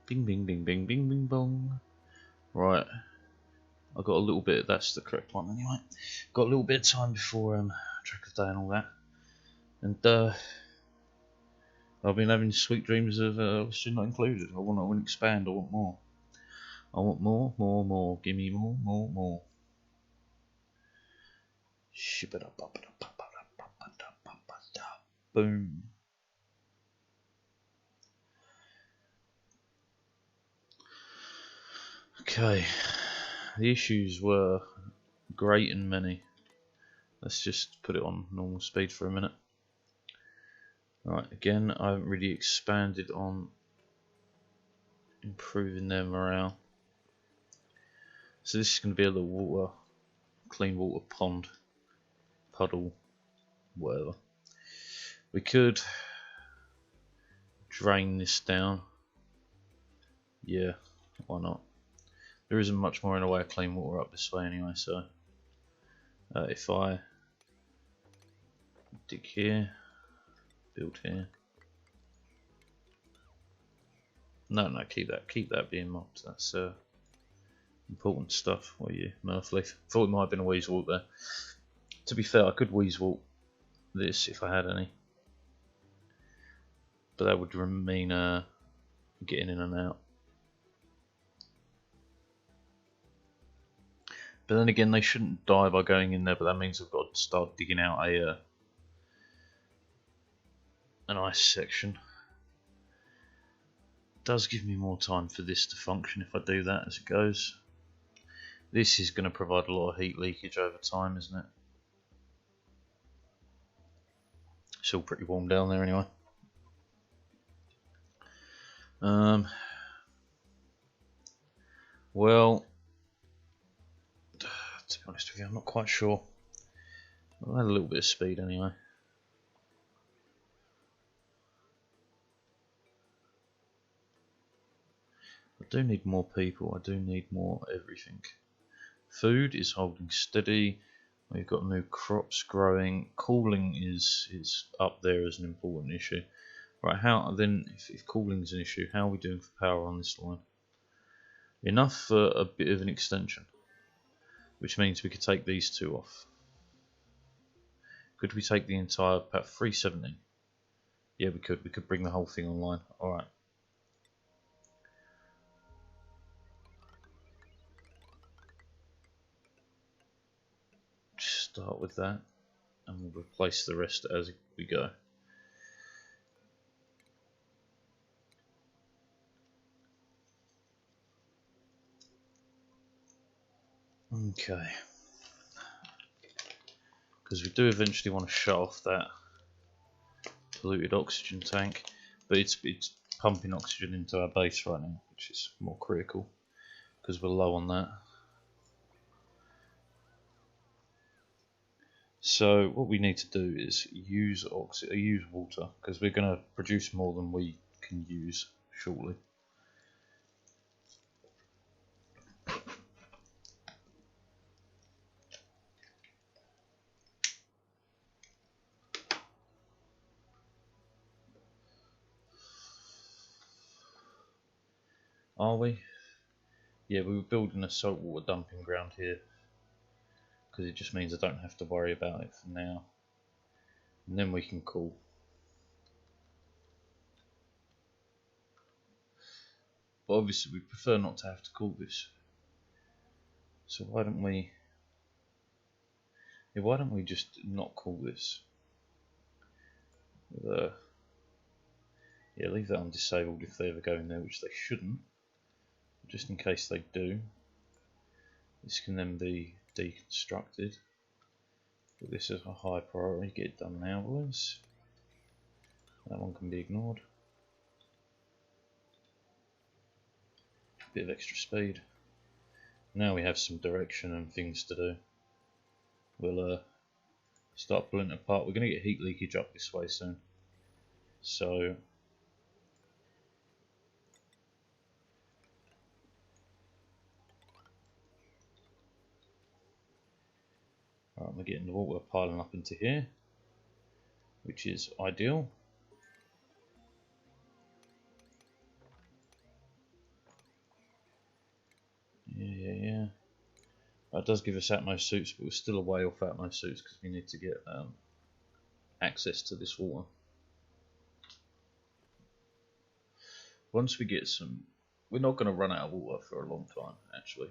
Bing, bing, bing, bing, bing, bing, bong. Right. I got a little bit. That's the correct one anyway. Got a little bit of time before track of day and all that. And I've been having sweet dreams of obviously not included. I want to expand. I want more. I want more, more, more. Give me more, more, more. Boom. Okay. The issues were great and many. Let's just put it on normal speed for a minute. Right, again, I haven't really expanded on improving their morale. So this is going to be a little water, clean water pond, puddle, whatever. We could drain this down. Yeah, why not? There isn't much more in the way of clean water up this way anyway, so if I dig here, build here. No, keep that being mopped. That's important stuff. What are you, Murphleaf? Thought it might have been a Weasewalt there. To be fair, I could Weasewalt this if I had any, but that would mean getting in and out. But then again, they shouldn't die by going in there, but that means I've got to start digging out a an ice section. It does give me more time for this to function if I do that as it goes. This is going to provide a lot of heat leakage over time, isn't it? It's all pretty warm down there anyway. Well, to be honest with you, I'm not quite sure. I'll add a little bit of speed anyway. I do need more people, I do need more everything. Food is holding steady. We've got new crops growing. Cooling is up there as an important issue. Right, how then if cooling is an issue, how are we doing for power on this line? Enough for a bit of an extension, which means we could take these two off. Could we take the entire about 370? Yeah, we could. We could bring the whole thing online. All right. Just start with that, and we'll replace the rest as we go. Okay. Because we do eventually want to shut off that polluted oxygen tank, but it's pumping oxygen into our base right now, which is more critical because we're low on that. So what we need to do is use water, because we're going to produce more than we can use shortly. Are we? Yeah, we were building a saltwater dumping ground here, because it just means I don't have to worry about it for now. And then we can cool. But obviously we prefer not to have to cool this. So why don't we just not cool this? Yeah, leave that on disabled if they ever go in there, which they shouldn't. Just in case they do. This can then be deconstructed. But this is a high priority. Get it done now, boys. That one can be ignored. Bit of extra speed. Now we have some direction and things to do. We'll start pulling it apart. We're going to get heat leakage up this way soon. So right, we're getting the water piling up into here, which is ideal. Yeah. That does give us Atmos suits, but we're still away off Atmos suits because we need to get access to this water. Once we get some, we're not going to run out of water for a long time. Actually,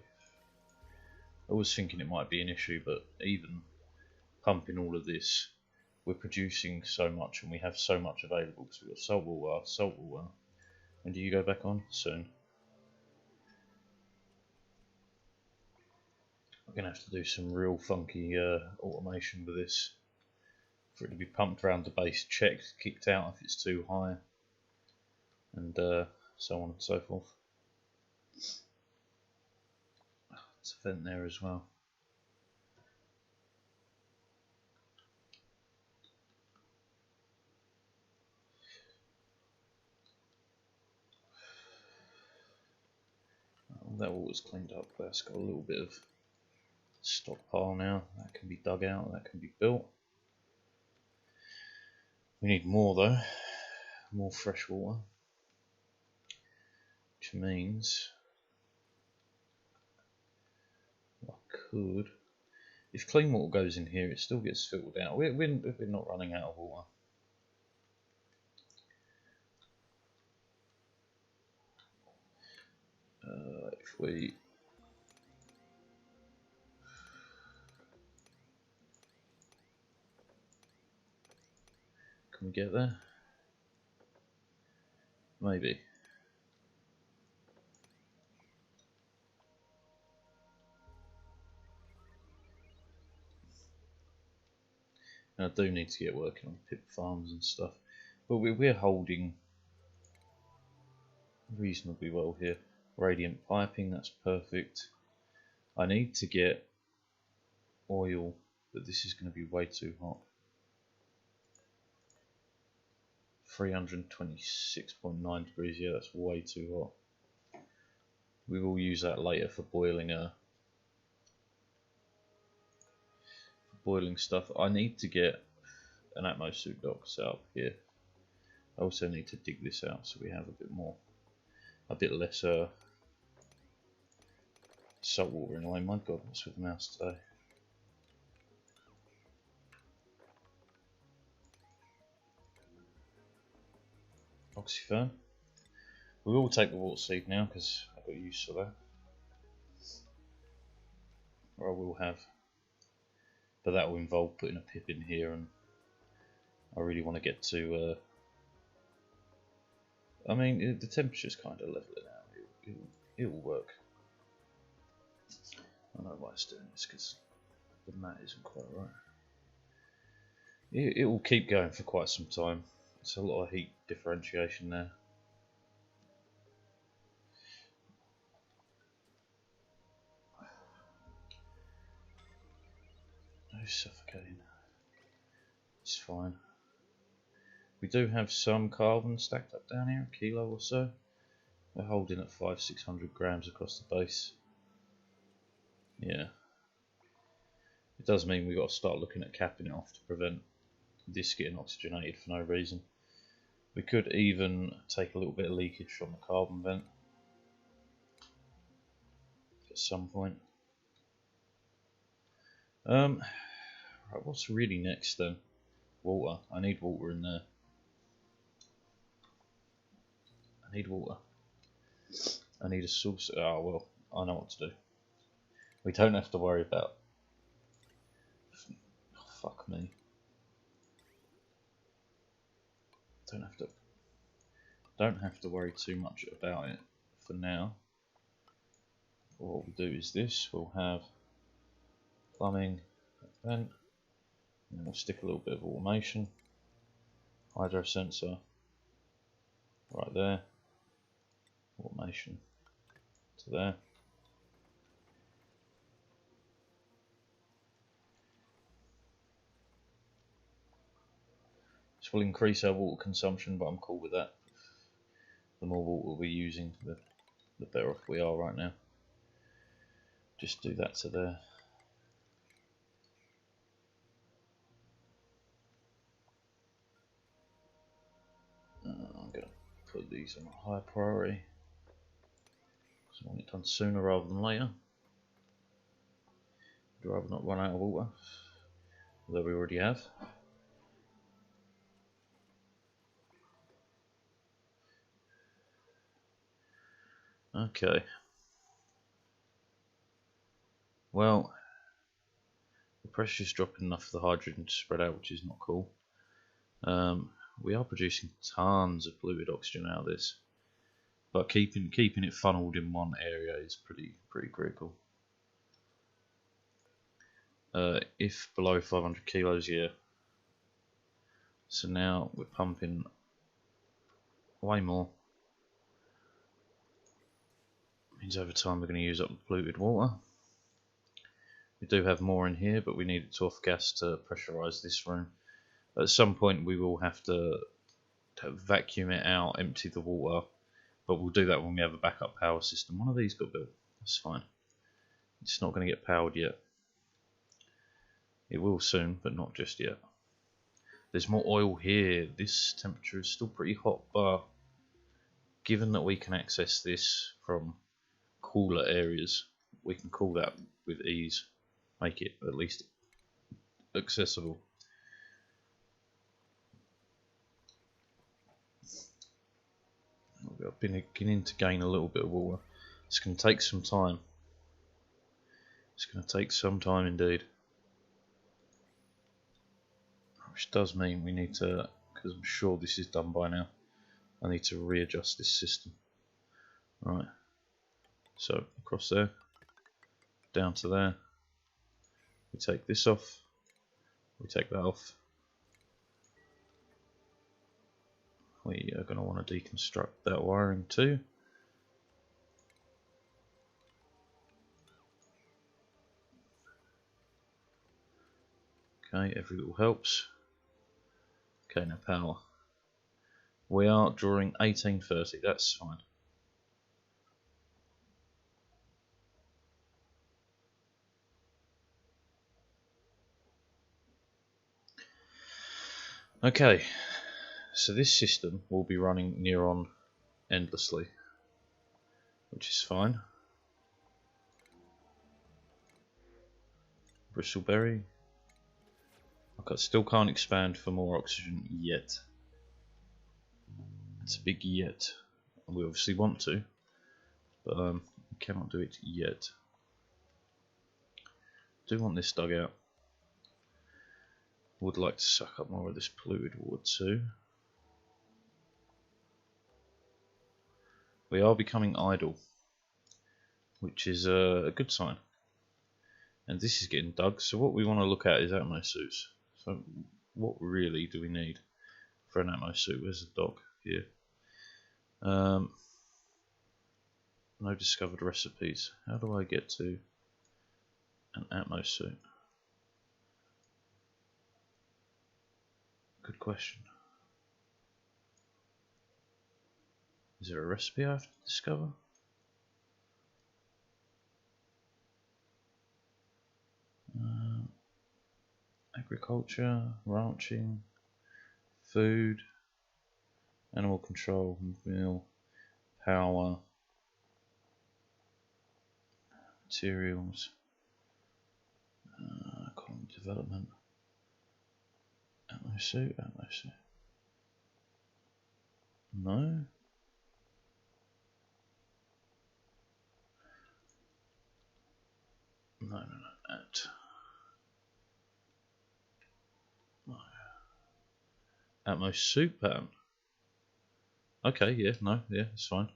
I was thinking it might be an issue, but even pumping all of this, we're producing so much and we have so much available because we've got salt water. When do you go back on? Soon. We're going to have to do some real funky automation with this for it to be pumped around the base, checked, kicked out if it's too high, and so on and so forth. There's a vent there as well. That water's cleaned up. That's got a little bit of stockpile now. That can be dug out, that can be built. We need more though, more fresh water, which means I could, if clean water goes in here, it still gets filtered out. We're not running out of water. If we can we get there? Maybe. And I do need to get working on pip farms and stuff, but we're holding reasonably well here. Radiant piping, that's perfect. I need to get oil, but this is going to be way too hot. 326.9 degrees, yeah, that's way too hot. We will use that later for boiling stuff. I need to get an Atmos suit dock set up here. I also need to dig this out so we have a bit less salt water in the way. My god, what's with the mouse today? Oxyfern. We will take the water seed now because I've got use for that. Or I will have. But that will involve putting a pip in here, and I really want to get to. I mean, the temperature's kind of leveling out. It will work. I know why it's doing this because the mat isn't quite right. It will keep going for quite some time. It's a lot of heat differentiation there. No suffocating. It's fine. We do have some carbon stacked up down here, a kilo or so. We're holding at 500-600 grams across the base. Yeah. It does mean we've got to start looking at capping it off to prevent this getting oxygenated for no reason. We could even take a little bit of leakage from the carbon vent at some point. Right, what's really next then? Water. I need water in there. I need water. I need a source. Oh well, I know what to do. We don't have to worry about. Oh, fuck me. Don't have to worry too much about it for now. What we'll do is this. We'll have plumbing, vent, and we'll stick a little bit of automation. Hydro sensor right there. Automation to there. This will increase our water consumption, but I'm cool with that. The more water we're using, the better off we are right now. Just do that to there. I'm going to put these on a high priority because I want it done sooner rather than later. I'd rather not run out of water, although we already have. Okay. Well, the pressure's dropping enough for the hydrogen to spread out, which is not cool. We are producing tons of polluted oxygen out of this, but keeping it funneled in one area is pretty critical. If below 500 kilos, yeah. So now we're pumping way more. Means over time we're going to use up the polluted water. We do have more in here, but we need it to off gas to pressurise this room. At some point we will have to vacuum it out, empty the water, but we'll do that when we have a backup power system. One of these got built, that's fine. It's not going to get powered yet. It will soon, but not just yet. There's more oil here. This temperature is still pretty hot, but given that we can access this from cooler areas, we can cool that with ease, make it at least accessible. I've been beginning to gain a little bit of water. It's going to take some time. It's going to take some time indeed. Which does mean we need to, because I'm sure this is done by now, I need to readjust this system. Right, so across there, down to there, we take this off, we take that off. We are going to want to deconstruct that wiring too. Okay, every little helps. Okay, now power. We are drawing 1830, that's fine. Okay, so this system will be running Neuron endlessly, which is fine. Bristleberry. Okay, still can't expand for more oxygen yet. It's a big yet. We obviously want to, but we cannot do it yet. Do want this dug out. Would like to suck up more of this polluted water too. We are becoming idle, which is a good sign. And this is getting dug, so what we want to look at is atmosuits. So what really do we need for an atmosuit? Where's the dock? Here. No discovered recipes. How do I get to an atmosuit? Good question. Is there a recipe I have to discover? Agriculture, ranching, food, animal control, mill, power, materials, colony development, atmosuit. No. No, at. No. Atmosuit pattern. Okay, yeah, no, yeah, it's fine.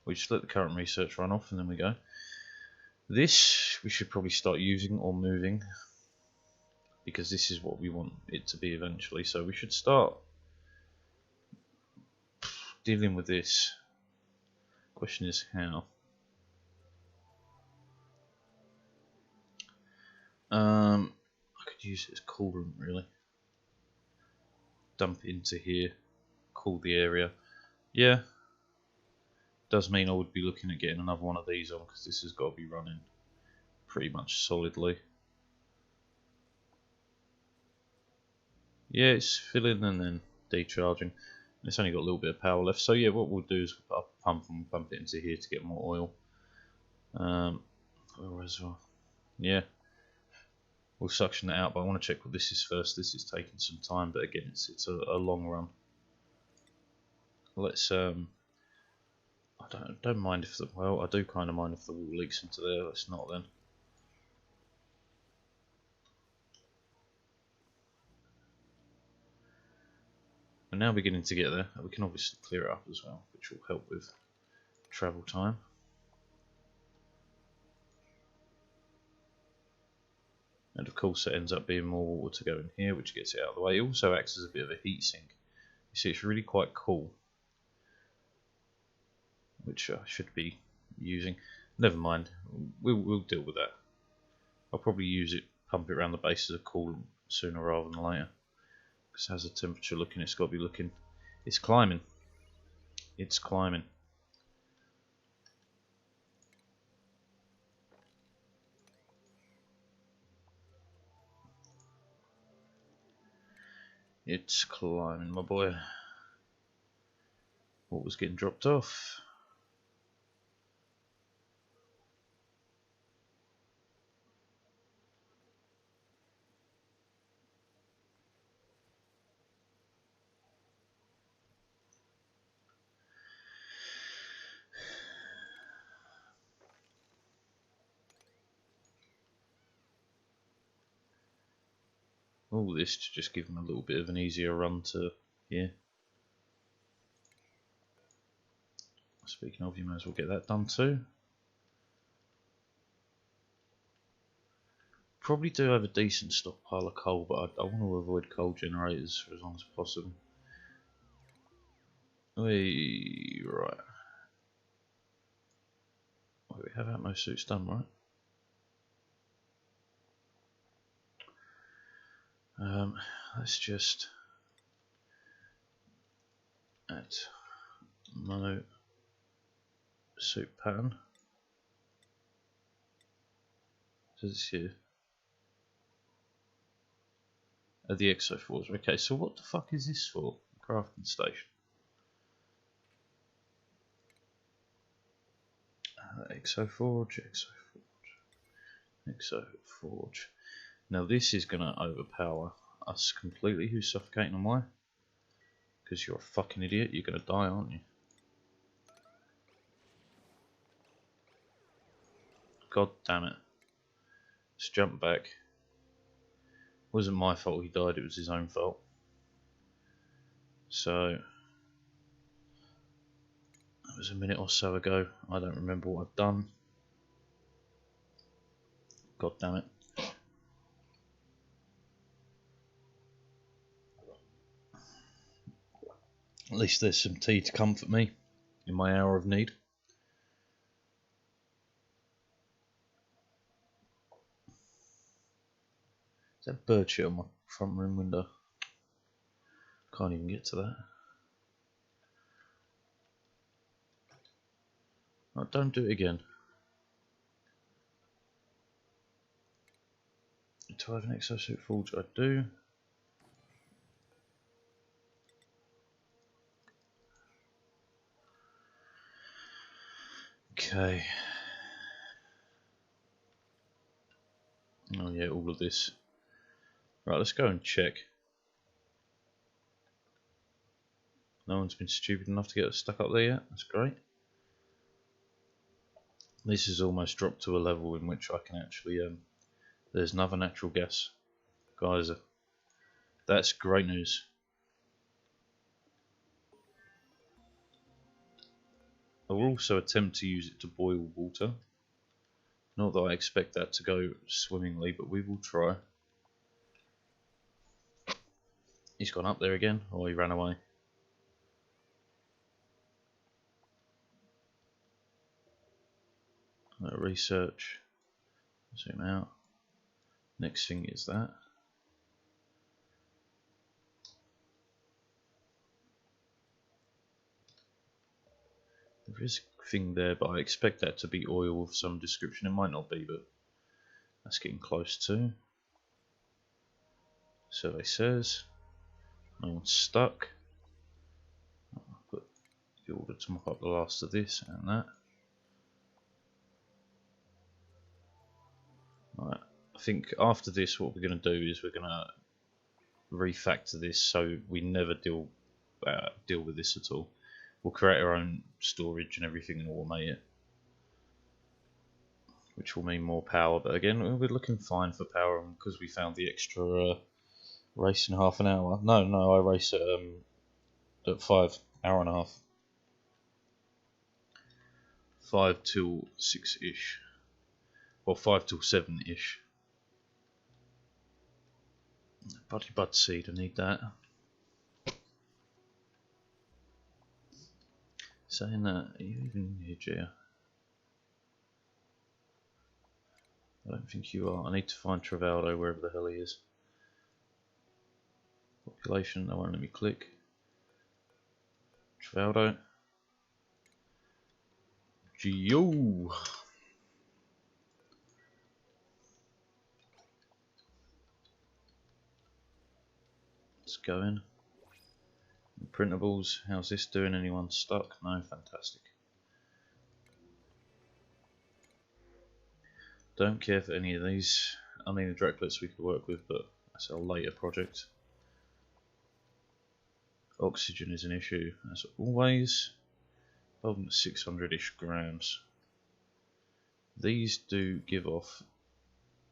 We just let the current research run off and then we go. This we should probably start using or moving, because this is what we want it to be eventually, so we should start dealing with this. Question is how. I could use it as coolant really. Dump it into here, cool the area. Yeah, does mean I would be looking at getting another one of these on, because this has got to be running pretty much solidly. Yeah, it's filling and then decharging. It's only got a little bit of power left, so yeah, what we'll do is pump it into here to get more oil. As well. Yeah, we'll suction that out, but I want to check what this is first. This is taking some time, but again, it's a long run. Let's I don't mind if the, well, I do kind of mind if the wall leaks into there. Let's not then. We're now beginning to get there. We can obviously clear it up as well, which will help with travel time. And of course it ends up being more water to go in here, which gets it out of the way. It also acts as a bit of a heat sink. You see, it's really quite cool, which I should be using. Never mind, we'll deal with that. I'll probably use it, pump it around the base as a coolant sooner rather than later. Because how's the temperature looking? It's got to be looking... It's climbing. It's climbing. It's climbing, my boy. What was getting dropped off? All this to just give them a little bit of an easier run to here. Speaking of, you may as well get that done too. Probably do have a decent stockpile of coal, but I want to avoid coal generators for as long as possible. Right. We have Atmo suits done, right? Let's just add mono suit pattern. So this here. The exoforge. Okay, so what the fuck is this for? Crafting station. Exoforge. Now this is gonna overpower us completely. Who's suffocating on why? Because you're a fucking idiot. You're gonna die, aren't you? God damn it. Let's jump back. It wasn't my fault he died, it was his own fault. So that was a minute or so ago. I don't remember what I've done. God damn it. At least there's some tea to comfort me in my hour of need. Is that bird shit on my front room window? Can't even get to that. Oh, don't do it again. Do I have an exosuit forge? I do. Okay. Oh yeah, all of this. Right, let's go and check. No one's been stupid enough to get us stuck up there yet. That's great. This has almost dropped to a level in which I can actually... there's another natural gas geyser. That's great news. I will also attempt to use it to boil water. Not that I expect that to go swimmingly, but we will try. He's gone up there again, or he ran away. Research. Zoom out. Next thing is that. There is a thing there, but I expect that to be oil of some description. It might not be, but that's getting close to. Survey says no one's stuck. I'll put the order to mop up the last of this and that. think after this, what we're going to do is we're going to refactor this so we never deal with this at all. We'll create our own storage and everything and automate it, which will mean more power. But again, we're looking fine for power because we found the extra race in half an hour. No, I race at 5 hour and a half. 5 till 6 ish. Well, 5 till 7 ish. Bloody bud seed, I need that. Saying that, are you even here, Gia? I don't think you are. I need to find Travaldo wherever the hell he is. Population, that won't let me click. Travaldo. Geo! Let's go in. Printables, how's this doing? Anyone stuck? No, fantastic. Don't care for any of these. I mean, the Dracolets we could work with, but that's a later project. Oxygen is an issue, as always. Holding 600-ish grams. These do give off.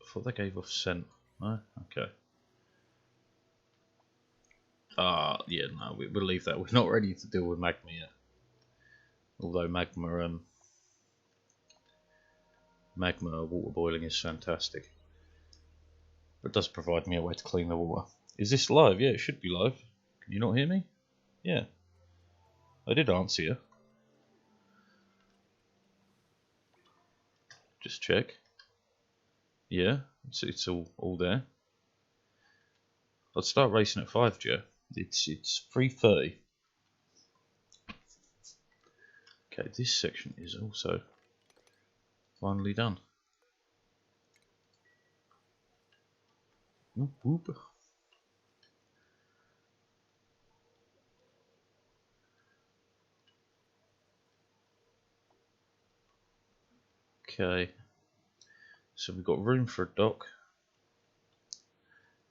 I thought they gave off scent. No? Okay. Yeah, no, we'll leave that. We're not ready to deal with magma yet. Although magma water boiling is fantastic. But it does provide me a way to clean the water. Is this live? Yeah, it should be live. Can you not hear me? Yeah. I did answer you. Just check. Yeah, it's all there. I'd start racing at 5, Joe. It's 3:30. Okay, this section is also finally done. Whoop, whoop. Okay, so we've got room for a dock.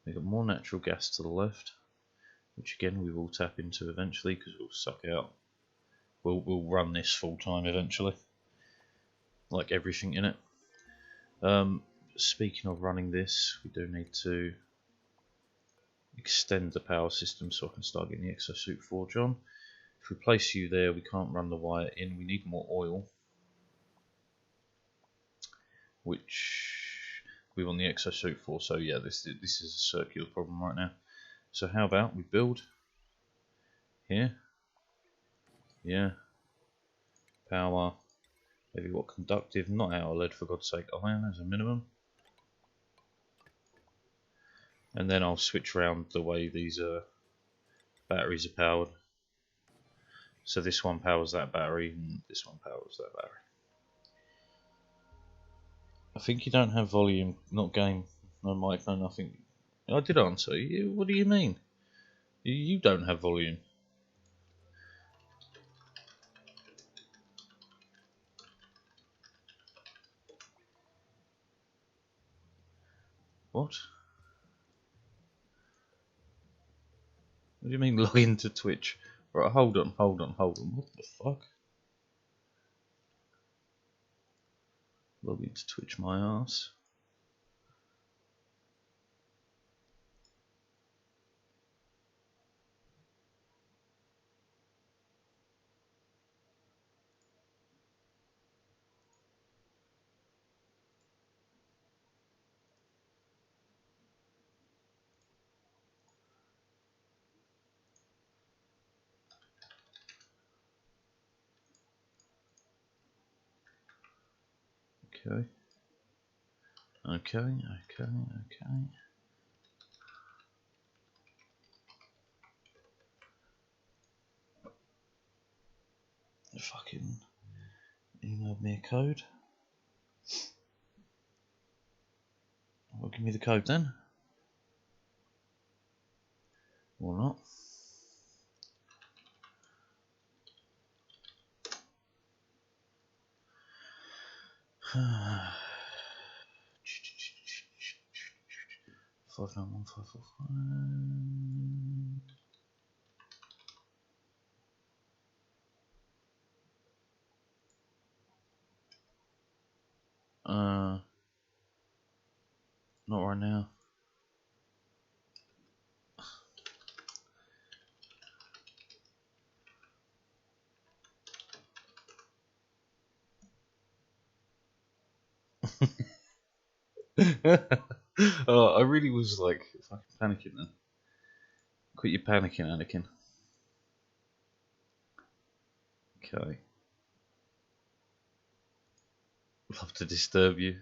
We've got more natural gas to the left, which again we will tap into eventually because we'll suck out. We'll run this full time eventually, like everything in it. Speaking of running this, we do need to extend the power system so I can start getting the exosuit forge on. If we place you there, we can't run the wire in. We need more oil, which we want the exosuit for. So yeah, this is a circular problem right now. So how about we build here? Yeah. Power. Maybe what, conductive, not our lead for God's sake, iron as a minimum. And then I'll switch around the way these batteries are powered. So this one powers that battery and this one powers that battery. I think you don't have volume, not game, no mic, no nothing. I did answer you. What do you mean? You don't have volume. What? What do you mean log into Twitch? Right, hold on. What the fuck? Log into Twitch my ass. Okay. Fucking emailed me a code. Well, give me the code then. Or not. Not right now. Oh, I really was like fucking panicking then. Quit your panicking, Anakin. Okay. Love to disturb you.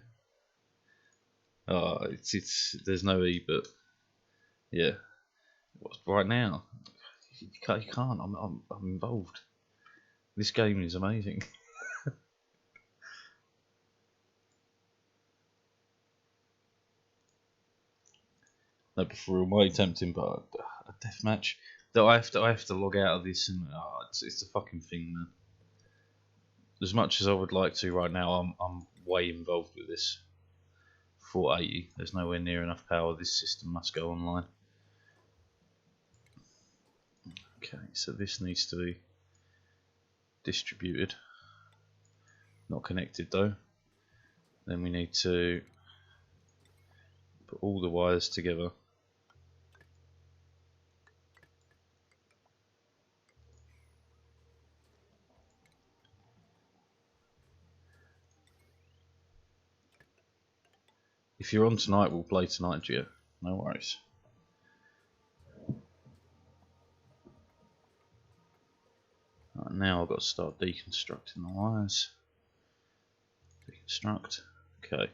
Oh, it's there's no E, but yeah. What's right now? You can't. I'm involved. This game is amazing. No, before mighty tempting, but a death match. That I have to log out of this, and it's a fucking thing, man. As much as I would like to right now, I'm way involved with this. 480. There's nowhere near enough power. This system must go online. Okay, so this needs to be distributed. Not connected though. Then we need to put all the wires together. If you're on tonight, we'll play tonight, Gio. No worries. Right, now I've got to start deconstructing the wires. Deconstruct. Okay.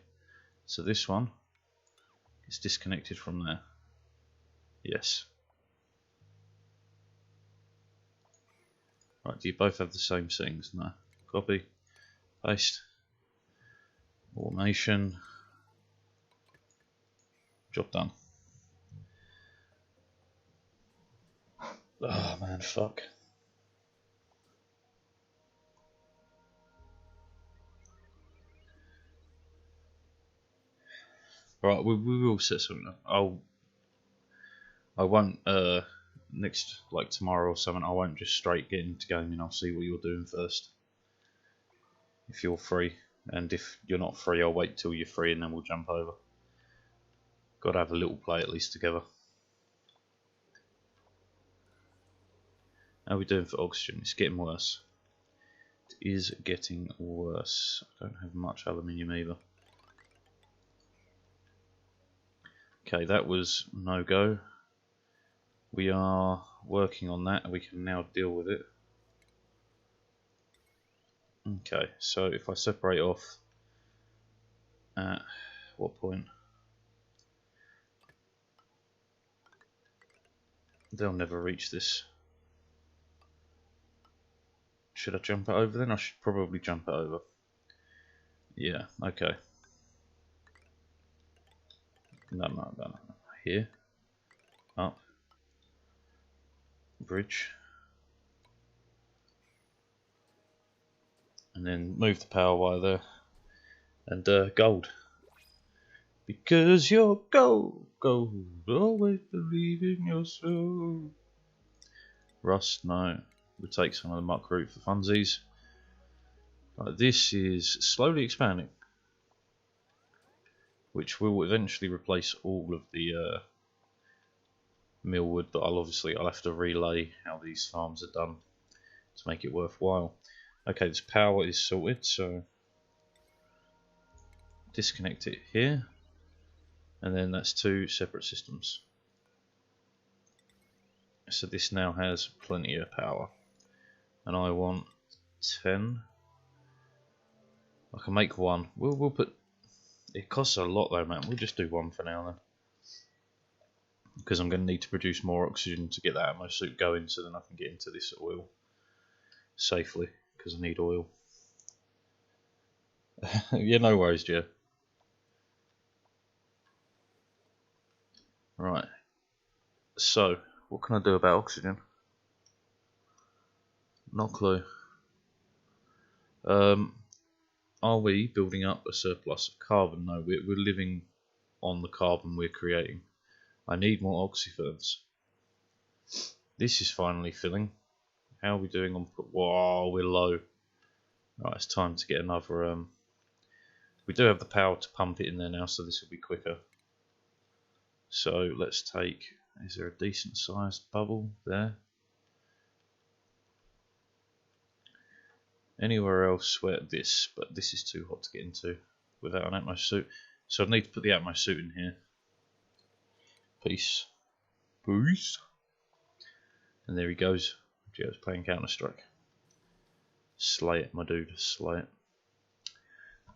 So this one is disconnected from there. Yes. Right, do you both have the same settings? No. Copy. Paste. Automation. Job done. Oh man, fuck. Right, we will set something up. I won't next, like tomorrow or something, I won't just straight get into gaming. I'll see what you're doing first. If you're free, and if you're not free, I'll wait till you're free and then we'll jump over. Got to have a little play at least together. How are we doing for oxygen? It's getting worse. It is getting worse. I don't have much aluminium either. Okay, that was no go. We are working on that and we can now deal with it. Okay, so if I separate off at what point? They'll never reach this. Should I jump it over then? I should probably jump it over. Yeah, okay. No. Here. Up. Bridge. And then move the power wire there. And gold. Because you're gold, always believe in yourself. Rust, no. We'll take some of the muck root for funsies. Right, this is slowly expanding, which will eventually replace all of the millwood, but I'll have to relay how these farms are done to make it worthwhile. Okay, this power is sorted, so disconnect it here, and then that's two separate systems. So this now has plenty of power, and I want 10. I can make one. We'll put. It costs a lot though, man. We'll just do one for now then, because I'm going to need to produce more oxygen to get that ammo suit going, so then I can get into this oil safely, because I need oil. Yeah, no worries, Joe. Right. So, what can I do about oxygen? Not a clue. Are we building up a surplus of carbon? No, we're living on the carbon we're creating. I need more oxyferns. This is finally filling. How are we doing on... Whoa, we're low. Right, it's time to get another... We do have the power to pump it in there now, so this will be quicker. So let's take... Is there a decent sized bubble there? Anywhere else where this, but this is too hot to get into without an Atmos suit. So I need to put the Atmos suit in here. Peace. Peace. And there he goes. Geo's playing Counter-Strike. Slay it, my dude. Slay it.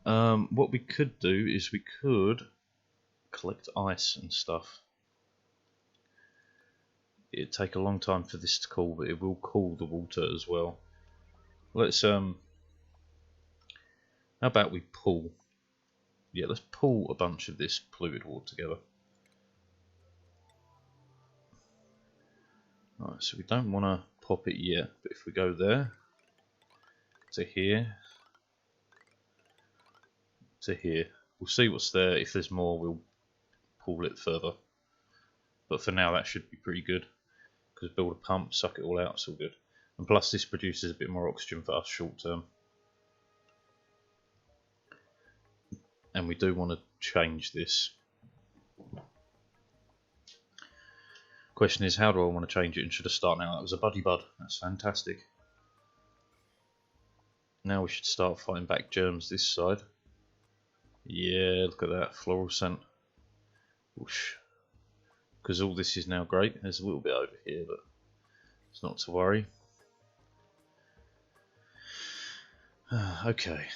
What we could do is we could collect ice and stuff. It'd take a long time for this to cool, but it will cool the water as well. Let's how about we pull? Yeah, let's pull a bunch of this polluted water together. Alright, so we don't want to pop it yet, but if we go there, to here, to here, we'll see what's there. If there's more, we'll pull it further. But for now, that should be pretty good, because build a pump, suck it all out, it's all good. And plus, this produces a bit more oxygen for us short term. And we do want to change this. Question is, how do I want to change it, and should I start now? That was a buddy bud. That's fantastic. Now we should start fighting back germs this side. Yeah, look at that floral scent. Whoosh. Because all this is now great. There's a little bit over here, but it's not to worry. Okay.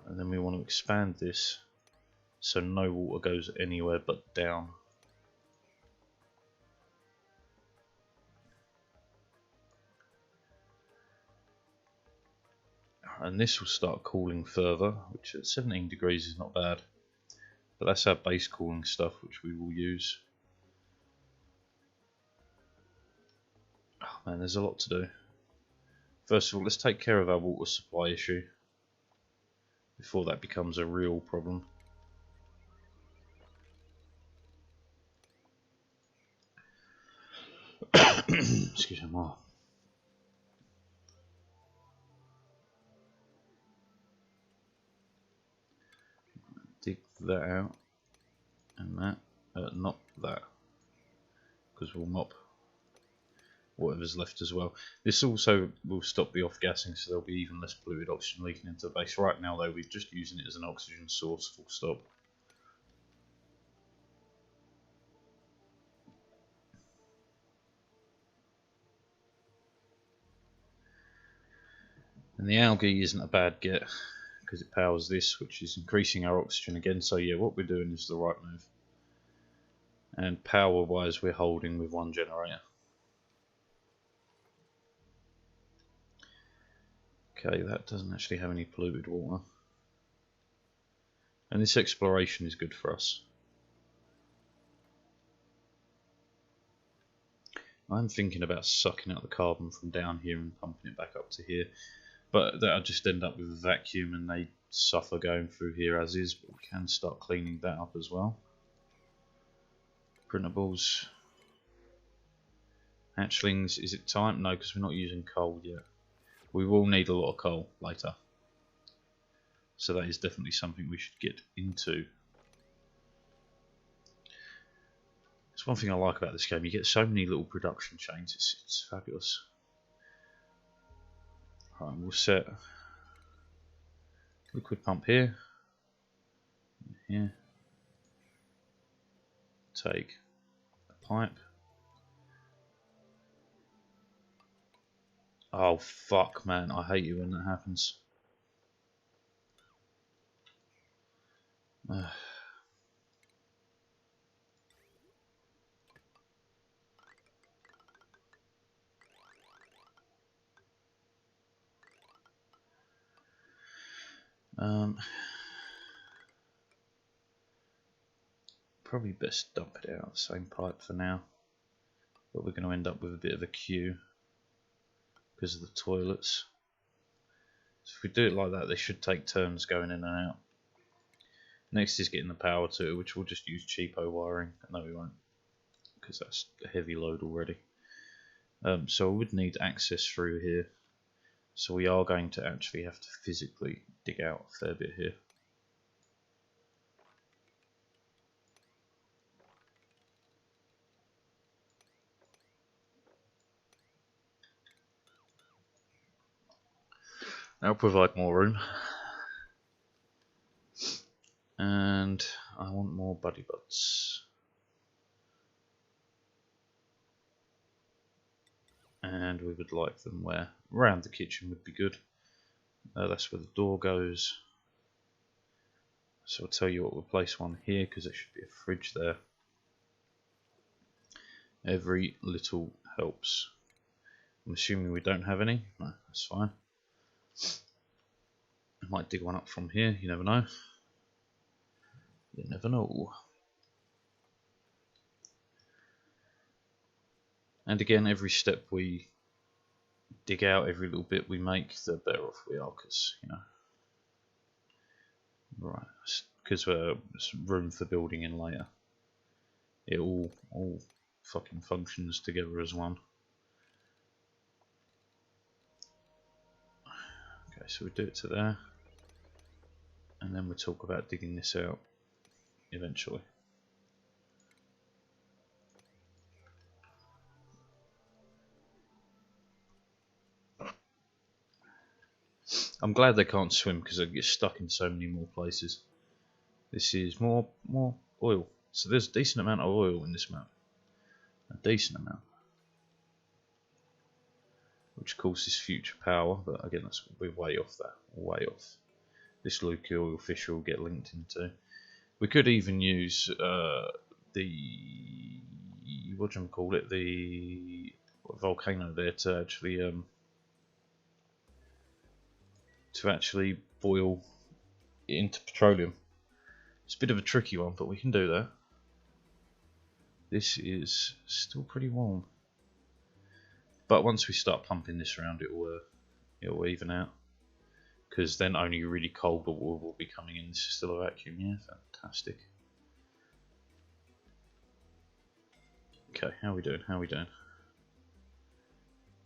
And then we want to expand this so no water goes anywhere but down. And this will start cooling further, which at 17 degrees is not bad. But that's our base cooling stuff, which we will use. Oh man, there's a lot to do. First of all, let's take care of our water supply issue before that becomes a real problem. Excuse me. Dig that out and that, not that, because we'll mop whatever's left as well. This also will stop the off-gassing, so there'll be even less polluted oxygen leaking into the base. Right now though, we're just using it as an oxygen source, full stop. And the algae isn't a bad get, because it powers this, which is increasing our oxygen again. So yeah, what we're doing is the right move. And power wise, we're holding with one generator. Okay, that doesn't actually have any polluted water. And this exploration is good for us. I'm thinking about sucking out the carbon from down here and pumping it back up to here. But that'll just end up with a vacuum and they suffer going through here as is. But we can start cleaning that up as well. Printables. Hatchlings, is it time? No, because we're not using coal yet. We will need a lot of coal later. So that is definitely something we should get into. It's one thing I like about this game. You get so many little production chains. It's fabulous. Right, we'll set liquid pump here. Here. Take a pipe. Oh fuck, man, I hate you when that happens. Probably best dump it out the same pipe for now, but we're going to end up with a bit of a queue because of the toilets. So if we do it like that, they should take turns going in and out. Next is getting the power to it, which we'll just use cheapo wiring. No, we won't, because that's a heavy load already. So we would need access through here. So we are going to actually have to physically dig out a fair bit here. That'll provide more room. And I want more buddy buds. And we would like them where? Around the kitchen would be good. That's where the door goes. So I'll tell you what, we'll place one here because there should be a fridge there. Every little helps. I'm assuming we don't have any. No, that's fine. I might dig one up from here, you never know. You never know. And again, every step we dig out, every little bit we make, the better off we are, because, you know. Right, because there's room for building in later. It all fucking functions together as one. Okay, so we do it to there. And then we'll talk about digging this out eventually. I'm glad they can't swim because they get stuck in so many more places. This is more oil. So there's a decent amount of oil in this map. A decent amount. Which causes future power, but again we're way off that. Way off. This Luke oil fish will get linked into. We could even use the what do you call it? The volcano there to actually boil it into petroleum. It's a bit of a tricky one, but we can do that. This is still pretty warm, but once we start pumping this around, it'll even out. Because then only really cold water will be coming in. This is still a vacuum, yeah, fantastic. Okay, how are we doing? How are we doing?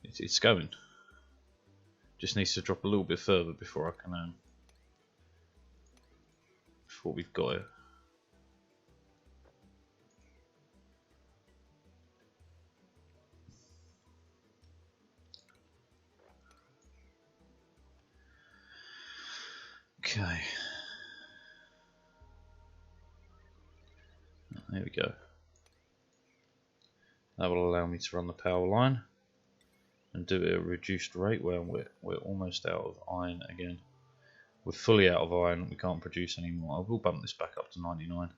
It's going. Just needs to drop a little bit further before I can before we've got it. Okay. There we go. That will allow me to run the power line and do it at a reduced rate. Well, we're almost out of iron again. We're fully out of iron. We can't produce anymore. I will bump this back up to 99.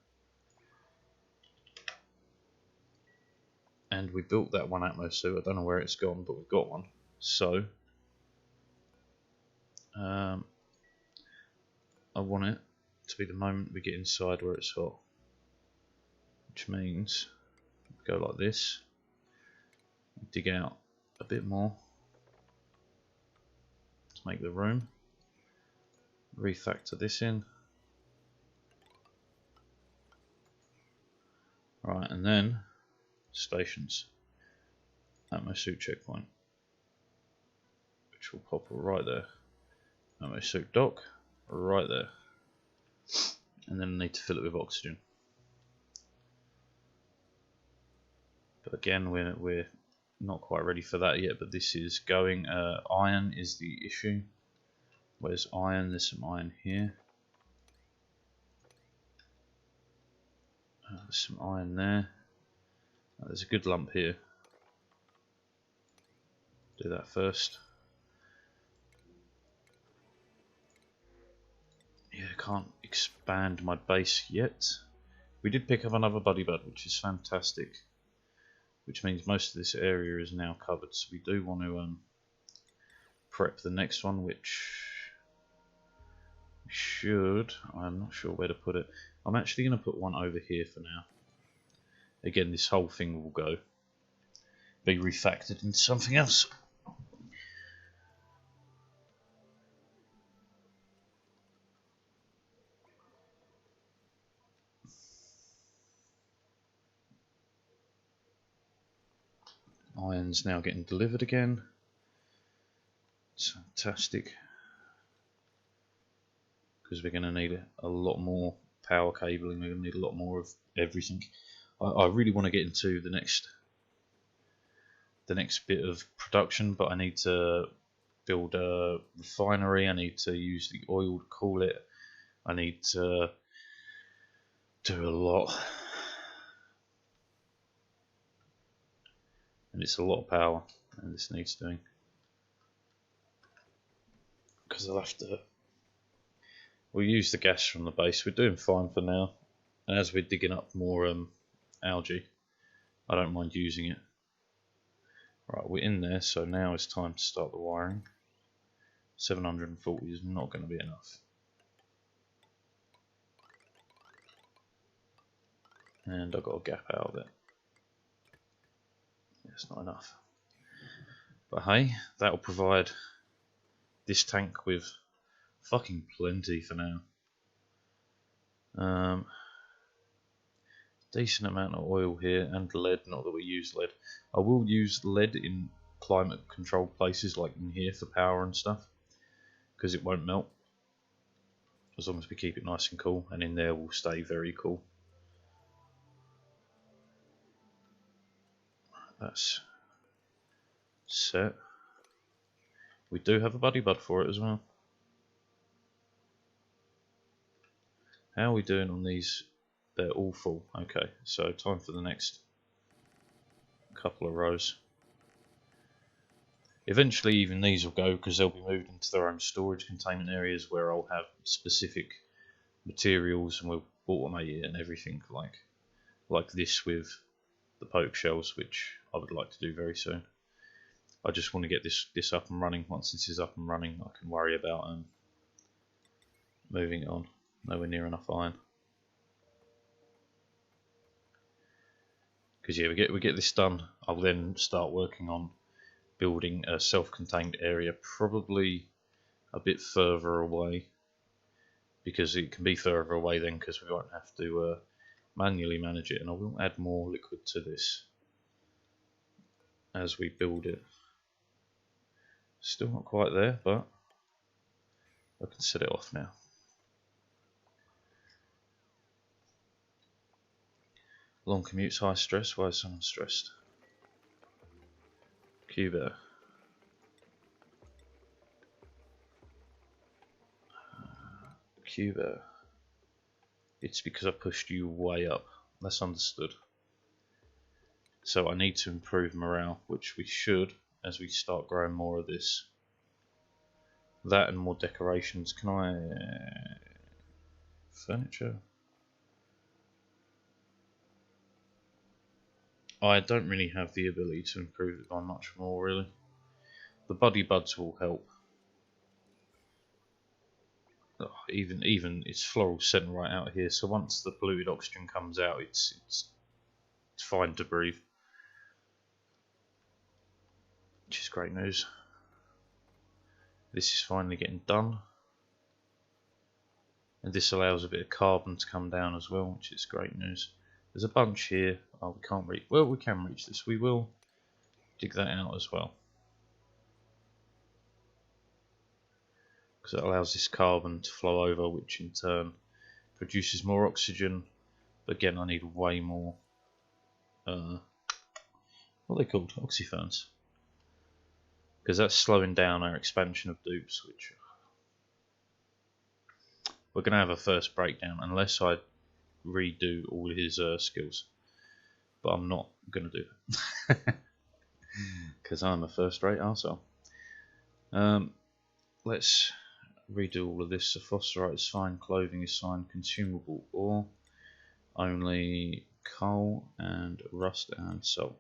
And we built that one Atmo suit. I don't know where it's gone, but we've got one. So I want it to be the moment we get inside where it's hot, which means go like this, dig out a bit more to make the room, refactor this in, right, and then stations, Atmo suit checkpoint, which will pop right there, Atmo suit dock right there, and then I need to fill it with oxygen. But again, we're not quite ready for that yet, but this is going. Iron is the issue. Where's iron? There's some iron here. There's some iron there. There's a good lump here. Do that first. Yeah, I can't expand my base yet. We did pick up another buddy bud, which is fantastic. Which means most of this area is now covered. So we do want to prep the next one, which we should. I'm not sure where to put it. I'm actually going to put one over here for now. Again, this whole thing will be refactored into something else. Iron's now getting delivered again. It's fantastic. Because we're going to need a lot more power cabling, we're going to need a lot more of everything. I really want to get into the next bit of production, but I need to build a refinery, I need to use the oil to cool it, I need to do a lot. And it's a lot of power, and this needs doing. Because I'll have to... We'll use the gas from the base, we're doing fine for now. And as we're digging up more algae, I don't mind using it. Right, we're in there, so now it's time to start the wiring. 740 is not going to be enough. And I've got a gap out of it. It's not enough. But hey, that'll provide this tank with fucking plenty for now. Decent amount of oil here and lead, not that we use lead. I will use lead in climate controlled places like in here for power and stuff, because it won't melt as long as we keep it nice and cool, and in there will stay very cool. That's set. We do have a buddy bud for it as well. How are we doing on these? They're all full. Okay, so time for the next couple of rows. Eventually even these will go, because they'll be moved into their own storage containment areas where I'll have specific materials and we'll automate it and everything like this with the poke shells, which I would like to do very soon. I just want to get this up and running. Once this is up and running, I can worry about moving it on. Nowhere near enough iron. Because yeah, we get this done, I'll then start working on building a self-contained area, probably a bit further away, because it can be further away then, because we won't have to manually manage it, and I will add more liquid to this as we build it. Still not quite there, but I can set it off now. Long commutes, high stress. Why is someone stressed? Cuba. Cuba. It's because I pushed you way up. That's understood. So I need to improve morale, which we should as we start growing more of this. That and more decorations. Can I... furniture? I don't really have the ability to improve it by much more, really. The buddy buds will help. Oh, even it's floral scent right out here, so once the polluted oxygen comes out, it's fine to breathe. Which is great news. This is finally getting done. And this allows a bit of carbon to come down as well, which is great news. There's a bunch here. Oh, we can't reach. Well, we can reach this. We will dig that out as well, because it allows this carbon to flow over, which in turn produces more oxygen. But again, I need way more. What are they called? Oxyferns. Because that's slowing down our expansion of dupes, which we're going to have a first breakdown unless I redo all his skills, but I'm not going to do that because I'm a first-rate arsehole. Let's redo all of this. So phosphorite is fine, clothing is fine, consumable ore, only coal and rust and salt.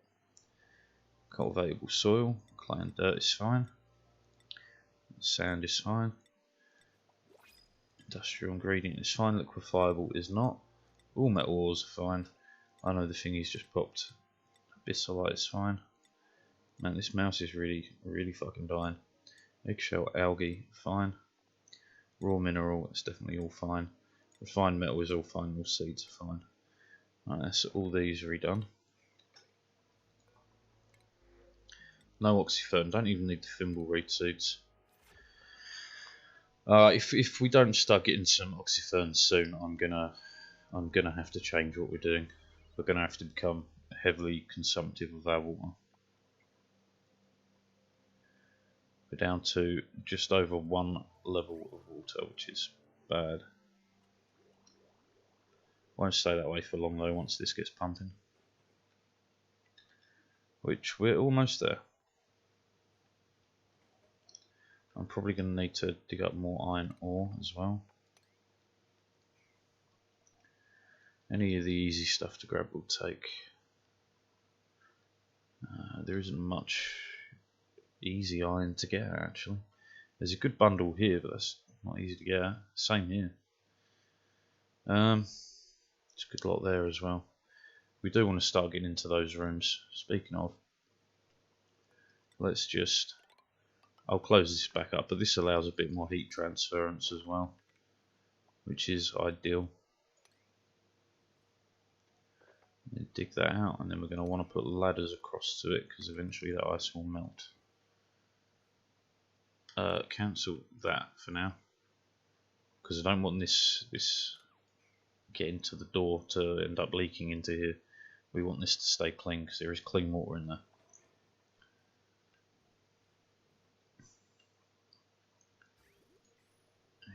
Cultivatable soil, clay and dirt is fine, sand is fine, industrial ingredient is fine, liquefiable is not. All metal ores are fine. I know the thingy's just popped. Abyssalite is fine. Man, this mouse is really fucking dying. Eggshell algae, fine. Raw mineral, it's definitely all fine. Refined metal is all fine. All seeds are fine. Right, that's all these redone. No oxyfern. Don't even need the thimble reed seeds. If we don't start getting some oxyfern soon, I'm gonna have to change what we're doing. We're gonna have to become heavily consumptive of our water. We're down to just over 1 level of water, which is bad. Won't stay that way for long though once this gets pumping. Which we're almost there. I'm probably going to need to dig up more iron ore as well. Any of the easy stuff to grab will take. There isn't much easy iron to get at, actually. There's a good bundle here, but that's not easy to get at. Same here. It's a good lot there as well. We do want to start getting into those rooms. Speaking of, let's just... I'll close this back up, but this allows a bit more heat transference as well, which is ideal. Dig that out, and then we're going to want to put ladders across to it because eventually that ice will melt. Cancel that for now because I don't want this getting to the door to end up leaking into here. We want this to stay clean because there is clean water in there.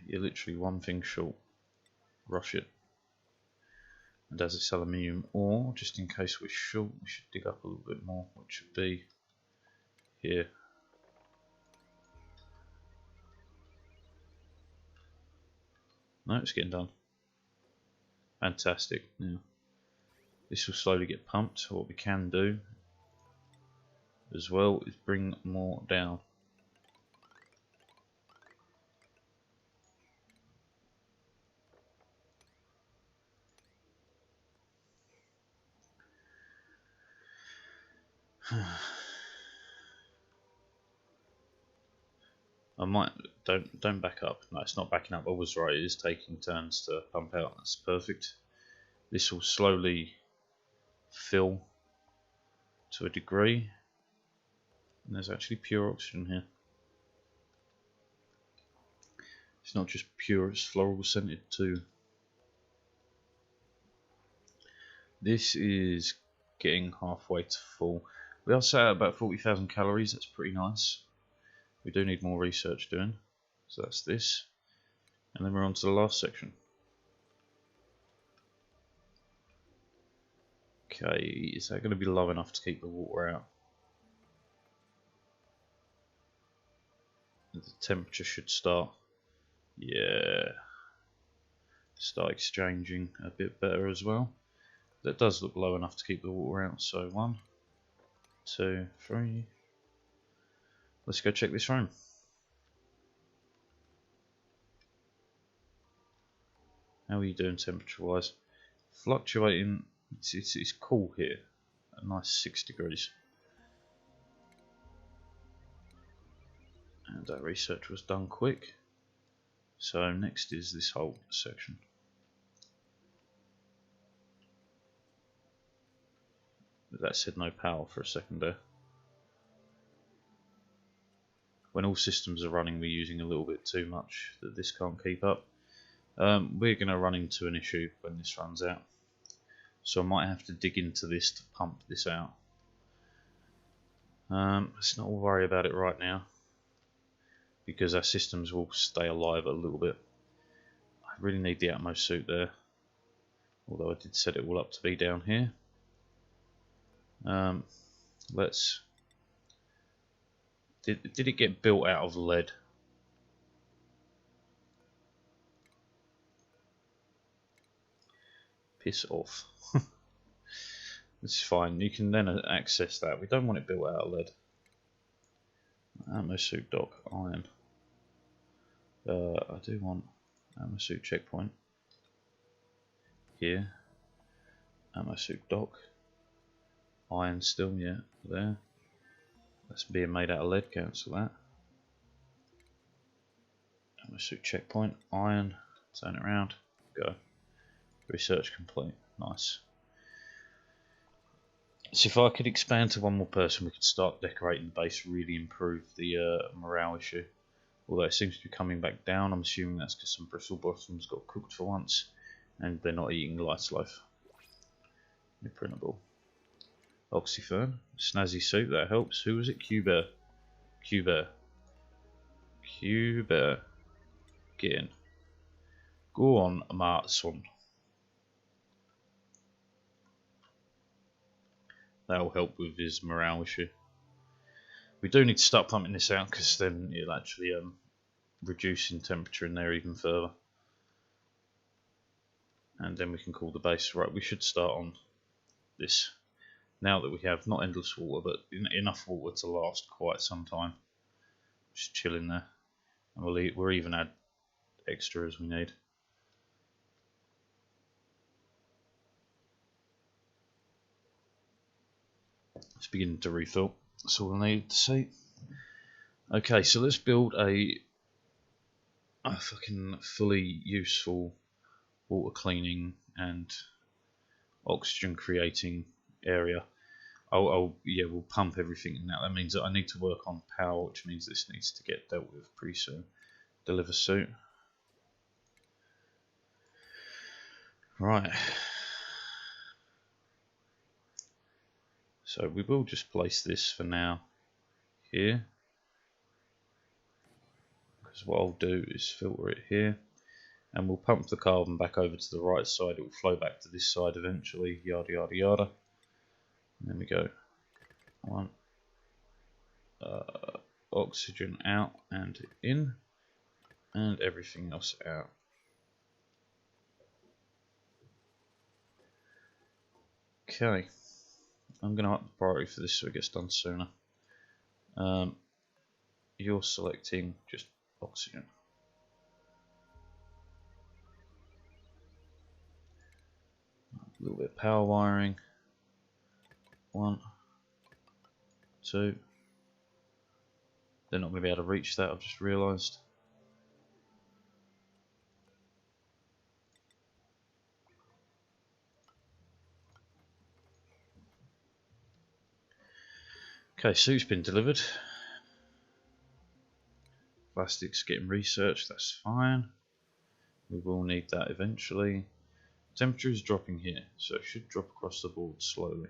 You're literally one thing short. Rush it. And as it's aluminium ore, just in case we're short, we should dig up a little bit more, which should be here. No, it's getting done. Fantastic. Now, this will slowly get pumped. What we can do as well is bring more down. I might don't back up. No, it's not backing up. I was right. It is taking turns to pump out. That's perfect. This will slowly fill to a degree. And there's actually pure oxygen here. It's not just pure, it's floral scented too. This is getting halfway to full. We are set at about 40,000 calories, that's pretty nice. We do need more research doing, so that's this. And then we're on to the last section. Okay, is that going to be low enough to keep the water out? The temperature should start, yeah, start exchanging a bit better as well. That does look low enough to keep the water out, so 1, 2, 3. Let's go check this room. How are you doing temperature wise? Fluctuating, it's cool here, a nice 6 degrees. And our research was done quick. So next is this whole section. That said no power for a second there. When all systems are running, we're using a little bit too much that this can't keep up. We're going to run into an issue when this runs out. So I might have to dig into this to pump this out. Let's not worry about it right now, because our systems will stay alive a little bit. I really need the Atmo suit there, although I did set it all up to be down here. Did it get built out of lead? Piss off. It's fine, you can then access that. We don't want it built out of lead. Ammo suit dock, iron. I do want ammo suit checkpoint. Here. Ammo suit dock. Iron still, yeah, there. That's being made out of lead, cancel that. Ammo suit checkpoint, iron, turn it around, go. Research complete, nice. So if I could expand to one more person, we could start decorating the base, really improve the morale issue. Although it seems to be coming back down, I'm assuming that's because some bristle bottoms got cooked for once, and they're not eating lice loaf. Imprintable. Oxyfern, snazzy suit, that helps. Who was it? Q-Bear. Q-Bear. Q-Bear. Get in. Go on, my son. That'll help with his morale issue. We do need to start pumping this out because then it'll actually reduce in temperature in there even further. And then we can call the base. Right, we should start on this. Now that we have not endless water, but enough water to last quite some time. Just chill in there. And we'll even add extra as we need. It's beginning to refill. That's all I need to see. Okay, so let's build a fucking fully useful water cleaning and oxygen creating area. Yeah, we'll pump everything in that. That means that I need to work on power, which means this needs to get dealt with pretty soon. Deliver suit. Right. So we will just place this for now here. Because what I'll do is filter it here. And we'll pump the carbon back over to the right side. It will flow back to this side eventually. Yada yada yada. And there we go. One. Oxygen out and in. And everything else out. Okay. I'm going to up the priority for this so it gets done sooner. You're selecting just oxygen. A little bit of power wiring. 1, 2. They're not going to be able to reach that, I've just realised. Okay, suit's been delivered. Plastics getting researched, that's fine. We will need that eventually. Temperature is dropping here, so it should drop across the board slowly.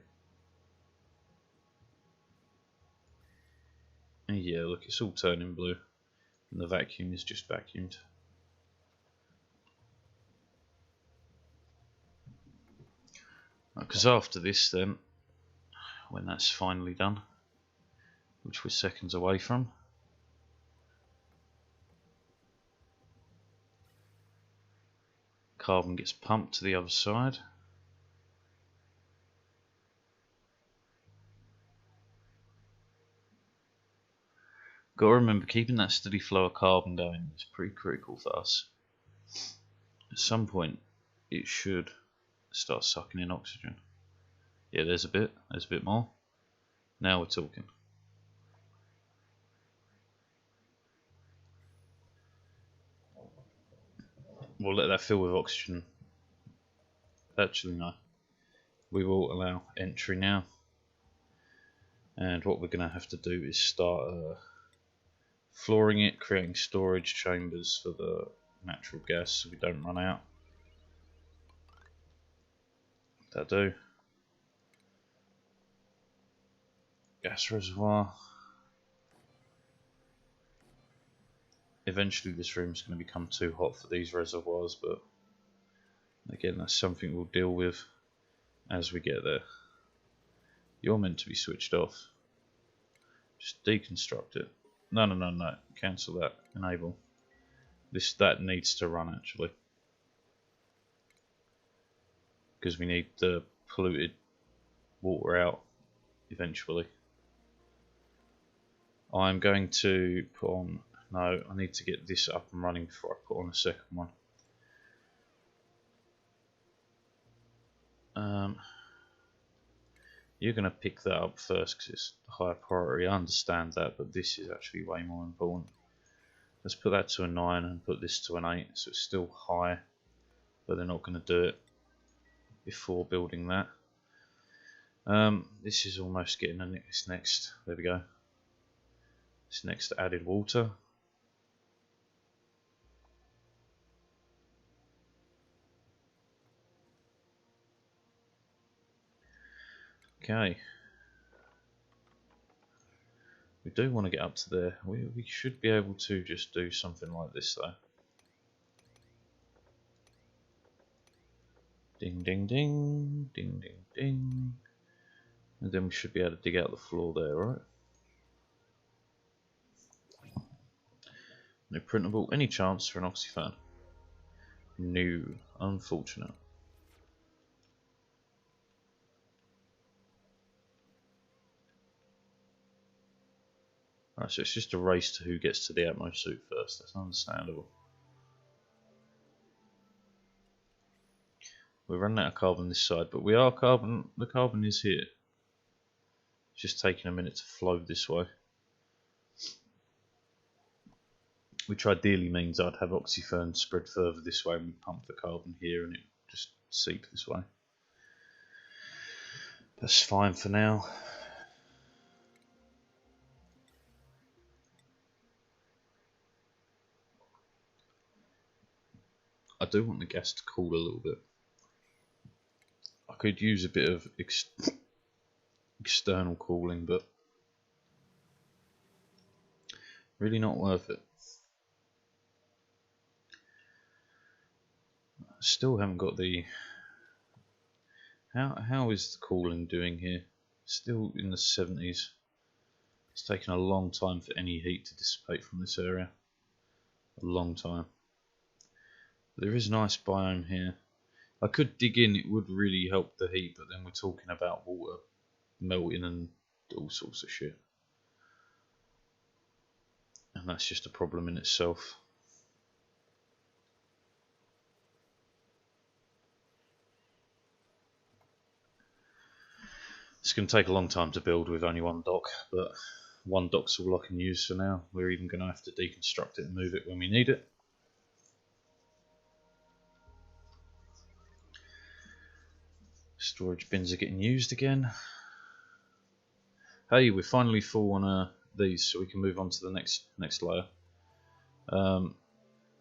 And yeah, look, it's all turning blue. And the vacuum is just vacuumed. Because after this then, when that's finally done, which we're seconds away from, carbon gets pumped to the other side. Got to remember, keeping that steady flow of carbon going is pretty critical for us. At some point, it should start sucking in oxygen. Yeah, there's a bit more. Now we're talking. We'll let that fill with oxygen. Actually, no. We will allow entry now. And what we're going to have to do is start flooring it, creating storage chambers for the natural gas so we don't run out. That'll do. Gas reservoir. Eventually this room is going to become too hot for these reservoirs, but again, that's something we'll deal with as we get there. You're meant to be switched off. Just deconstruct it. No. Cancel that. Enable. That needs to run actually, because we need the polluted water out eventually. I'm going to put on. No, I need to get this up and running before I put on a second one. You're going to pick that up first because it's a higher priority. I understand that, but this is actually way more important. Let's put that to a 9 and put this to an 8, so it's still high, but they're not going to do it before building that. This is almost getting this next. There we go. This next added water. Okay. We do want to get up to there. We should be able to just do something like this though. Ding ding ding, ding ding ding. And then we should be able to dig out the floor there, right? No printable. Any chance for an oxyfan? No. Unfortunate. Alright, so it's just a race to who gets to the Atmo suit first. That's understandable. We're running out of carbon this side, but we are carbon. The carbon is here. It's just taking a minute to flow this way. Which ideally means I'd have oxyfern spread further this way and we pump the carbon here and it just seep this way. That's fine for now. I do want the gas to cool a little bit. I could use a bit of external cooling, but really not worth it. Still haven't got the... How is the cooling doing here? Still in the 70s. It's taken a long time for any heat to dissipate from this area. A long time. There is a nice biome here. I could dig in, it would really help the heat, but then we're talking about water melting and all sorts of shit. And that's just a problem in itself. It's going to take a long time to build with only one dock, but one dock's all I can use for now. We're even going to have to deconstruct it and move it when we need it. Storage bins are getting used again. Hey, we're finally full on these, so we can move on to the next layer.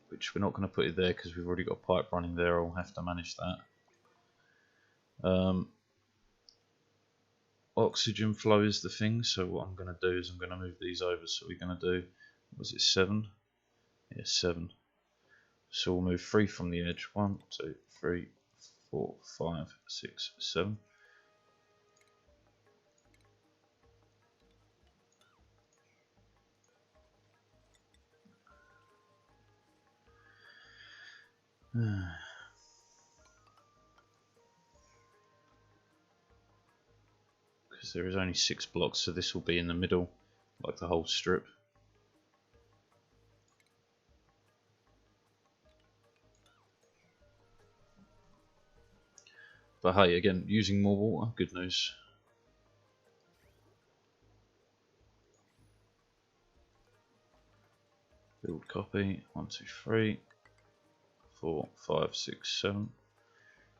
Which we're not going to put it there because we've already got a pipe running there. I'll have to manage that. Oxygen flow is the thing, so what I'm going to do is I'm going to move these over. So we're going to do, was it 7? Yeah, 7. So we'll move 3 from the edge. 1, 2, 3, 4, 5, 6, 7. Because there is only 6 blocks, so this will be in the middle, like the whole strip. But hey, again, using more water, good news. Build copy, 1, 2, 3, 4, 5, 6, 7.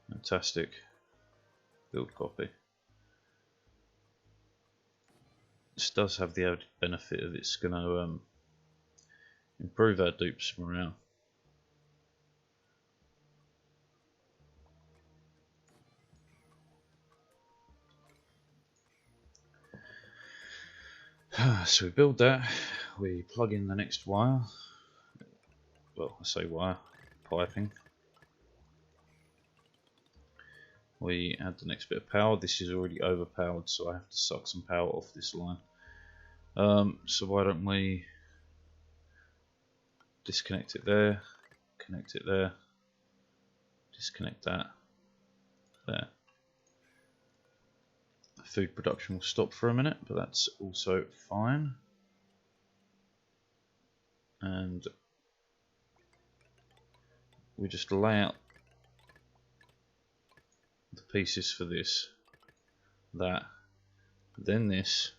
Fantastic. Build copy. This does have the added benefit of it's going to improve our dupes morale. So we build that, we plug in the next wire, well I say wire, piping. We add the next bit of power. This is already overpowered, so I have to suck some power off this line. So why don't we disconnect it there, connect it there, disconnect that there. Food production will stop for a minute, but that's also fine. And we just lay out the pieces for this, that, then this,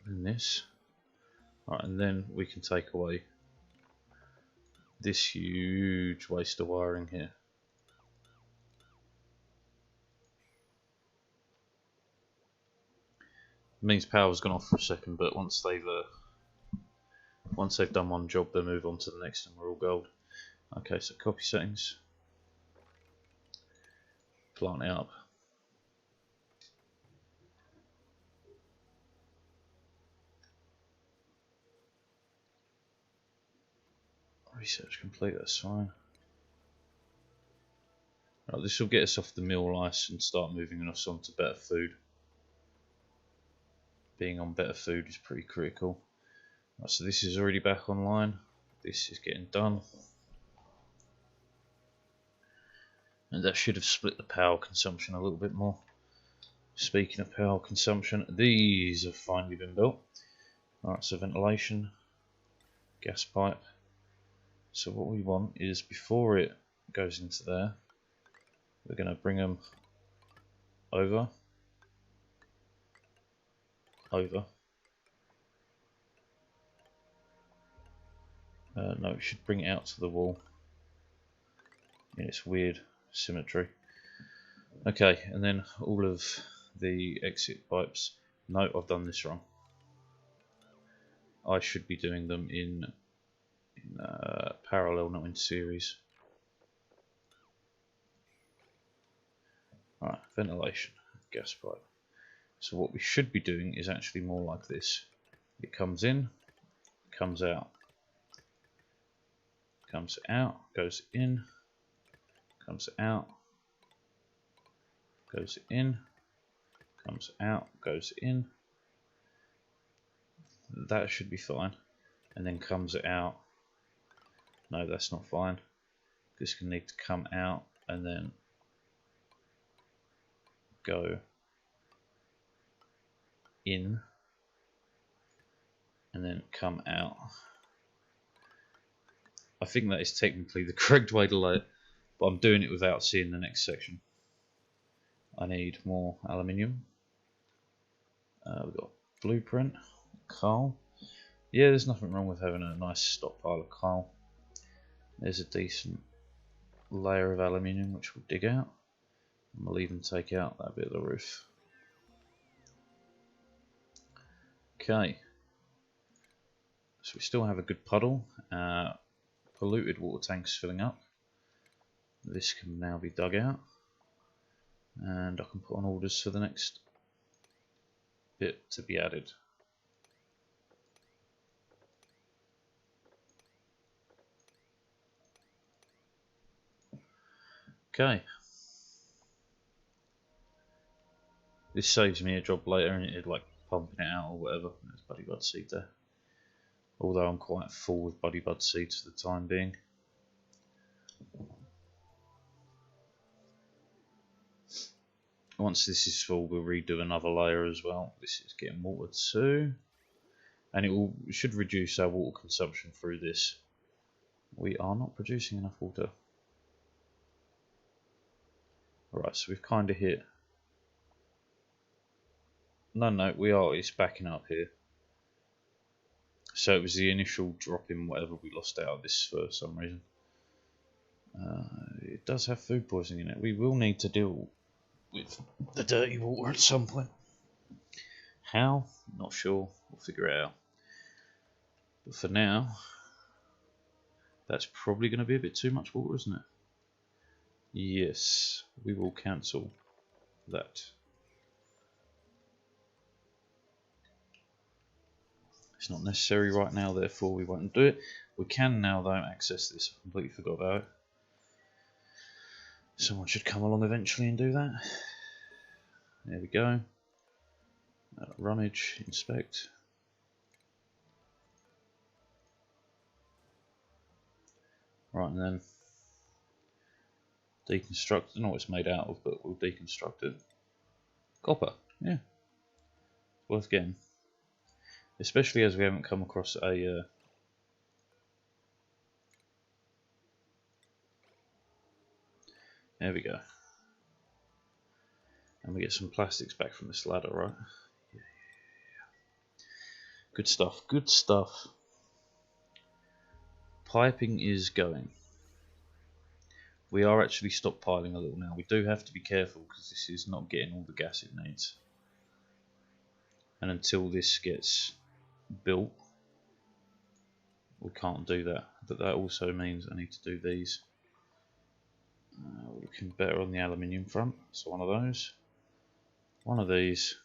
then this. Right, and then we can take away this huge waste of wiring here. means power's gone off for a second, but once they've done one job, they move on to the next, and we're all gold. Okay, so copy settings, plant it up. Research complete, that's fine. Right, this will get us off the mill ice and start moving us on to better food. Being on better food is pretty critical. Right, so this is already back online. This is getting done. And that should have split the power consumption a little bit more. Speaking of power consumption, these have finally been built. Right, so ventilation, gas pipe. So what we want is, before it goes into there, we're going to bring them over. No, it should bring it out to the wall. In its weird symmetry. Okay, and then all of the exit pipes. No, I've done this wrong. I should be doing them in parallel, not in series. Right, ventilation, gas pipe. So what we should be doing is actually more like this. It comes in, comes out, comes out, goes in, comes out, goes in, comes out, goes in. That should be fine. And then comes out. No, that's not fine. This can need to come out and then go in and then come out. I think that is technically the correct way to lay it, but I'm doing it without seeing the next section. I need more aluminium. We've got blueprint, coal. Yeah, there's nothing wrong with having a nice stockpile of coal. There's a decent layer of aluminium which we'll dig out. And we'll even take out that bit of the roof. Okay. So we still have a good puddle. Polluted water tanks filling up. This can now be dug out. And I can put on orders for the next bit to be added. Okay. This saves me a job later, and it's like pumping it out or whatever. There's buddy bud seed there. Although I'm quite full with buddy bud seeds for the time being. Once this is full, we'll redo another layer as well. This is getting water too, and it should reduce our water consumption through this. We are not producing enough water. Alright, so we've kind of hit. No, we are. It's backing up here. So it was the initial drop in whatever we lost out of this for some reason. It does have food poisoning in it. We will need to deal with the dirty water at some point. How? Not sure. We'll figure it out. But for now, that's probably going to be a bit too much water, isn't it? Yes, we will cancel that. It's not necessary right now, therefore we won't do it. We can now though access this. I completely forgot about it. Someone should come along eventually and do that. There we go. Rummage, inspect. Right, and then deconstruct. I don't know what it's made out of, but we'll deconstruct it. Copper, yeah. Worth getting. Especially as we haven't come across a there we go. And we get some plastics back from this ladder, right? Yeah. Good stuff, good stuff. Piping is going. We are actually stockpiling a little now. We do have to be careful because this is not getting all the gas it needs. and until this gets built, we can't do that. But that also means I need to do these. Looking better on the aluminium front, so one of those. One of these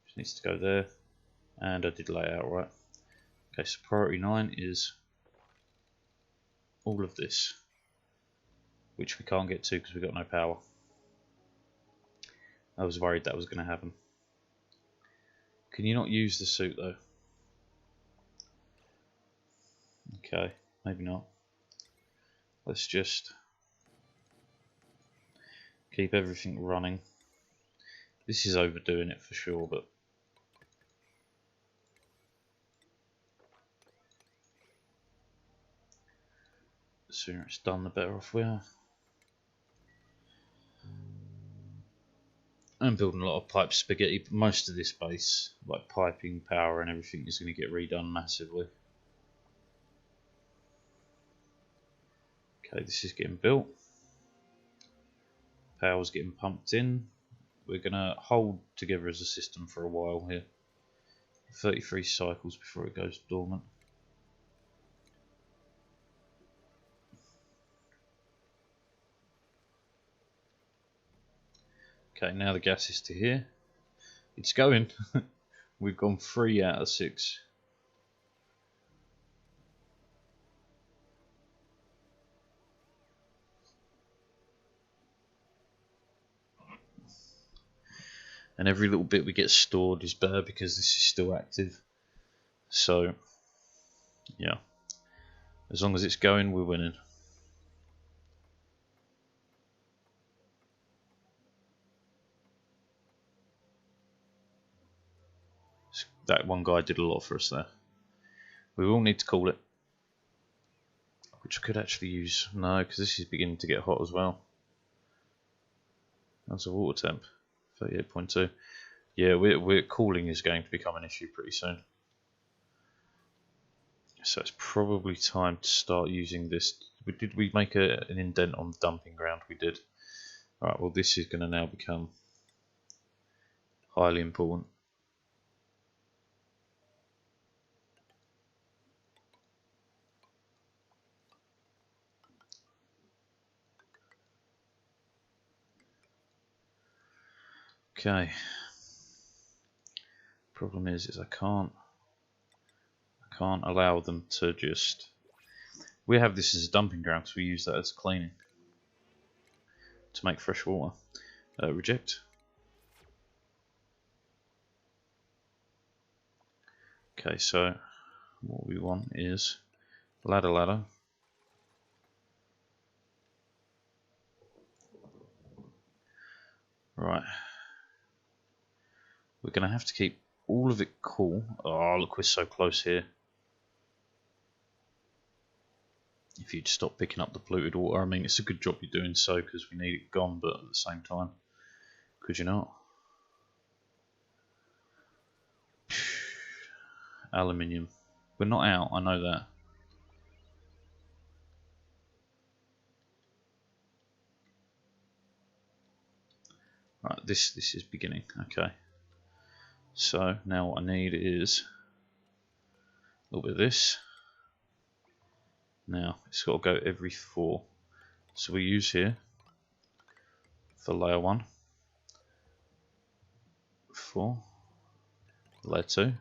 just needs to go there, and I did lay it out right. Okay, so priority 9 is all of this, which we can't get to because we've got no power. I was worried that was going to happen. Can you not use the suit though? Okay, maybe not. Let's just keep everything running. This is overdoing it for sure, but the sooner it's done, the better off we are. I'm building a lot of pipe spaghetti, but most of this base, like piping, power and everything, is going to get redone massively. Okay, this is getting built. Power's getting pumped in. We're going to hold together as a system for a while here. 33 cycles before it goes dormant. Okay, now the gas is to here. It's going. We've gone 3 out of 6. And every little bit we get stored is better because this is still active. So, yeah. As long as it's going, we're winning. That one guy did a lot for us there. We will need to call it. Which I could actually use. No, because this is beginning to get hot as well. That's a water temp. 38.2. Yeah, we're cooling is going to become an issue pretty soon. So it's probably time to start using this. Did we make an indent on the dumping ground? We did. Alright, well this is going to now become highly important. Okay. Problem is I can't allow them to just. We have this as a dumping ground because we use that as cleaning to make fresh water. Reject. Okay, so what we want is ladder. Right. We're going to have to keep all of it cool. Oh, look, we're so close here. If you'd stop picking up the polluted water, I mean, it's a good job you're doing so because we need it gone, but at the same time, could you not? Aluminium. We're not out, I know that. Right, this is beginning, okay. So now what I need is a little bit of this. Now it's got to go every 4. So we use here for layer 1, 4, layer 2,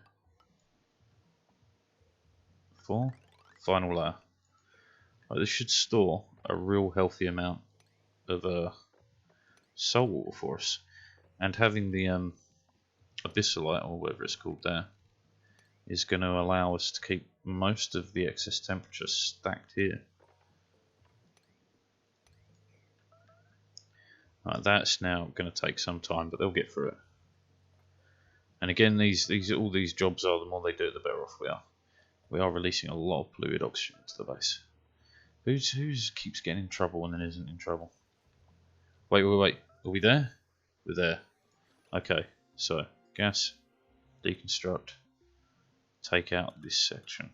4, final layer. Right, this should store a real healthy amount of salt water for us, and having the abyssalite or whatever it's called there is going to allow us to keep most of the excess temperature stacked here. Right, that's now going to take some time, but they'll get through it. And again, all these jobs are, the more they do it, the better off we are. We are releasing a lot of polluted oxygen into the base. Who keeps getting in trouble and then isn't in trouble? Wait. Are we there? We're there. Okay, so gas, deconstruct, take out this section.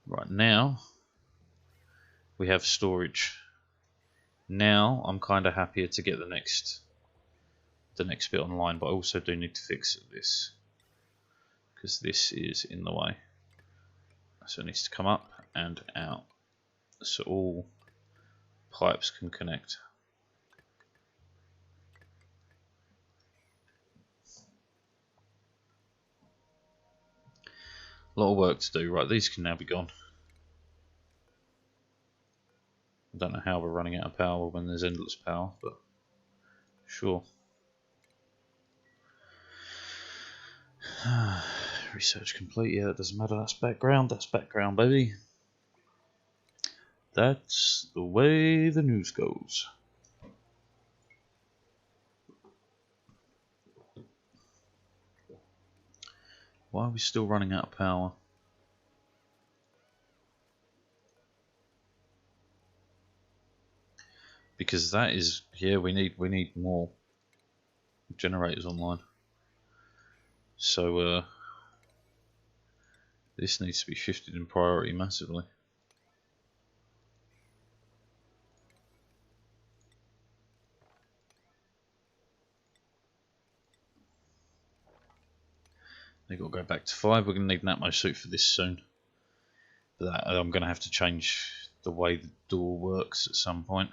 Right, now we have storage Now I'm kind of happier to get the next bit online, but I also do need to fix this because this is in the way. So it needs to come up and out so all pipes can connect. A lot of work to do. Right, these can now be gone. I don't know how we're running out of power when there's endless power, but sure. Research complete. Yeah, it doesn't matter. That's background. That's background, baby. That's the way the news goes. Why are we still running out of power? Because that is, yeah, we need more generators online. So this needs to be shifted in priority massively. They've got to go back to 5. We're going to need an Atmos suit for this soon. But that, I'm going to have to change the way the door works at some point.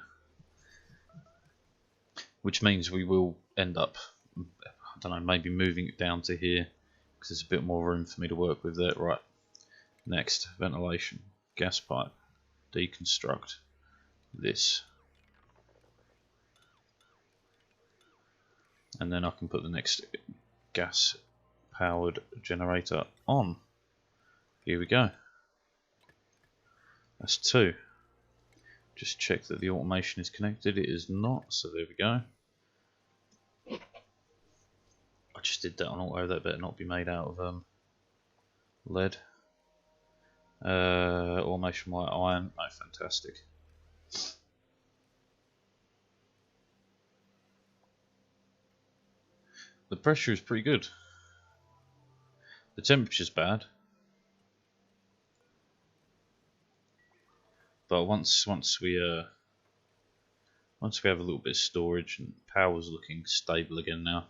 Which means we will end up, I don't know, maybe moving it down to here. Because there's a bit more room for me to work with there. Right. Next, ventilation. Gas pipe. Deconstruct this. And then I can put the next gas powered generator on. Here we go. That's 2. Just check that the automation is connected. It is not, so there we go. I just did that on auto. That better not be made out of lead. Automation white iron. Oh, fantastic. The pressure is pretty good. The temperature's bad, but once we have a little bit of storage and power's looking stable again now,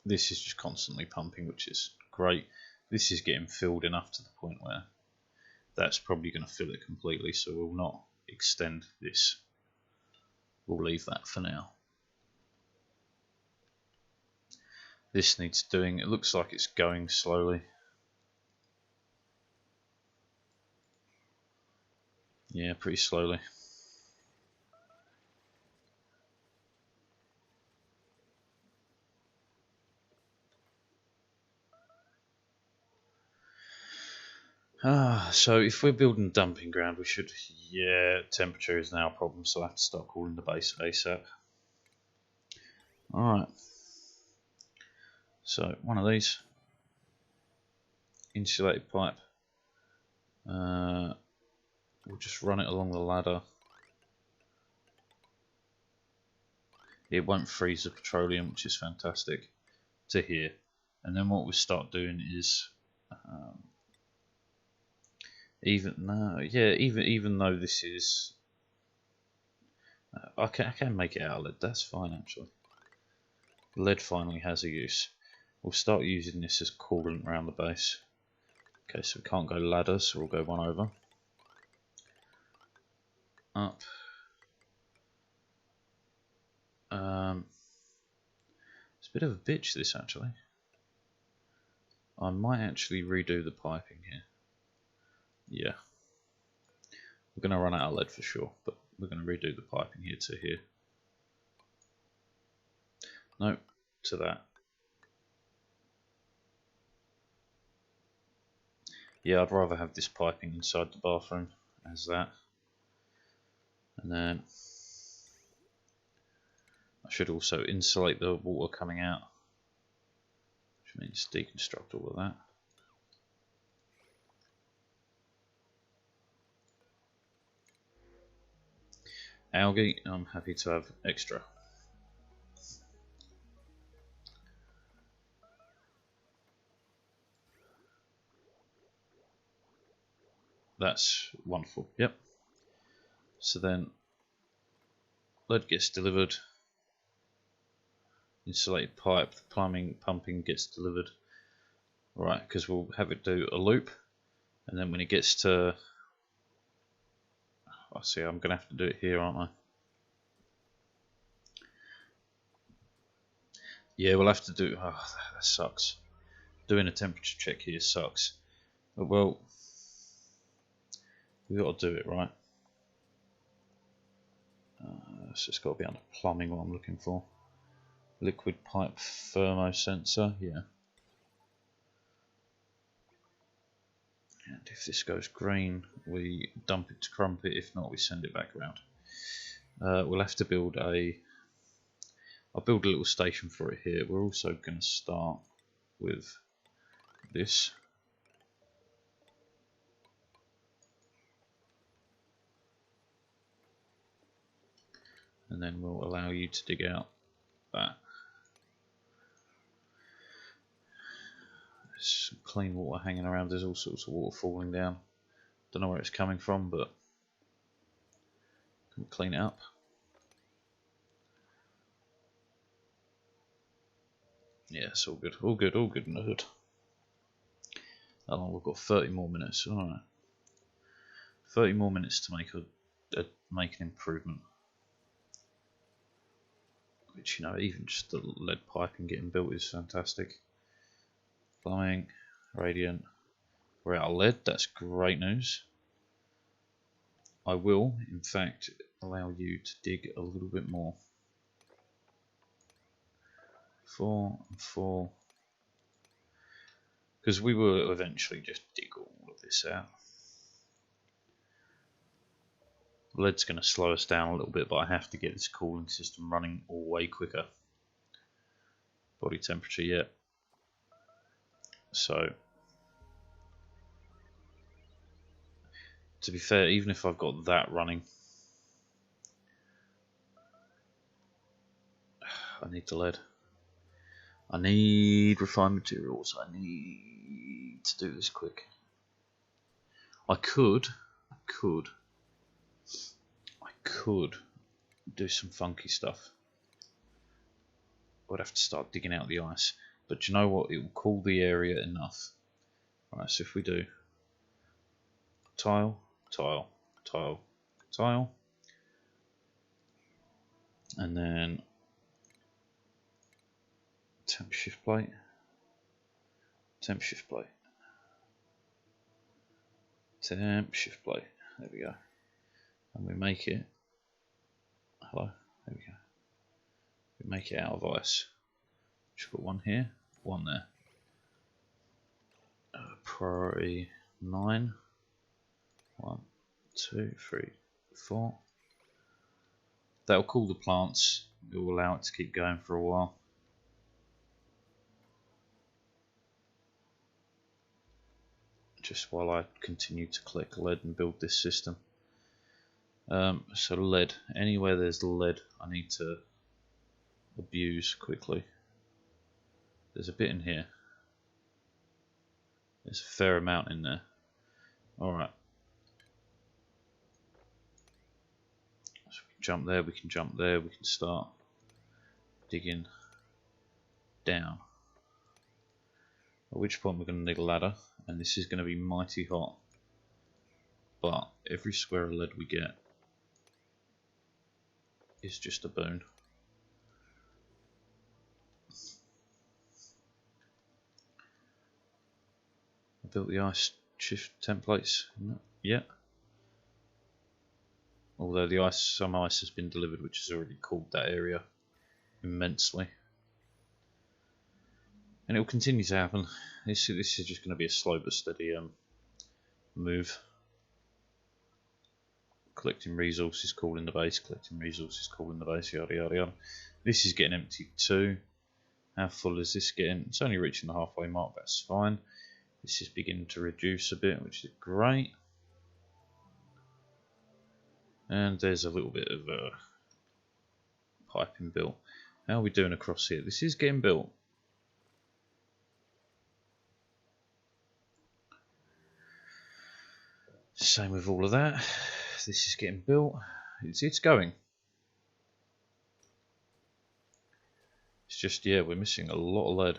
this is just constantly pumping, which is great. This is getting filled enough to the point where that's probably going to fill it completely, so we'll not extend this. We'll leave that for now. This needs doing. It looks like it's going slowly. Yeah, pretty slowly. So if we're building dumping ground, we should. Yeah, temperature is now a problem, so I have to start calling the base ASAP. Alright. So one of these insulated pipe. We'll just run it along the ladder. It won't freeze the petroleum, which is fantastic, to here. And then what we'll start doing is even though this is I can make it out of lead. That's fine actually. Lead finally has a use. We'll start using this as coolant around the base. Okay, so we can't go ladder, so we'll go one over. Up. It's a bit of a bitch this actually. I might actually redo the piping here. Yeah. We're going to run out of lead for sure, but we're going to redo the piping here to here. No, to that. Yeah, I'd rather have this piping inside the bathroom as that. And then I should also insulate the water coming out, which means deconstruct all of that. Algae, I'm happy to have extra. That's wonderful. Yep. So then lead gets delivered, insulated pipe, the plumbing, pumping gets delivered. Right, because we'll have it do a loop, and then when it gets to, I see I'm going to have to do it here, aren't I? Yeah, we'll have to do, oh, that sucks. Doing a temperature check here sucks. But well, we've got to do it, right? So it's got to be under plumbing, what I'm looking for. Liquid pipe thermosensor, yeah. And if this goes green, we dump it to Crumpet. If not, we send it back around. We'll have to build I'll build a little station for it here. We're also going to start with this. And then we'll allow you to dig out that. There's some clean water hanging around. There's all sorts of water falling down. Don't know where it's coming from, but can we clean it up? Yeah, it's all good. All good, all good in the hood. Oh, we've got 30 more minutes. Alright. 30 more minutes to make an improvement. Which, you know, even just the lead piping getting built is fantastic. Plumbing, radiant. We're out of lead, that's great news. I will, in fact, allow you to dig a little bit more. 4 and 4. Because we will eventually just dig all of this out. Lead's going to slow us down a little bit, but I have to get this cooling system running way quicker. Body temperature, yeah. So, to be fair, even if I've got that running, I need the lead. I need refined materials. I need to do this quick. I could do some funky stuff. I'd have to start digging out the ice. But you know what? It will cool the area enough. Right, so if we do tile, tile, tile, tile, and then temp shift plate, temp shift plate, temp shift plate. There we go. And we make it. Hello. There we go. We make it out of ice. Just got one here, one there. Priority 9. 1, 2, 3, 4. That'll cool the plants. It will allow it to keep going for a while. Just while I continue to collect lead and build this system. So lead. Anywhere there's lead, I need to abuse quickly. There's a bit in here. There's a fair amount in there. Alright. So we can jump there, we can jump there, we can start digging down. At which point we're going to need a ladder, and this is going to be mighty hot. But every square of lead we get is just a boon. I built the ice shift templates. No, yeah. Although some ice has been delivered, which has already cooled that area immensely. And it will continue to happen. This is just going to be a slow but steady move. Collecting resources, cooling the base, collecting resources, cooling the base, yada yada yada. This is getting empty too. How full is this getting? It's only reaching the halfway mark, that's fine. This is beginning to reduce a bit, which is great. And there's a little bit of piping built. How are we doing across here? This is getting built. Same with all of that. this is getting built. It's going. It's just, yeah, we're missing a lot of lead.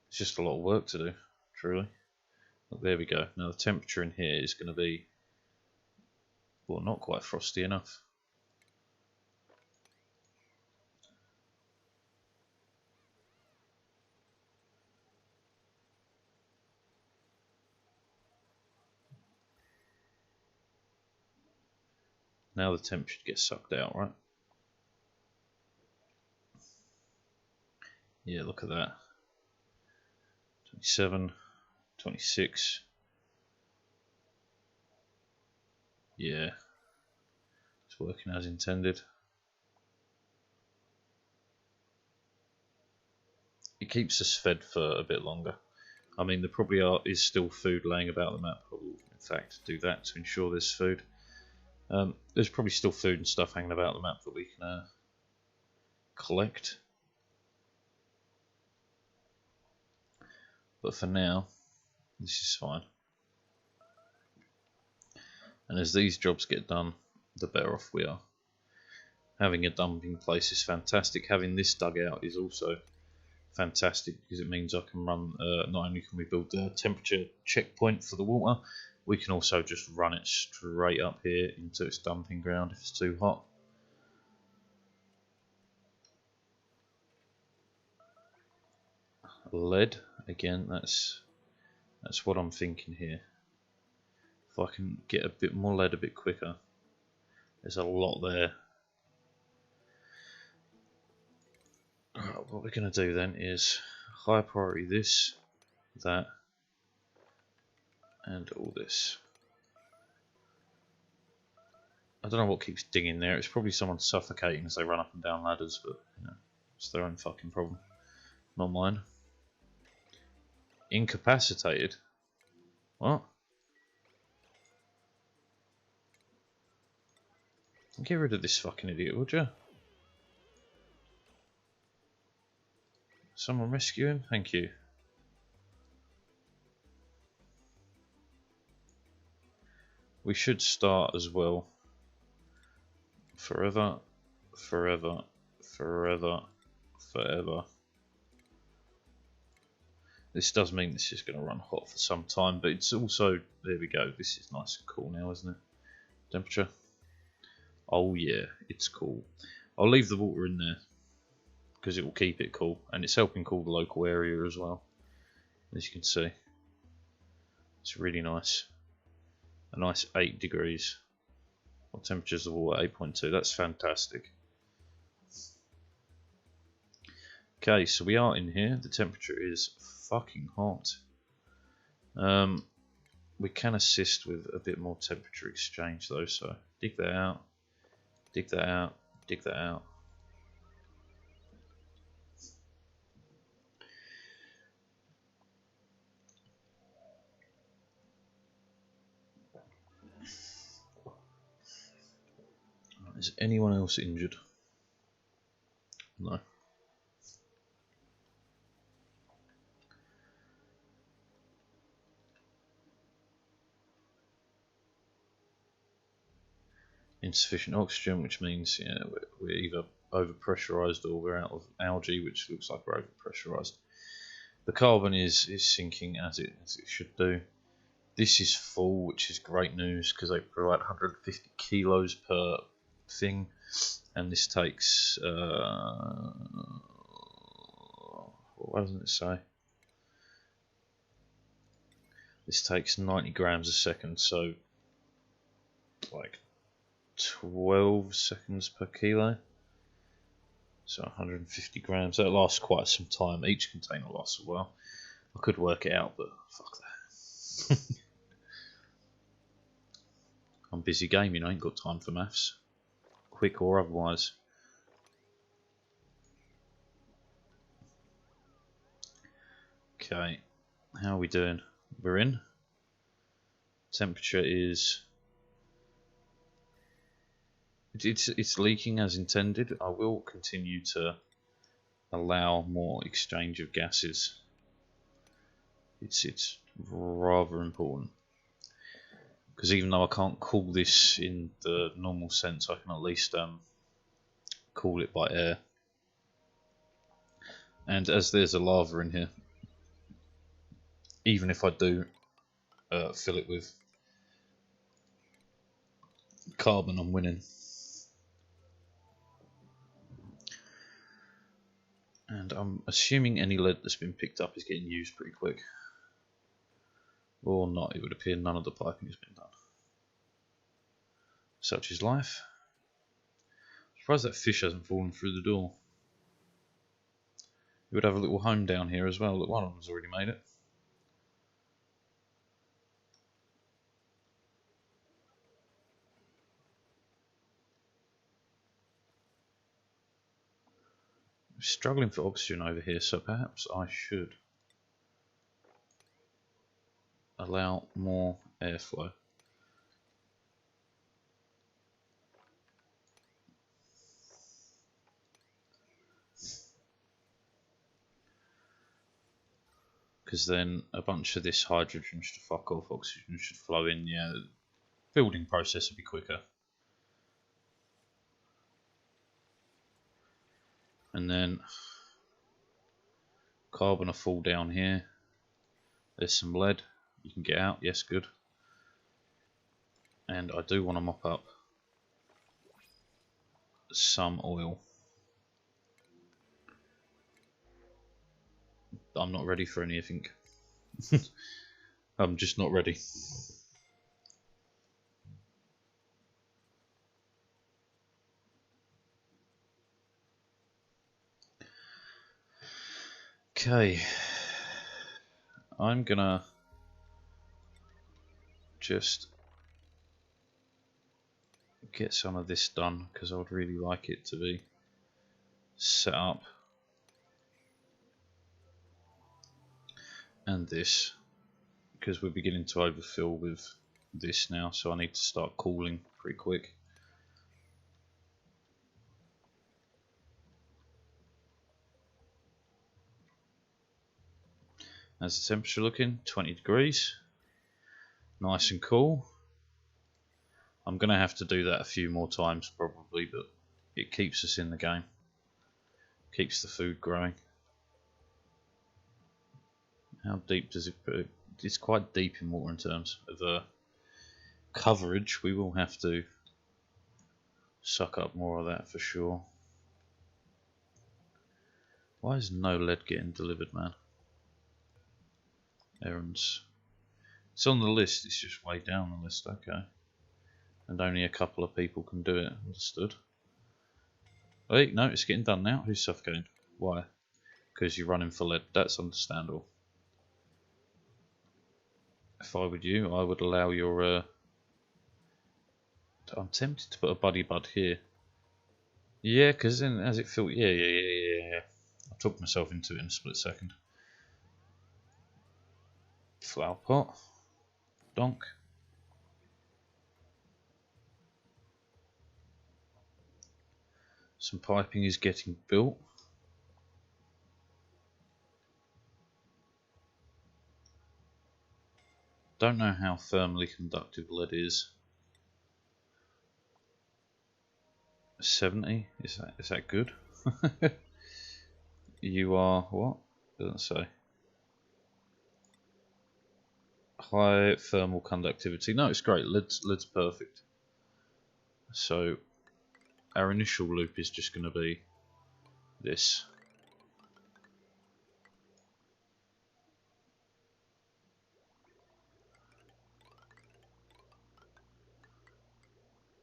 It's just a lot of work to do, truly. Look, there we go. Now the temperature in here is going to be, well, not quite frosty enough. Now the temperature gets sucked out, right? Yeah, look at that. 27, 26. Yeah, it's working as intended. It keeps us fed for a bit longer. I mean, there probably is still food laying about the map. We'll, in fact, do that to ensure there's food. There's probably still food and stuff hanging about the map that we can collect. But for now, this is fine. And as these jobs get done, the better off we are. Having a dumping place is fantastic. Having this dugout is also fantastic because it means I can run, not only can we build a temperature checkpoint for the water, we can also just run it straight up here into its dumping ground if it's too hot. Lead, again, that's what I'm thinking here. If I can get a bit more lead a bit quicker, there's a lot there. Alright, what we're going to do then is high priority this, that, and all this. I don't know what keeps dinging there. It's probably someone suffocating as they run up and down ladders, but you know, it's their own fucking problem, not mine. Incapacitated? What? Get rid of this fucking idiot, would you? Someone rescue him? Thank you. We should start as well. Forever, forever, forever, forever. This does mean this is going to run hot for some time, but it's also, there we go, this is nice and cool now, isn't it? Temperature. Oh yeah, it's cool. I'll leave the water in there because it will keep it cool, and it's helping cool the local area as well. As you can see, it's really nice. A nice 8 degrees. What temperature's the water? 8.2. That's fantastic. Okay, so we are in here. The temperature is fucking hot. We can assist with a bit more temperature exchange though, so dig that out. Dig that out, dig that out. Is anyone else injured? No. Insufficient oxygen, which means yeah, we're either overpressurized or we're out of algae, which looks like we're overpressurized. The carbon is sinking as it should do. This is full, which is great news because they provide 150 kilos per thing, and this takes what doesn't it say? This takes 90 grams a second, so like 12 seconds per kilo. So 150 grams. That lasts quite some time. Each container lasts a while. I could work it out, but fuck that. I'm busy gaming. I ain't got time for maths, quick or otherwise. Okay, how are we doing? We're in. Temperature is. It's leaking as intended. I will continue to allow more exchange of gases. It's rather important. Because even though I can't cool this in the normal sense, I can at least cool it by air. And as there's a lava in here, even if I do fill it with carbon, I'm winning. And I'm assuming any lead that's been picked up is getting used pretty quick. Or not, it would appear none of the piping has been done. Such is life. I'm surprised that fish hasn't fallen through the door. It would have a little home down here as well. Look, one of them's already made it. I'm struggling for oxygen over here, so perhaps I should allow more airflow. Because then a bunch of this hydrogen should fuck off, oxygen should flow in. Yeah, the building process would be quicker. And then carbon will fall down here. There's some lead. You can get out. Yes, good. And I do want to mop up some oil. I'm not ready for anything. I'm just not ready. Okay. I'm gonna just get some of this done because I would really like it to be set up. And this, because we're beginning to overfill with this now, so I need to start cooling pretty quick. How's the temperature looking? 20 degrees. Nice and cool. I'm going to have to do that a few more times probably, but it keeps us in the game. Keeps the food growing. How deep does it put it? It's quite deep in water in terms of coverage. We will have to suck up more of that for sure. Why is no lead getting delivered, man? Errands. It's on the list, it's just way down the list, okay. And only a couple of people can do it, understood. Wait, no, it's getting done now. Who's suffocating? Why? Because you're running for lead, that's understandable. If I were you, I would allow your I'm tempted to put a buddy bud here. Yeah, because then as it feels, yeah. I talked myself into it in a split second. Flower pot. Donk. Some piping is getting built. Don't know how thermally conductive lead is. 70? Is that good? You are what? Doesn't say. High thermal conductivity. No, it's great. Lead's perfect. So our initial loop is just going to be this.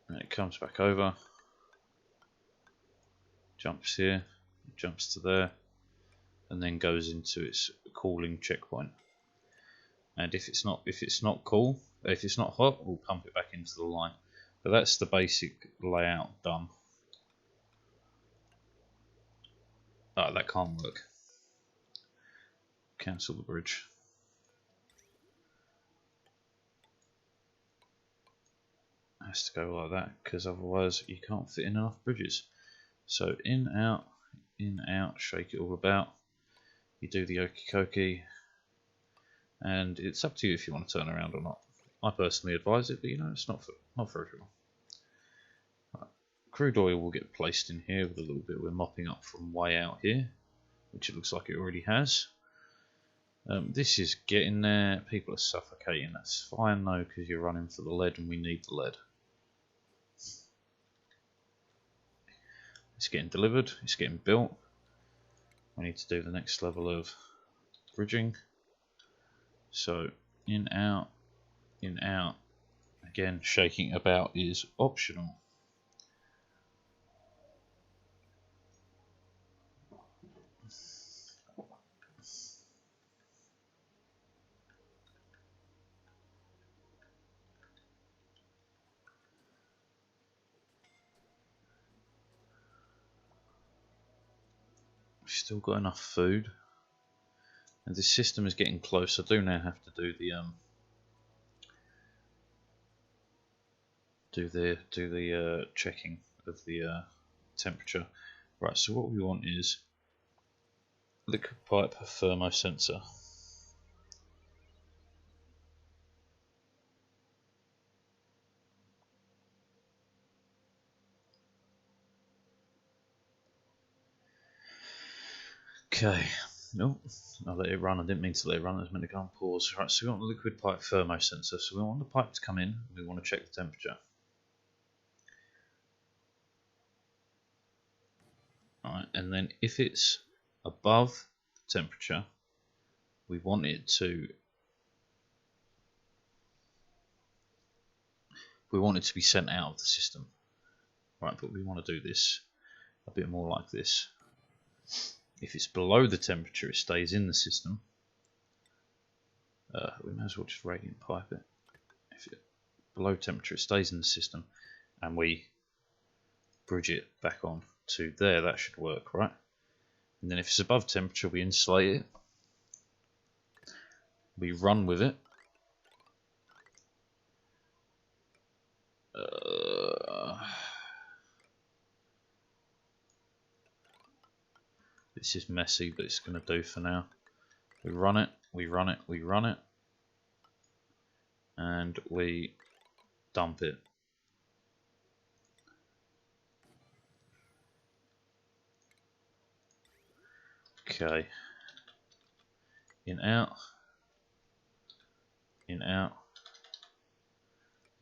And it comes back over, jumps here, jumps to there, and then goes into its cooling checkpoint. And if it's not cool, if it's not hot, we'll pump it back into the line. But that's the basic layout done. Oh, that can't work. Cancel the bridge. Has to go like that because otherwise you can't fit in enough bridges. So in, out, shake it all about. You do the okie dokie, and it's up to you if you want to turn around or not. I personally advise it, but you know, it's not for everyone. Right. Crude oil will get placed in here with a little bit we're mopping up from way out here, which it looks like it already has. This is getting there. People are suffocating. That's fine though, because you're running for the lead and we need the lead. It's getting delivered. It's getting built. We need to do the next level of bridging. So in, out, in, out. Again, shaking about is optional. We've still got enough food, and this system is getting close. I do now have to do the checking of the temperature. Right. So what we want is liquid pipe thermosensor. Okay. No, I let it run. I didn't mean to let it run. I was meant to go on pause. Right. So we want the liquid pipe thermosensor. So we want the pipe to come in. We want to check the temperature. Alright, and then if it's above the temperature, we want it to be sent out of the system. Right, but we want to do this a bit more like this. If it's below the temperature, it stays in the system. We may as well just radiant pipe it. If it's below temperature, it stays in the system, and we bridge it back on to there. That should work, right? And then if it's above temperature, we insulate it. We run with it. This is messy, but it's going to do for now. We run it, we run it, we run it, and we dump it. Okay. In, out. In, out.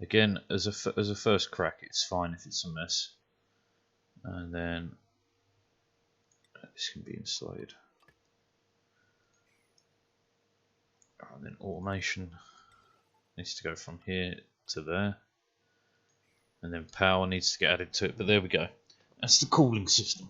Again, as a first crack, it's fine if it's a mess. And then this can be insulated. And then automation needs to go from here to there. And then power needs to get added to it. But there we go. That's the cooling system.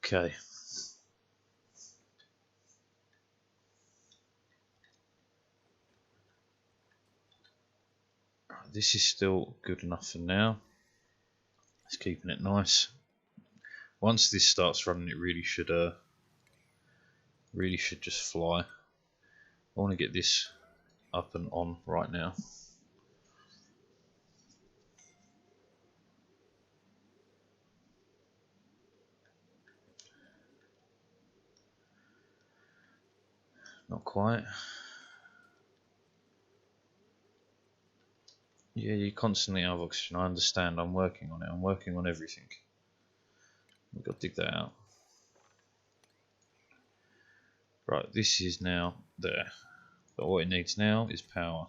Okay. This is still good enough for now. It's keeping it nice. Once this starts running, it really should just fly. I want to get this up and on right now. Not quite. Yeah, you constantly have oxygen. I understand. I'm working on it. I'm working on everything. We've got to dig that out. Right, this is now there. But what it needs now is power.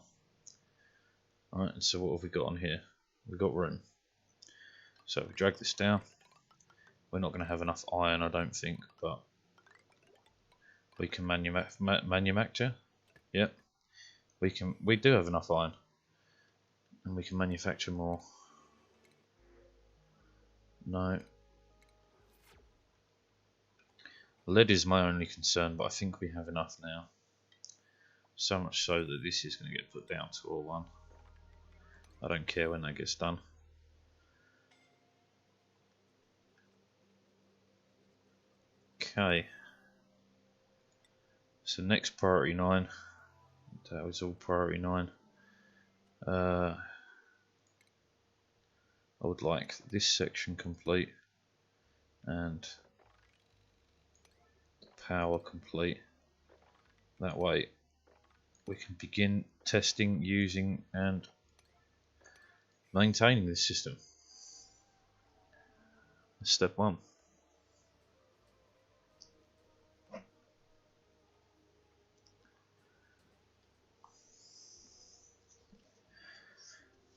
Alright, so what have we got on here? We've got room. So if we drag this down, we're not going to have enough iron, I don't think, but we can manufacture. Yep, we do have enough iron, and we can manufacture more. No. Lead is my only concern, but I think we have enough now. So much so that this is going to get put down to all one. I don't care when that gets done. Okay. So next priority 9, That was all priority 9. I would like this section complete and power complete. That way we can begin testing, using and maintaining this system. That's step 1.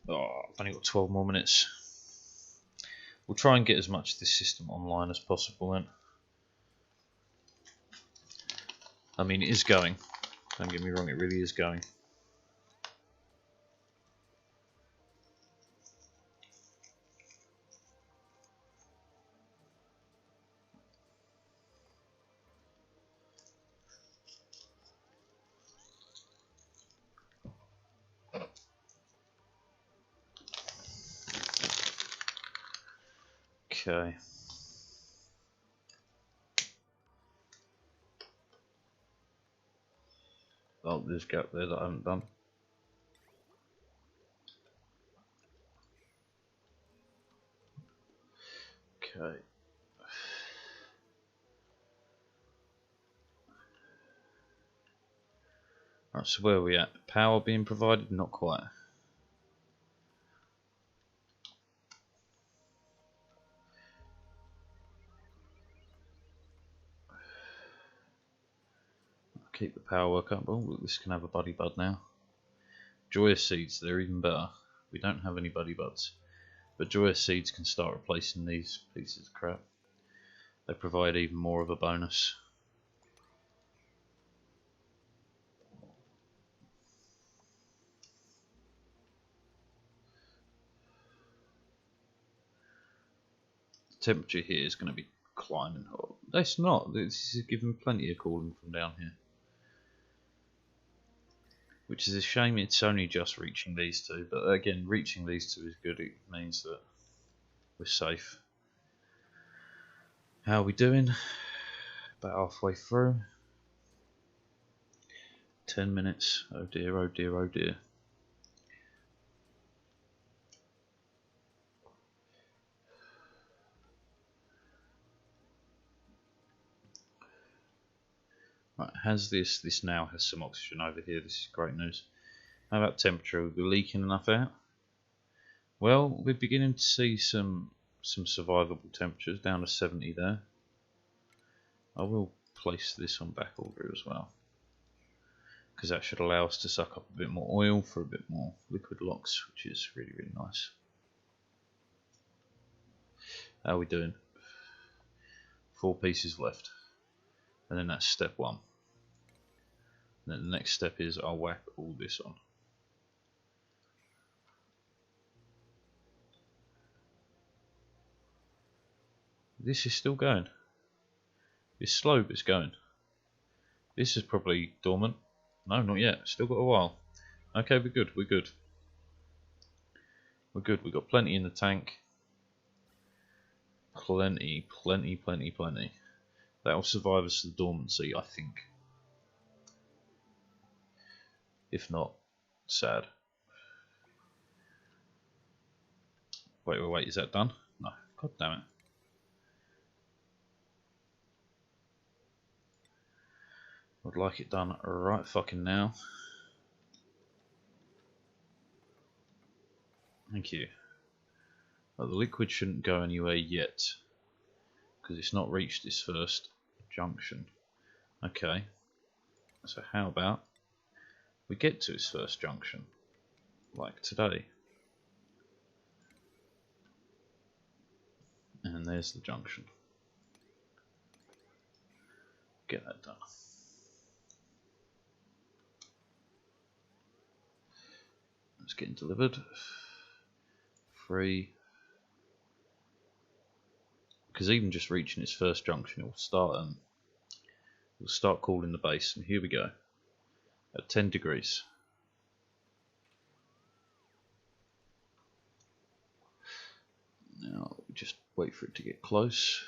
Oh, I've only got 12 more minutes. We'll try and get as much of this system online as possible then. I mean, it is going. Don't get me wrong, it really is going. Okay. Oh, there's a gap there that I haven't done. Okay. Right, so where are we at? Power being provided? Not quite. Keep the power work up. Oh, look, this can have a buddy bud now. Joyous seeds, they're even better. We don't have any buddy buds, but joyous seeds can start replacing these pieces of crap. They provide even more of a bonus. The temperature here is going to be climbing. Oh, it's not. This is giving plenty of cooling from down here. Which is a shame it's only just reaching these two, but again, reaching these two is good. It means that we're safe. How are we doing? About halfway through. 10 minutes. Oh dear, oh dear, oh dear. Right, this now has some oxygen over here. This is great news. How about temperature? Are we leaking enough out? Well, we're beginning to see some survivable temperatures down to 70 there. I will place this on back order as well, because that should allow us to suck up a bit more oil for a bit more liquid locks, which is really, really nice. How are we doing? 4 pieces left. And then that's step 1. And then the next step is I'll whack all this on. This is still going. It's slow, but it's going. This is probably dormant. No, not yet. Still got a while. Okay, we're good. We're good. We're good. We've got plenty in the tank. Plenty, plenty, plenty, plenty. That'll survive us to the dormancy, I think. If not, sad. Wait, is that done? No, god damn it. I'd like it done right fucking now. Thank you. Well, the liquid shouldn't go anywhere yet, because it's not reached its first junction. Okay, so how about we get to its first junction, like today. And there's the junction. Get that done. It's getting delivered. 3. Because even just reaching its first junction, it will start cooling the base. And here we go, at 10 degrees. Now just wait for it to get close.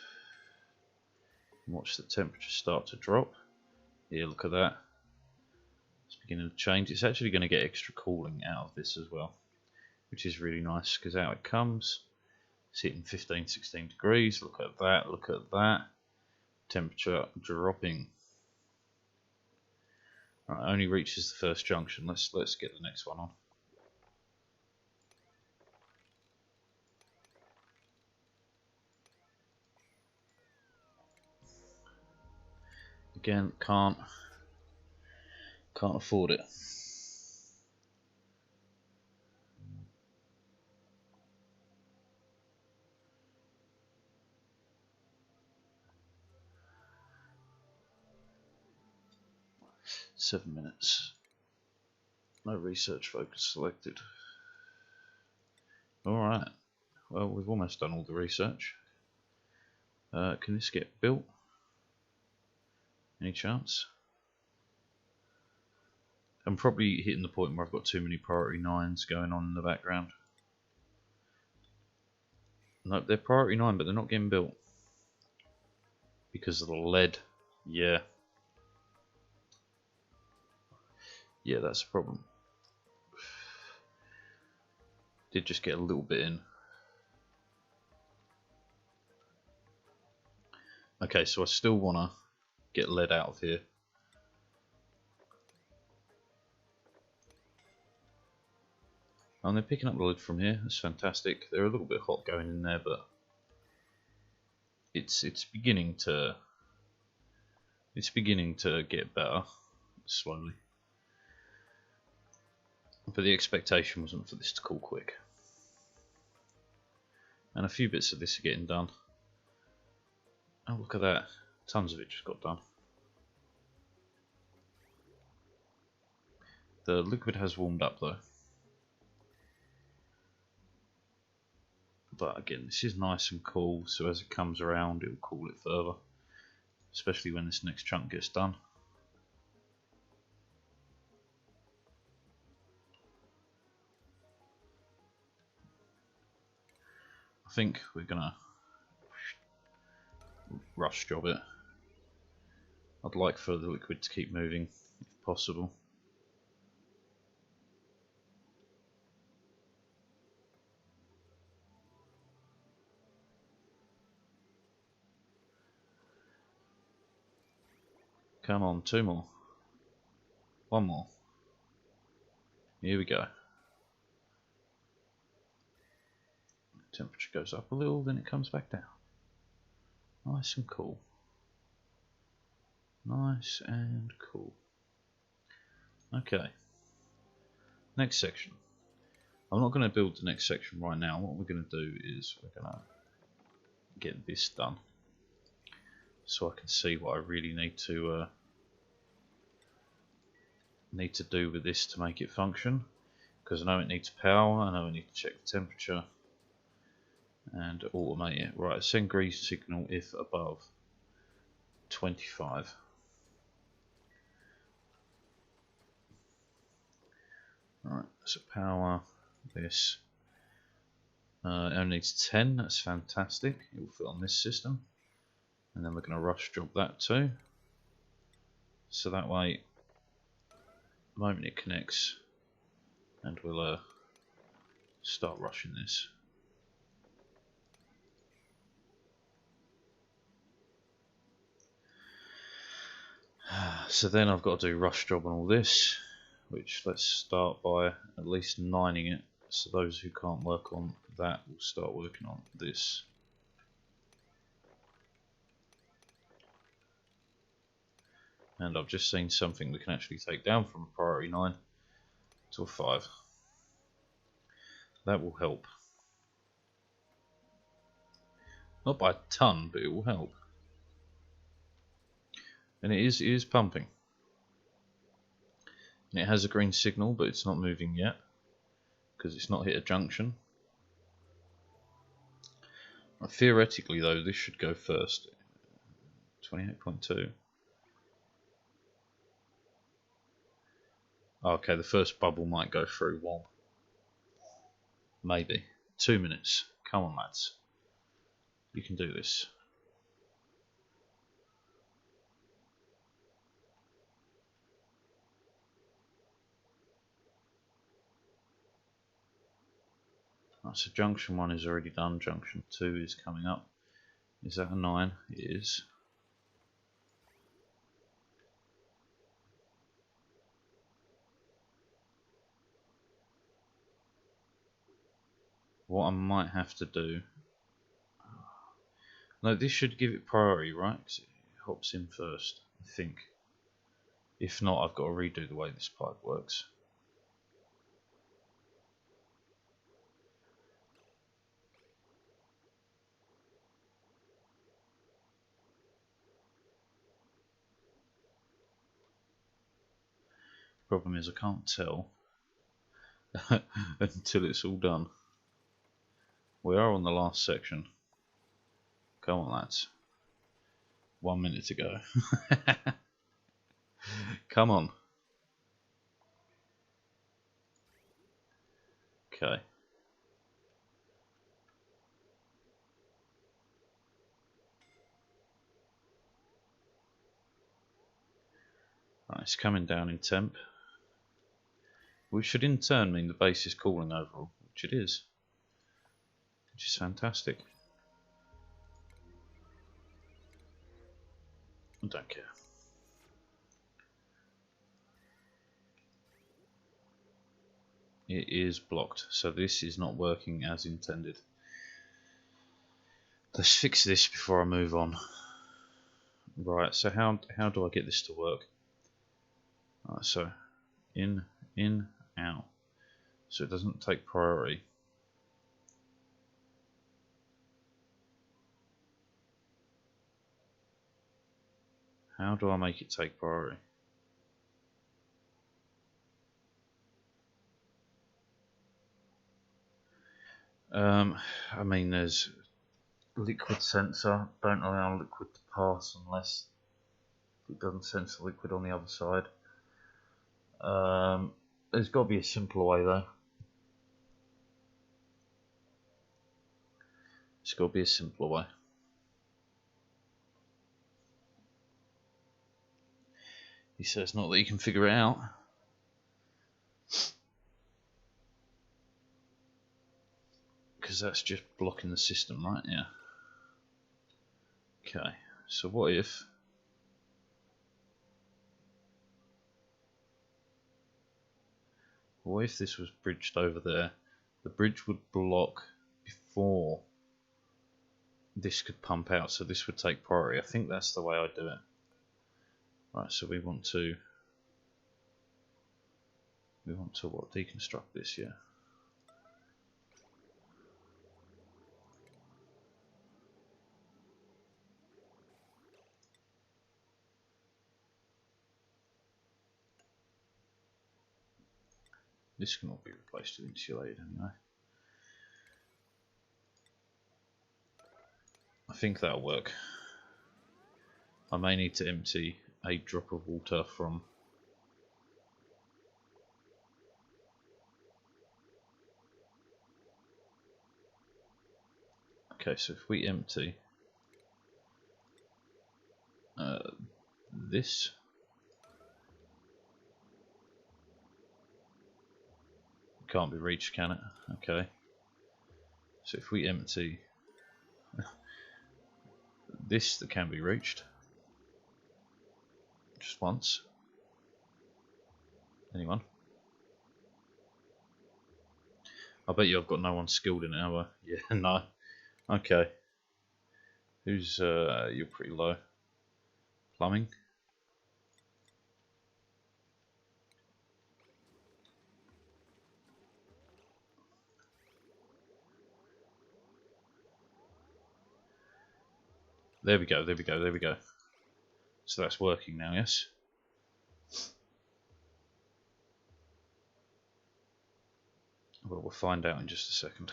And watch the temperature start to drop. Here, look at that. It's beginning to change. It's actually going to get extra cooling out of this as well, which is really nice because out it comes. It's hitting 15-16 degrees. Look at that, look at that. Temperature dropping. Right, only reaches the first junction. Let's get the next one on. Again, can't afford it. Seven minutes. No research focus selected. Alright, well, we've almost done all the research. Can this get built? Any chance? I'm probably hitting the point where I've got too many priority 9s going on in the background. Nope, they're priority 9, but they're not getting built. Because of the lead. Yeah. Yeah, that's a problem. Did just get a little bit in. Okay, so I still want to get lead out of here. And they're picking up the lead from here. That's fantastic. They're a little bit hot going in there, but it's beginning to get better slowly. But the expectation wasn't for this to cool quick. And a few bits of this are getting done. Oh, look at that. Tons of it just got done. The liquid has warmed up though. But again, this is nice and cool, so as it comes around, it will cool it further. Especially when this next chunk gets done. I think we're gonna rush job it. I'd like for the liquid to keep moving if possible. Come on, two more. One more. Here we go. Temperature goes up a little, then it comes back down. Nice and cool. Nice and cool. Okay. Next section. I'm not going to build the next section right now. What we're going to do is we're going to get this done. So I can see what I really need to do with this to make it function. Because I know it needs power, I know I need to check the temperature. And automate it. Right, send green signal if above 25. Right, so power this. It only needs 10, that's fantastic. It will fit on this system. And then we're going to rush job that too. So that way, the moment it connects, and we'll start rushing this. So then I've got to do rush job on all this, which let's start by at least 9ing it. So those who can't work on that will start working on this. And I've just seen something we can actually take down from a priority 9 to a 5. That will help. Not by a ton, but it will help. And it is pumping. And it has a green signal, but it's not moving yet because it's not hit a junction. Theoretically though, this should go first. 28.2. Okay, the first bubble might go through. Well, maybe. 2 minutes. Come on, lads. You can do this. Right, so junction 1 is already done, junction 2 is coming up. Is that a 9? It is. What I might have to do... No, this should give it priority, right? Because it hops in first, I think. If not, I've got to redo the way this pipe works. Problem is I can't tell until it's all done. We are on the last section. Come on, lads. 1 minute to go. Come on. Okay. Right, it's coming down in temp, which should in turn mean the base is cooling overall, which it is, which is fantastic. I don't care. It is blocked, so this is not working as intended. Let's fix this before I move on. Right, so how do I get this to work? Right, so in, out. So it doesn't take priority. How do I make it take priority? I mean, there's liquid sensor. Don't allow liquid to pass unless it doesn't sense the liquid on the other side. There's got to be a simpler way though. There's got to be a simpler way. He says not that you can figure it out. Because that's just blocking the system, right? Yeah. Okay, so what if this was bridged over there? The bridge would block before this could pump out, so this would take priority. I think that's the way I do it. Right, so we want to what, deconstruct this, yeah. This can all be replaced with insulated anyway. I think that'll work. I may need to empty a drop of water from okay, so if we empty this, can't be reached, can it? Okay, so if we empty this that can be reached just once. Anyone? I bet you I've got no one skilled in it, have I? Yeah, no. Okay. Who's you're pretty low. Plumbing? There we go, there we go, there we go. So that's working now, yes? Well, we'll find out in just a second.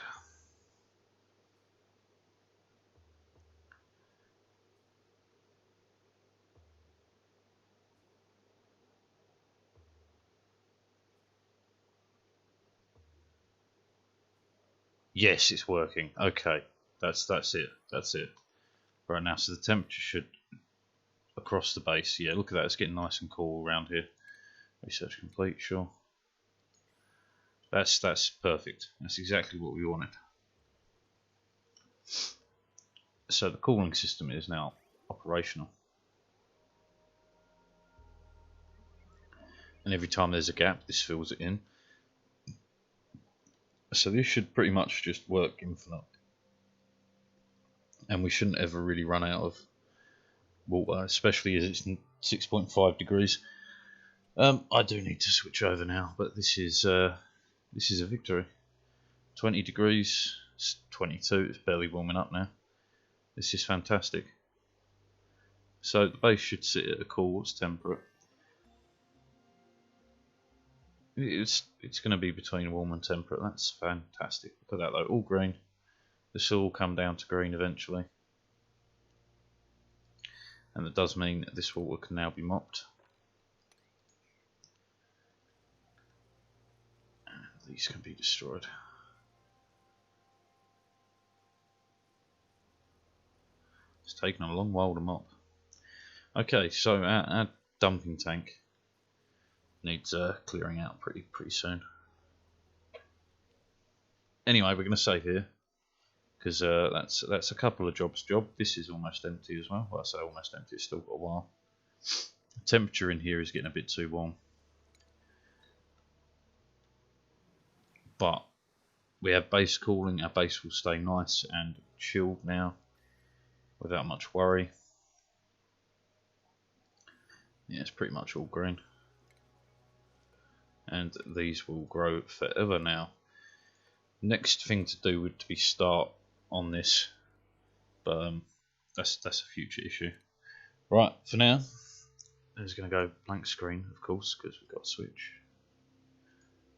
Yes, it's working. Okay, that's it. That's it. Right now, so the temperature should across the base. Yeah, look at that. It's getting nice and cool around here. Research complete. Sure. That's perfect. That's exactly what we wanted. So the cooling system is now operational. And every time there's a gap, this fills it in. So this should pretty much just work infinite. And we shouldn't ever really run out of water, especially as it's 6.5 degrees. I do need to switch over now, but this is a victory. 20 degrees, it's 22, it's barely warming up now. This is fantastic. So the base should sit at a cool, it's temperate. It's going to be between warm and temperate. That's fantastic. Look at that though, all green. This will all come down to green eventually. And that does mean that this water can now be mopped. And these can be destroyed. It's taken a long while to mop. Okay, so our dumping tank needs clearing out pretty soon. Anyway, we're going to save here because that's a couple of jobs job. This is almost empty as well. Well, I say almost empty. It's still got a while. The temperature in here is getting a bit too warm, but we have base cooling. Our base will stay nice and chilled now without much worry. Yeah, it's pretty much all green. And these will grow forever now. Next thing to do would be start on this, but that's a future issue. Right, for now, it's going to go blank screen, of course, because we've got a switch.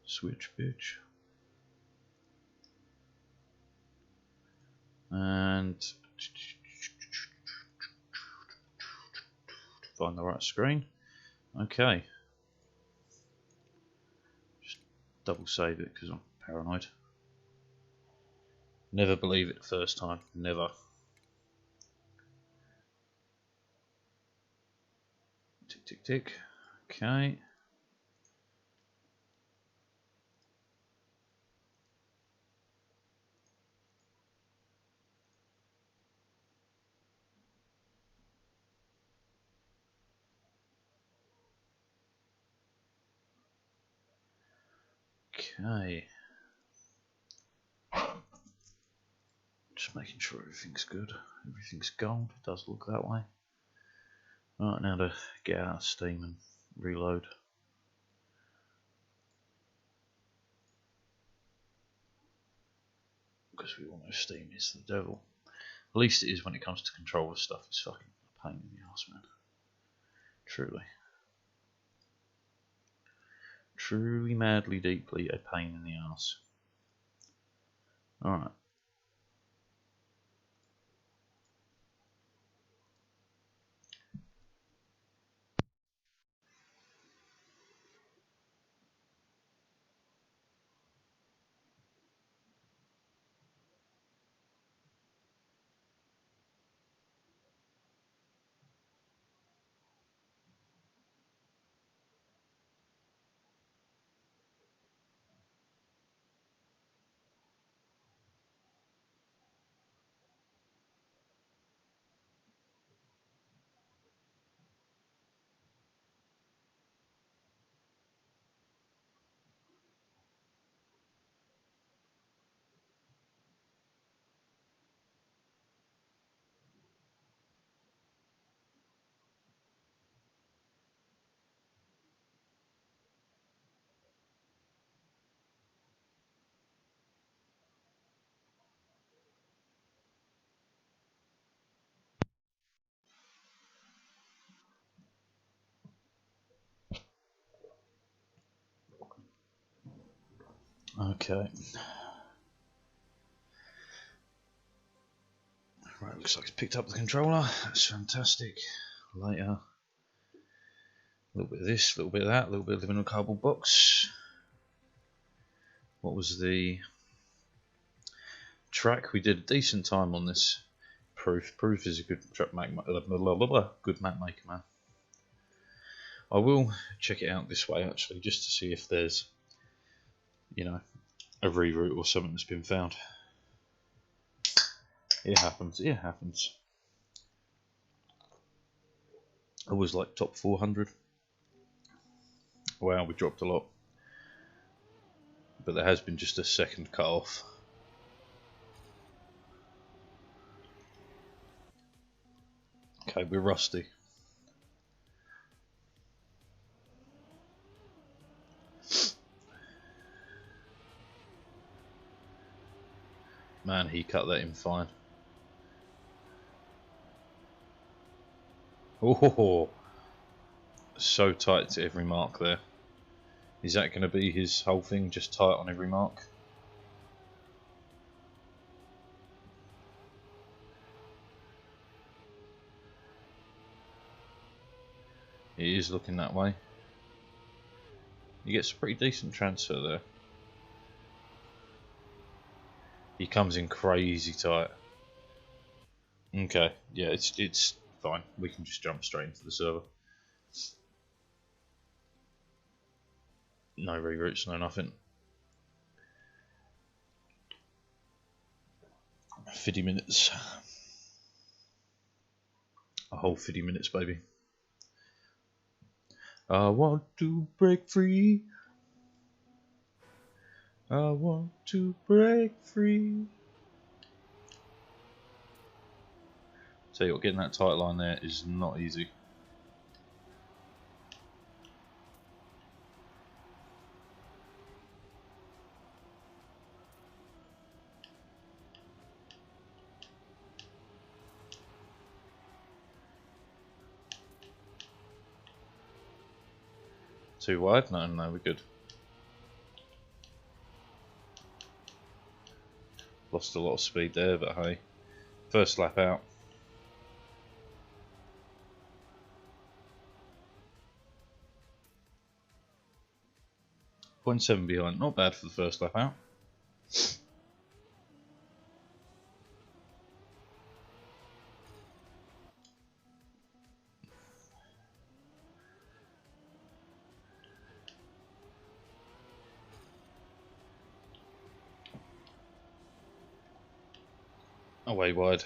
Switch, bitch. And find the right screen. Okay. Double save it because I'm paranoid. Never believe it the first time, never. Tick, tick, tick. Okay. Okay. Just making sure everything's good. Everything's gold. It does look that way. Right, now to get out of Steam and reload. Because we all know Steam is the devil. At least it is when it comes to controller stuff. It's fucking a pain in the ass, man. Truly. Truly, madly, deeply a pain in the ass. Alright. Okay. Right, looks like it's picked up the controller. That's fantastic. Later. A little bit of this, a little bit of that, a little bit of living in a cardboard box. What was the track? We did a decent time on this. Proof is a good track good map maker, man. I will check it out this way actually, just to see if there's, you know, a reroute or something that's been found. It happens, it happens. I was like top 400. Wow, we dropped a lot. But there has been just a second cut off. Okay, we're rusty. Man, he cut that in fine. Oh, so tight to every mark there. Is that going to be his whole thing, just tight on every mark? It is looking that way. He gets a pretty decent transfer there. He comes in crazy tight. Okay, yeah, it's fine. We can just jump straight into the server. No reroutes, no nothing. 50 minutes. A whole 50 minutes, baby. I want to break free. I want to break free. Tell you what, getting that tight line there is not easy. Too wide? No, we're good. Lost a lot of speed there, but hey. First lap out. 0.7 behind, not bad for the first lap out. Away wide.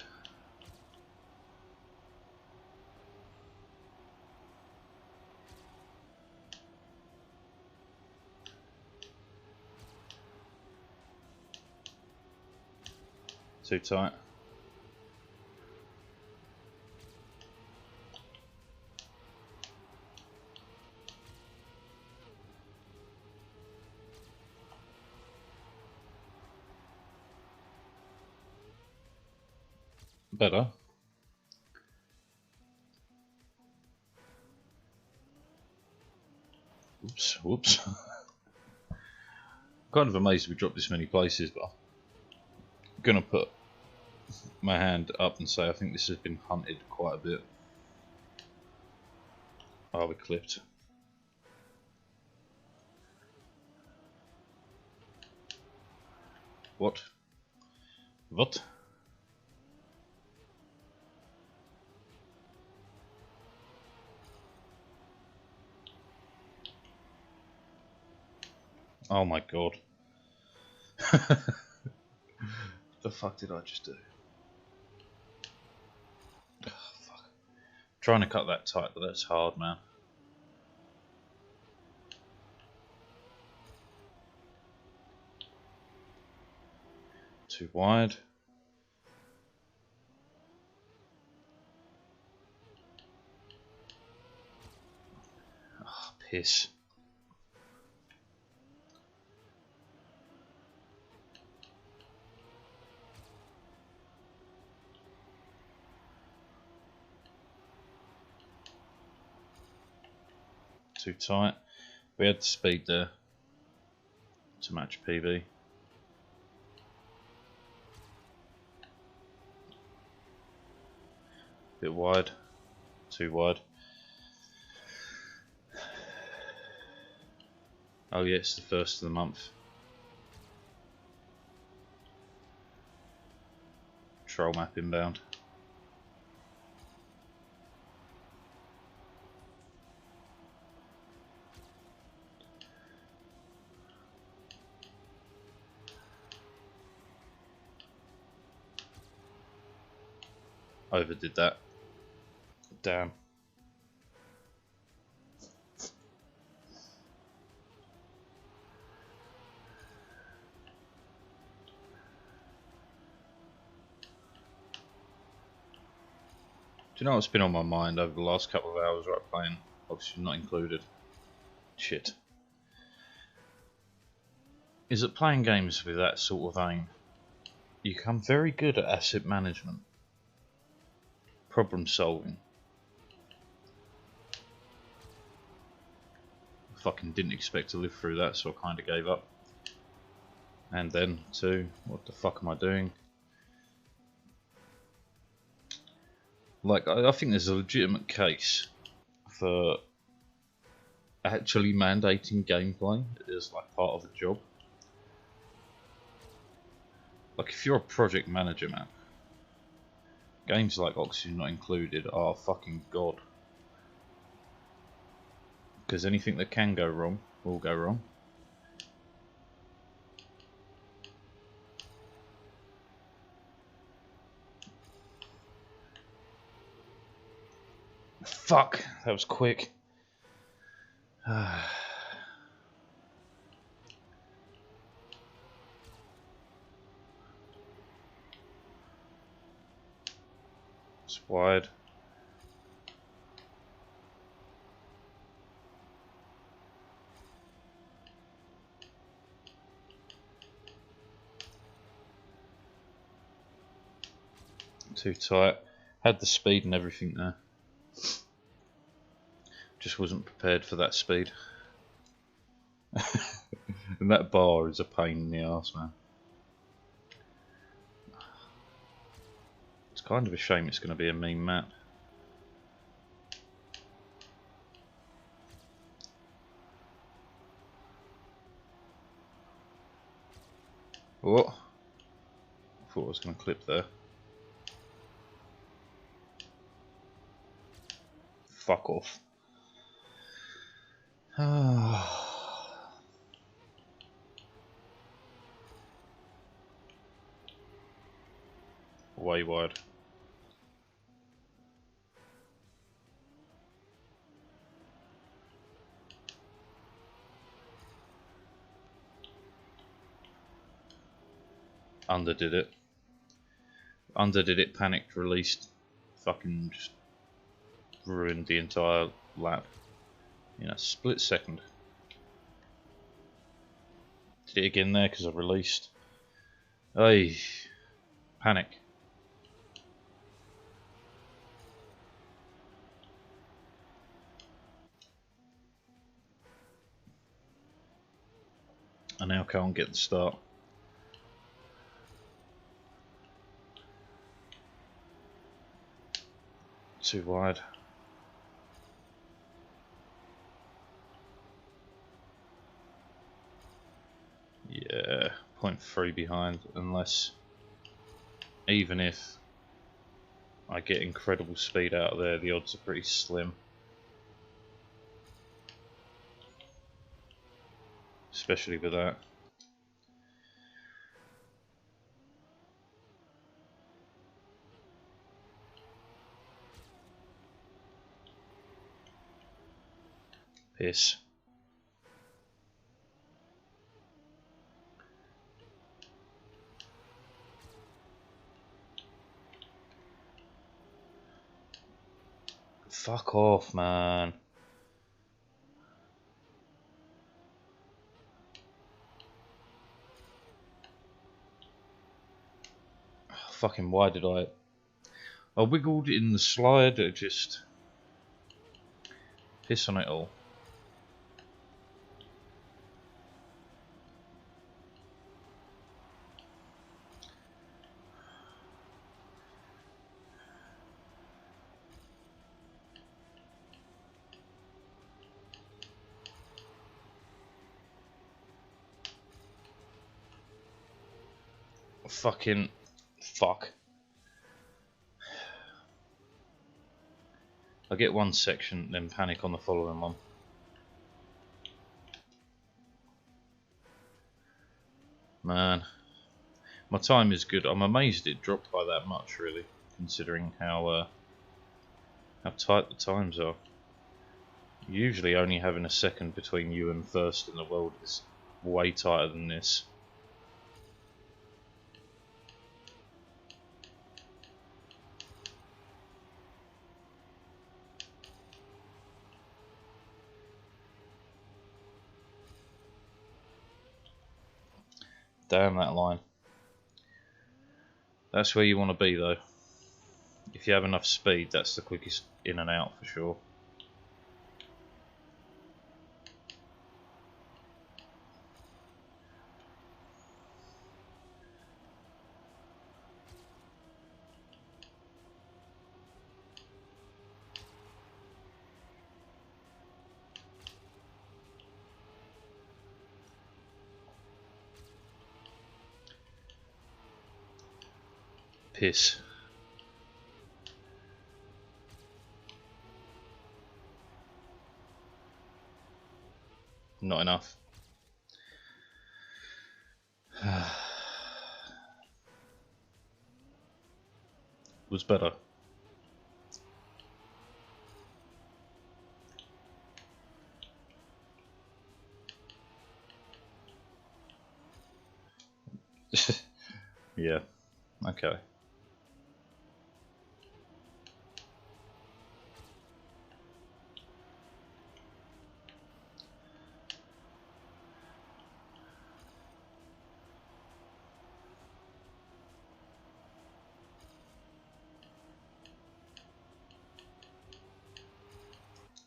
Too tight. Better. Oops, whoops. Kind of amazed we dropped this many places, but I'm gonna put my hand up and say I think this has been hunted quite a bit. Oh, we clipped. What? What? Oh my god. The fuck did I just do? Oh, fuck. Trying to cut that tight, but that's hard, man. Too wide. Oh, piss. Too tight. We had the speed there to match PB. Bit wide. Too wide. Oh yeah, it's the first of the month. Troll map inbound. Overdid that. Damn. Do you know what's been on my mind over the last couple of hours right playing Oxygen Not Included? Shit. Is that playing games with that sort of aim, you become very good at asset management, problem solving. I fucking didn't expect to live through that, so I kind of gave up. And then, too, what the fuck am I doing? Like, I think there's a legitimate case for actually mandating gameplay as like part of a job. Like, if you're a project manager, man, games like Oxygen Not Included are fucking god. Because anything that can go wrong will go wrong. Fuck, that was quick. It's wide. Too tight. Had the speed and everything there. Just wasn't prepared for that speed. And that bar is a pain in the arse, man. It's kind of a shame it's going to be a mean map. What? I thought I was going to clip there. Fuck off. Way wide. Underdid it. Underdid it, panicked, released. Fucking just ruined the entire lap. In a split second. Did it again there because I released. Ay, panic. I now can't get the start. Too wide. Yeah, 0.3 behind, unless, even if I get incredible speed out of there, the odds are pretty slim. Especially with that. Piss. Fuck off, man. Fucking why did I wiggled in the slide, it just piss on it all. Fucking fuck. I get one section, then panic on the following one. Man, my time is good. I'm amazed it dropped by that much, really. considering how tight the times are. Usually only having a second between you and first in the world is way tighter than this. Damn that line. That's where you want to be though. If you have enough speed, that's the quickest in and out for sure. Piss. Not enough. Was better. Yeah. Okay.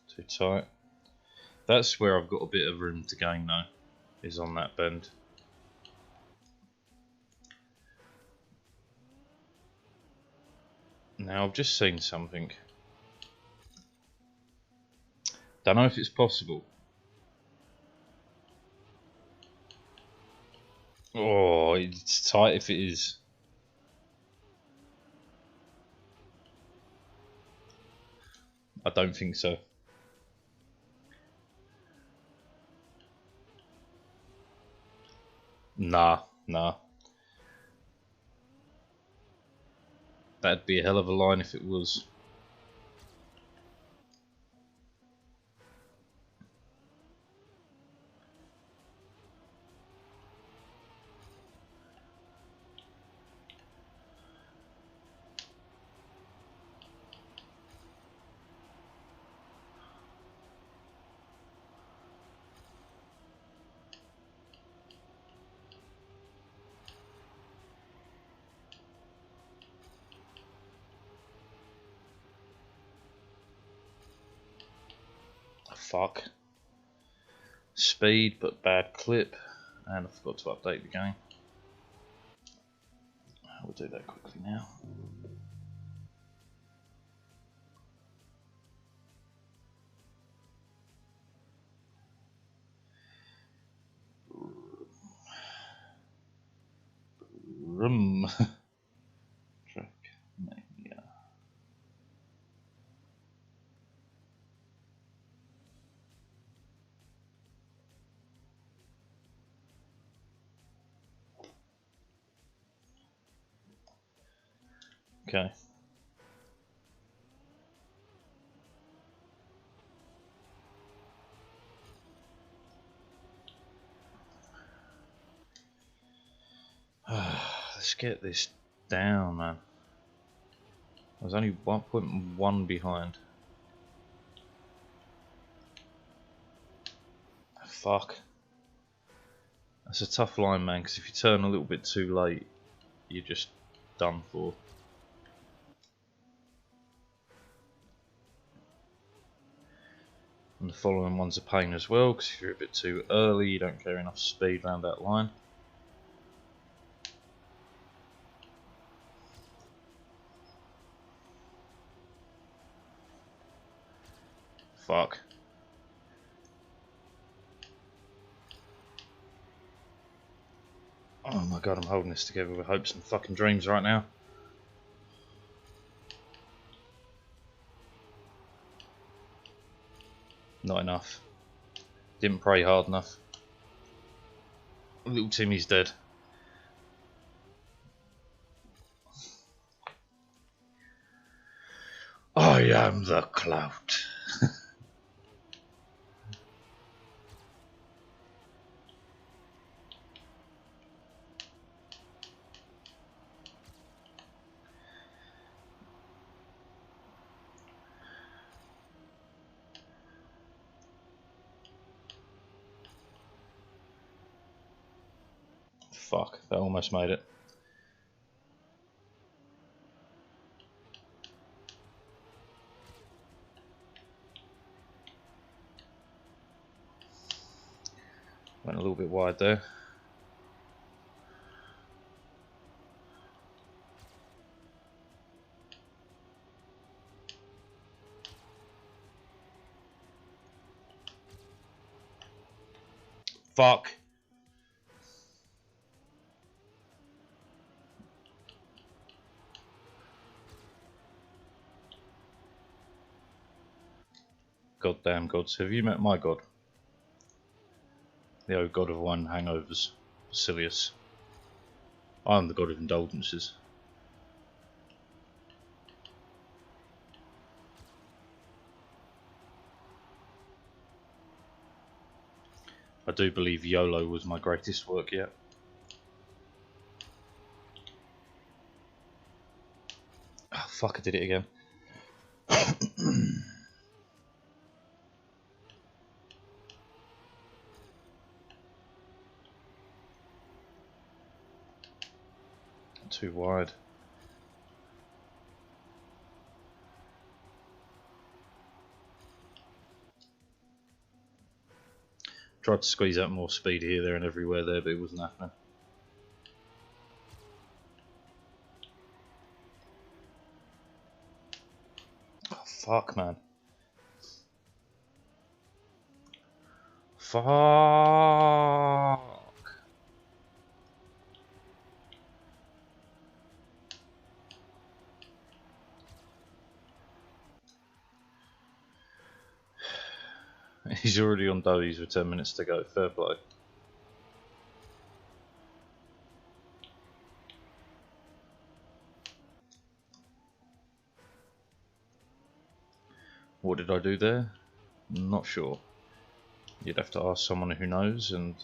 Too tight. That's where I've got a bit of room to gain though, is on that bend. Now I've just seen something. Don't know if it's possible. Oh, it's tight if it is. I don't think so. Nah. That'd be a hell of a line if it was. Fuck. Speed but bad clip, and I forgot to update the game. We'll do that quickly now. Rum. Track mania. Okay. Let's get this down, man. I was only 1.1 behind. Fuck. That's a tough line, man, because if you turn a little bit too late, you're just done for. And the following one's a pain as well, because if you're a bit too early, you don't carry enough speed around that line. Fuck. Oh my god, I'm holding this together with hopes and fucking dreams right now. Not enough. Didn't pray hard enough. Little Timmy's dead. The clout. Fuck, that almost made it. Went a little bit wide there. Fuck. Goddamn gods, have you met my god? The old god of wine hangovers, Basilius. I am the god of indulgences. I do believe YOLO was my greatest work yet. Oh fuck, I did it again. Too wide. Tried to squeeze out more speed here, there and everywhere there, but it wasn't happening. Oh, fuck, man. Fuck. He's already on doughies with 10 minutes to go. Fair play. What did I do there? Not sure. You'd have to ask someone who knows, and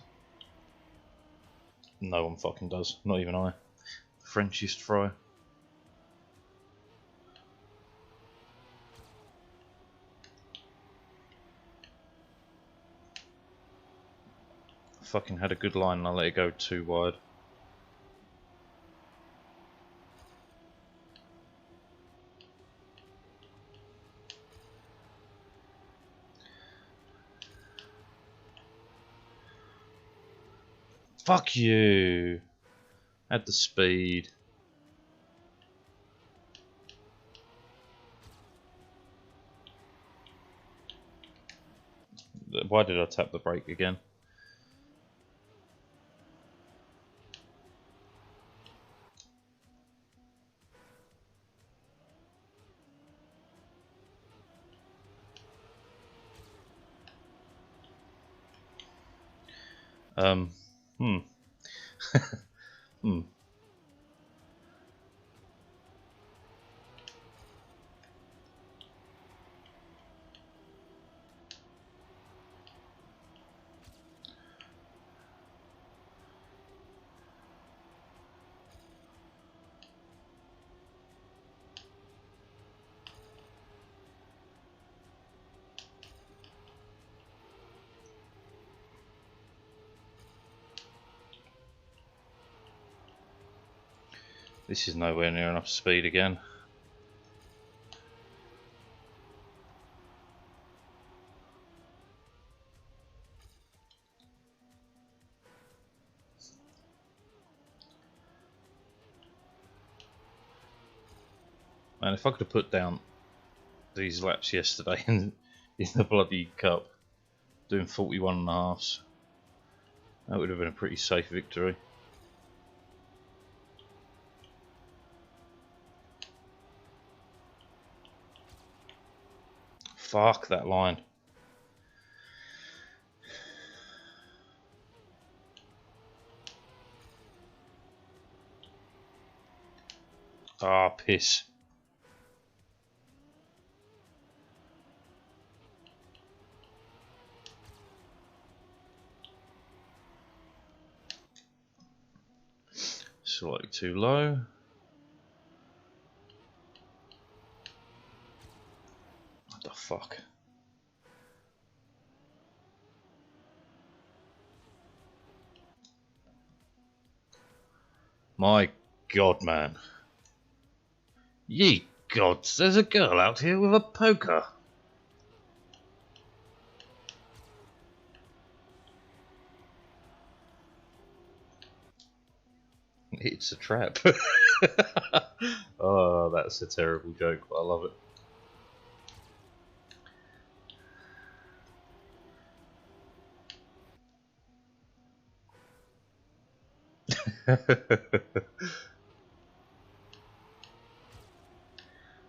no one fucking does. Not even I. Frenchest fry. Fucking had a good line and I let it go too wide. Fuck you! Had the speed. Why did I tap the brake again? Hmm. This is nowhere near enough speed again. Man, if I could have put down these laps yesterday in the bloody cup, doing 41.5s, that would have been a pretty safe victory. Fuck that line. Ah, piss. slightly too low. What the fuck? My God, man. Ye gods, there's a girl out here with a poker. It's a trap. Oh, that's a terrible joke, but I love it.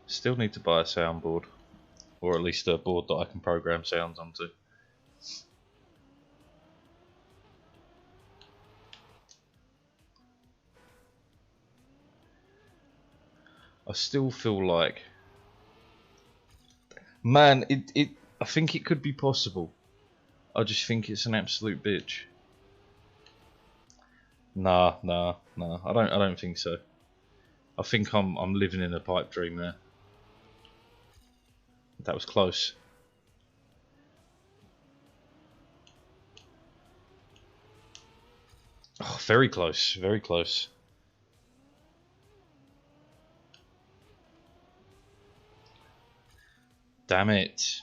Still need to buy a soundboard, or at least a board that I can program sounds onto. I still feel like, man, I think it could be possible. I just think it's an absolute bitch. Nah. I don't think so. I think I'm living in a pipe dream there. That was close. Oh, very close, very close. Damn it.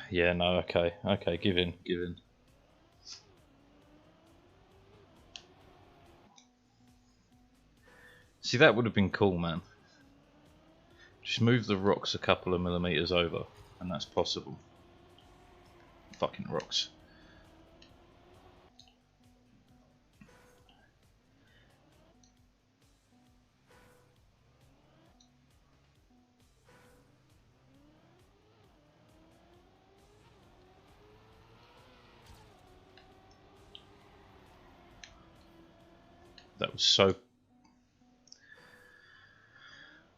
Yeah, no, okay, give in. See, that would have been cool, man. Just move the rocks a couple of millimeters over, and that's possible. Fucking rocks. That was so... I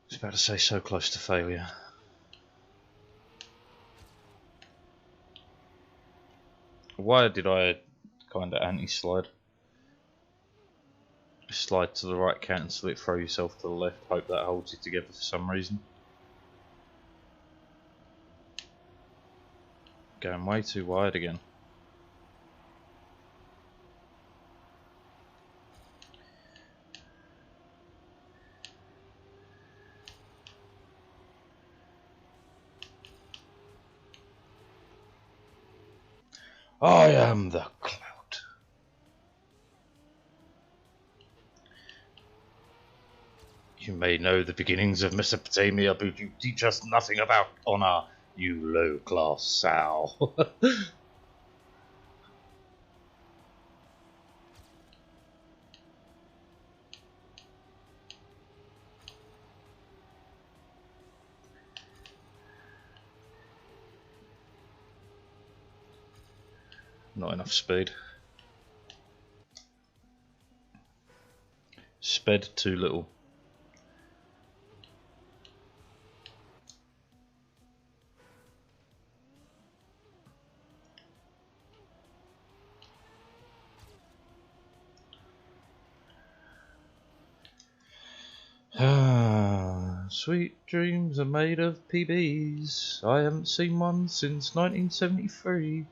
was about to say so close to failure. Why did I kind of anti-slide? Slide to the right, cancel it, throw yourself to the left, hope that holds you together for some reason. Going way too wide again. I am the cloud. You may know the beginnings of Mesopotamia, but you teach us nothing about honor, you low-class sow. Not enough speed. Sped too little. Sweet dreams are made of PBs. I haven't seen one since 1973.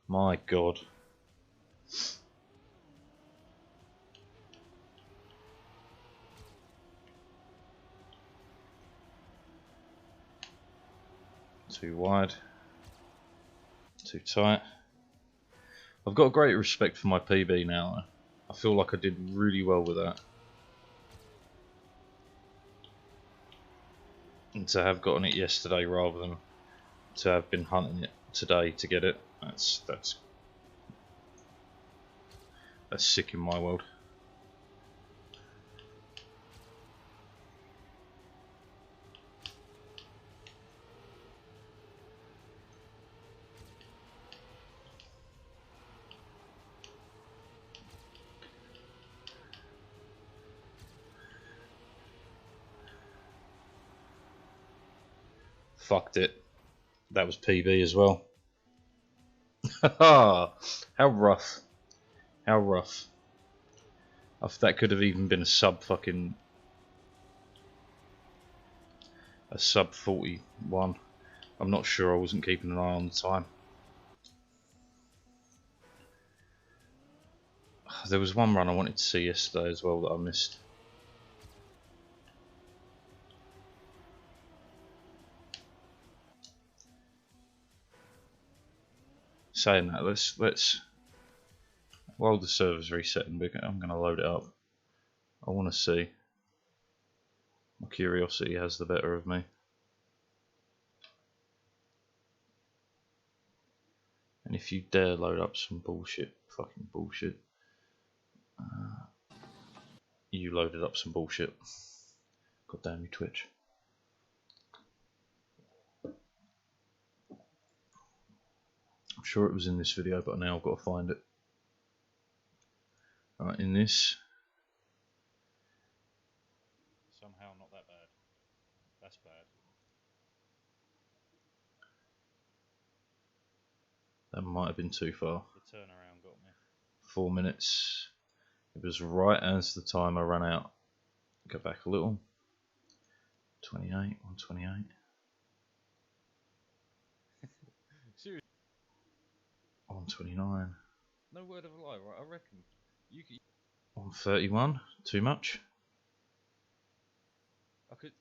My God. Too wide. Too tight. I've got great respect for my PB now. I feel like I did really well with that. And to have gotten it yesterday rather than to have been hunting it today to get it, that's sick in my world. fucked it. That was PB as well. How rough. How rough. That could have even been a sub 41. I'm not sure, I wasn't keeping an eye on the time. There was one run I wanted to see yesterday as well that I missed. Saying that, let's while the server's resetting, I'm going to load it up. I want to see. My curiosity has the better of me. And if you dare load up some bullshit, fucking bullshit. You loaded up some bullshit. God damn you, Twitch. I'm sure it was in this video, but now I've got to find it. Right, in this. Somehow not that bad. That's bad. That might have been too far. The turnaround got me. 4 minutes. It was right as the timer ran out. Go back a little. 28, 128. Seriously? 129. No word of a lie, right? I reckon. 131. Too much? I could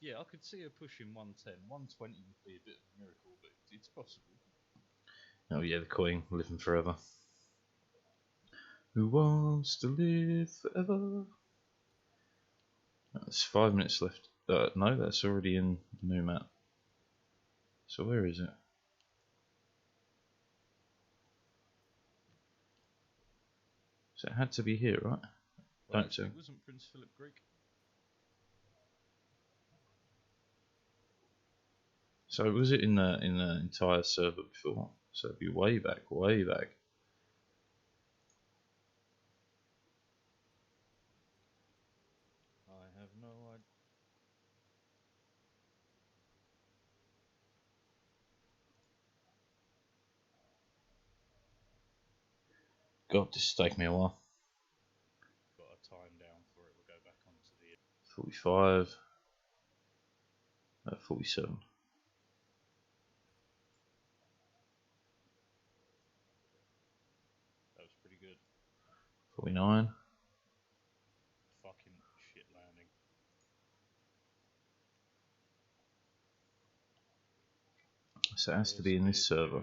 see her pushing 110. 120 would be a bit of a miracle, but it's possible. Oh yeah, the Queen, living forever. Who wants to live forever? There's 5 minutes left. No, that's already in the new map. So where is it? So it had to be here, right? Well, don't it wasn't Prince Philip Greek. So was it in the entire server before? So it'd be way back, way back. I have no idea. God, this is taking me a while. Got a time down for it. We'll go back onto the 45. 47. That was pretty good. 49. Fucking shit landing. So it has to be in this server.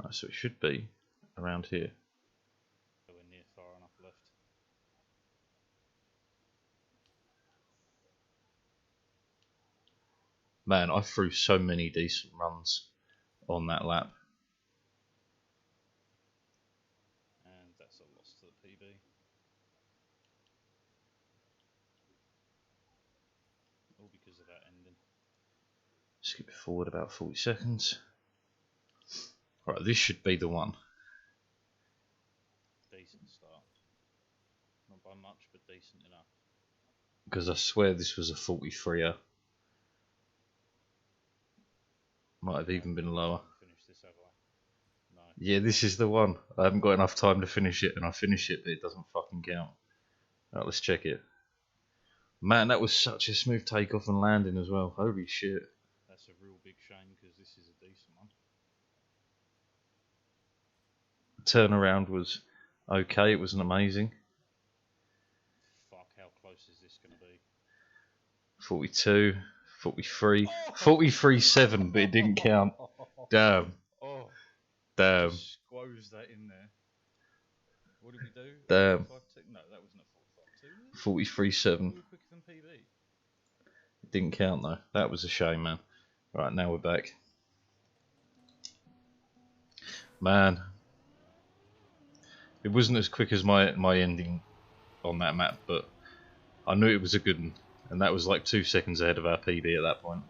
Right, so it should be around here. We're near far enough left. Man, I threw so many decent runs on that lap. And that's a loss to the PB. All because of that ending. Skip it forward about 40 seconds. Right, this should be the one. Decent start. Not by much, but decent enough. Because I swear this was a 43er. Might have even been lower. Finish this, have I? No. Yeah, this is the one. I haven't got enough time to finish it, and I finish it, but it doesn't fucking count. Right, let's check it. Man, that was such a smooth takeoff and landing as well. Holy shit. That's a real big shame, because this is a decent one. Turnaround was okay, it wasn't amazing. Fuck, how close is this going to be? 42, 43, 43.7, but it didn't count. Damn. Oh, damn. Squoze that in there. What did we do? Damn. No, that wasn't a 45.2. 43.7. We were quicker than PB. It didn't count though. That was a shame, man. Right, now we're back. Man. It wasn't as quick as my ending on that map, but I knew it was a good one. And that was like 2 seconds ahead of our PB at that point.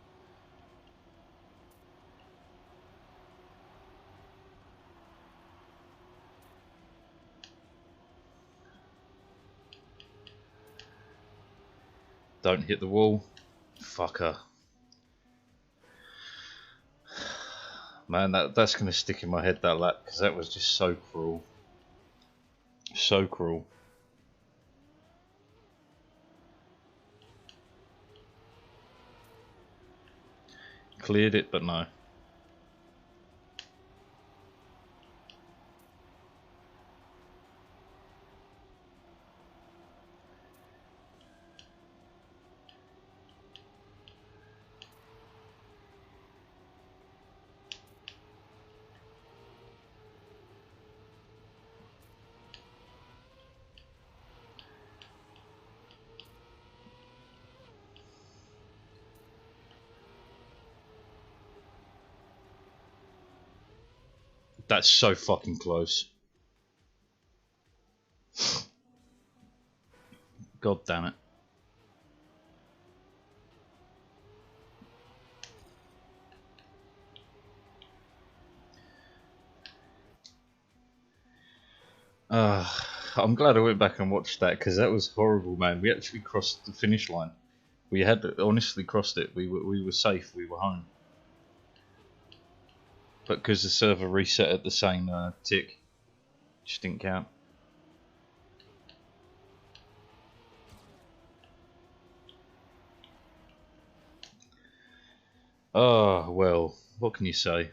Don't hit the wall. Fucker. Man, that's gonna stick in my head, that lap, because that was just so cruel. So cruel. Cleared it, but no. That's so fucking close. God damn it. I'm glad I went back and watched that, because that was horrible, man. We actually crossed the finish line. We had honestly crossed it. We were safe. We were home. But because the server reset at the same tick, just didn't count. Oh, well, what can you say?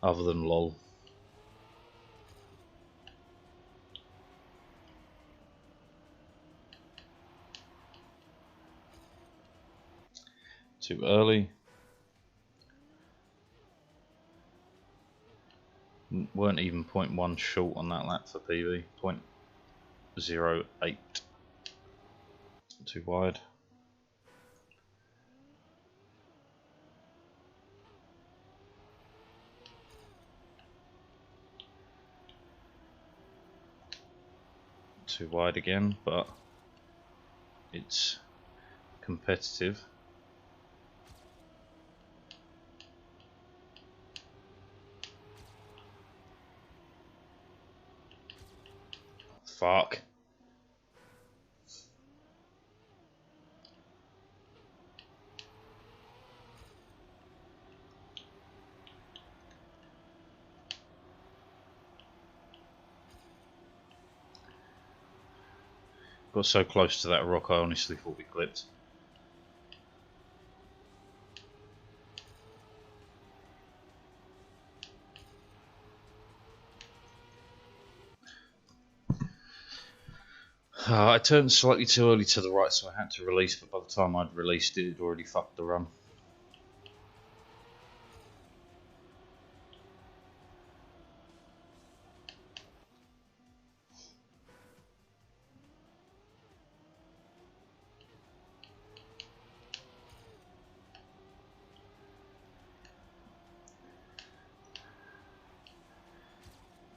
Other than lol. Too early. Weren't even 0.1 short on that lap for PB. 0.08. Too wide. Too wide again, but it's competitive. Fuck. Got so close to that rock, I honestly thought we clipped. I turned slightly too early to the right, so I had to release, but by the time I'd released it, it'd already fucked the run.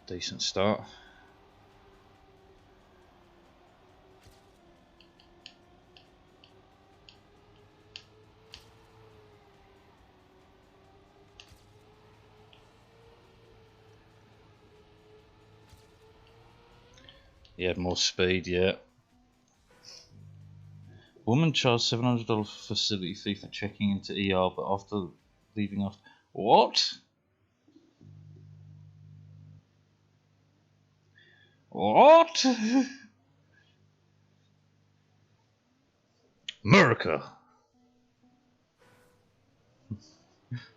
Decent start. He had more speed, yeah. Woman charged $700 for facility fee for checking into ER, but after leaving off. What? What? America!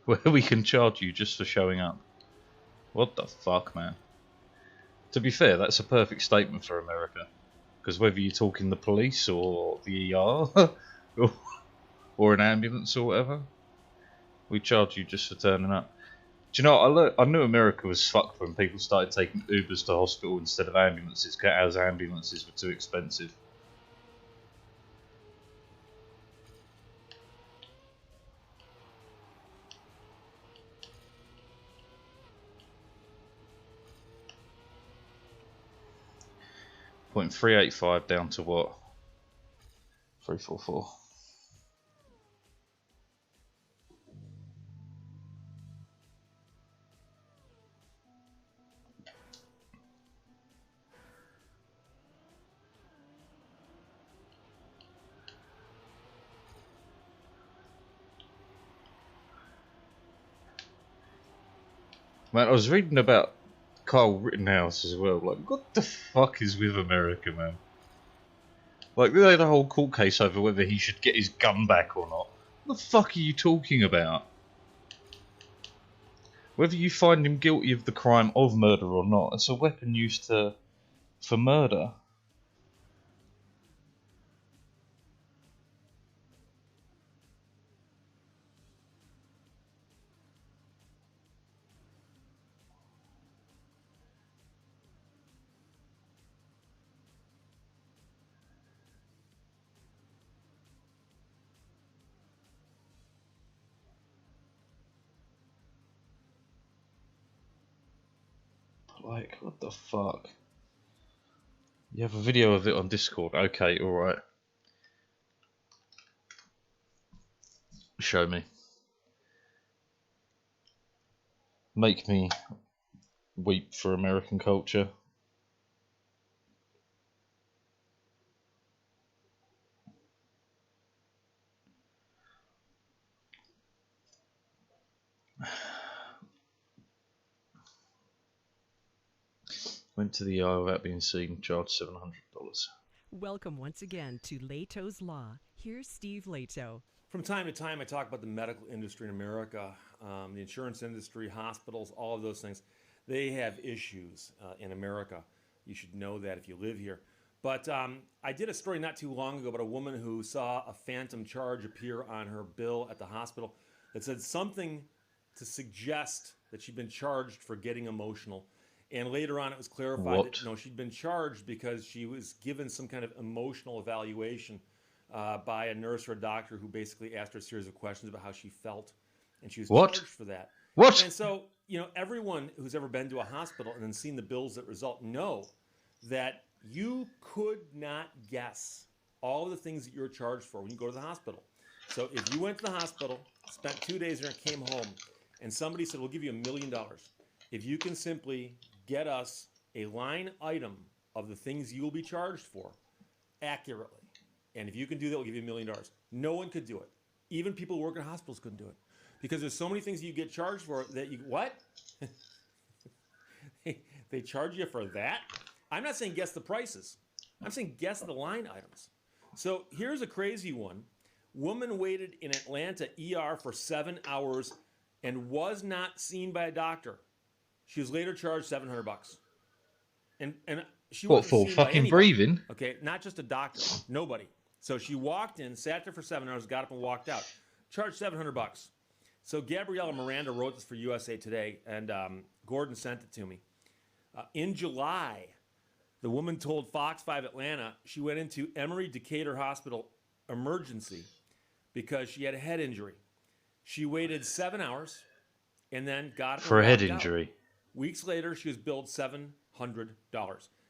Where we can charge you just for showing up. What the fuck, man? To be fair, that's a perfect statement for America. Because whether you're talking the police or the ER or an ambulance or whatever, we charge you just for turning up. Do you know, I knew America was fucked when people started taking Ubers to hospital instead of ambulances, as ambulances were too expensive. .385 down to what? 344. Man, I was reading about Kyle Rittenhouse as well. Like, what the fuck is with America, man? Like, they had a whole court case over whether he should get his gun back or not. What the fuck are you talking about? Whether you find him guilty of the crime of murder or not, it's a weapon used for murder. Like, what the fuck? You have a video of it on Discord. Okay, alright. Show me. Make me weep for American culture. Went to the ER without being seen, charged $700. Welcome once again to Leto's Law. Here's Steve Leto. From time to time, I talk about the medical industry in America, the insurance industry, hospitals, all of those things. They have issues in America. You should know that if you live here. But I did a story not too long ago about a woman who saw a phantom charge appear on her bill at the hospital that said something to suggest that she'd been charged for getting emotional. And later on, it was clarified that no, she'd been charged because she was given some kind of emotional evaluation by a nurse or a doctor who basically asked her a series of questions about how she felt, and she was charged for that. What? And so, you know, everyone who's ever been to a hospital and then seen the bills that result know that you could not guess all of the things that you're charged for when you go to the hospital. So if you went to the hospital, spent 2 days there and came home, and somebody said, we'll give you $1 million if you can simply get us a line item of the things you will be charged for accurately. And if you can do that, we'll give you $1 million. No one could do it. Even people who work in hospitals couldn't do it. Because there's so many things you get charged for that you, what? They charge you for that? I'm not saying guess the prices. I'm saying guess the line items. So here's a crazy one. Woman waited in Atlanta ER for 7 hours and was not seen by a doctor. She was later charged $700. And she what wasn't for? seen by Fucking anybody. breathing? Okay, not just a doctor. Nobody. So she walked in, sat there for 7 hours, got up and walked out. Charged $700. So Gabriella Miranda wrote this for USA Today, and Gordon sent it to me. In July, the woman told Fox 5 Atlanta she went into Emory Decatur Hospital emergency because she had a head injury. She waited 7 hours and then got up for a head out. injury. Weeks later, she was billed $700.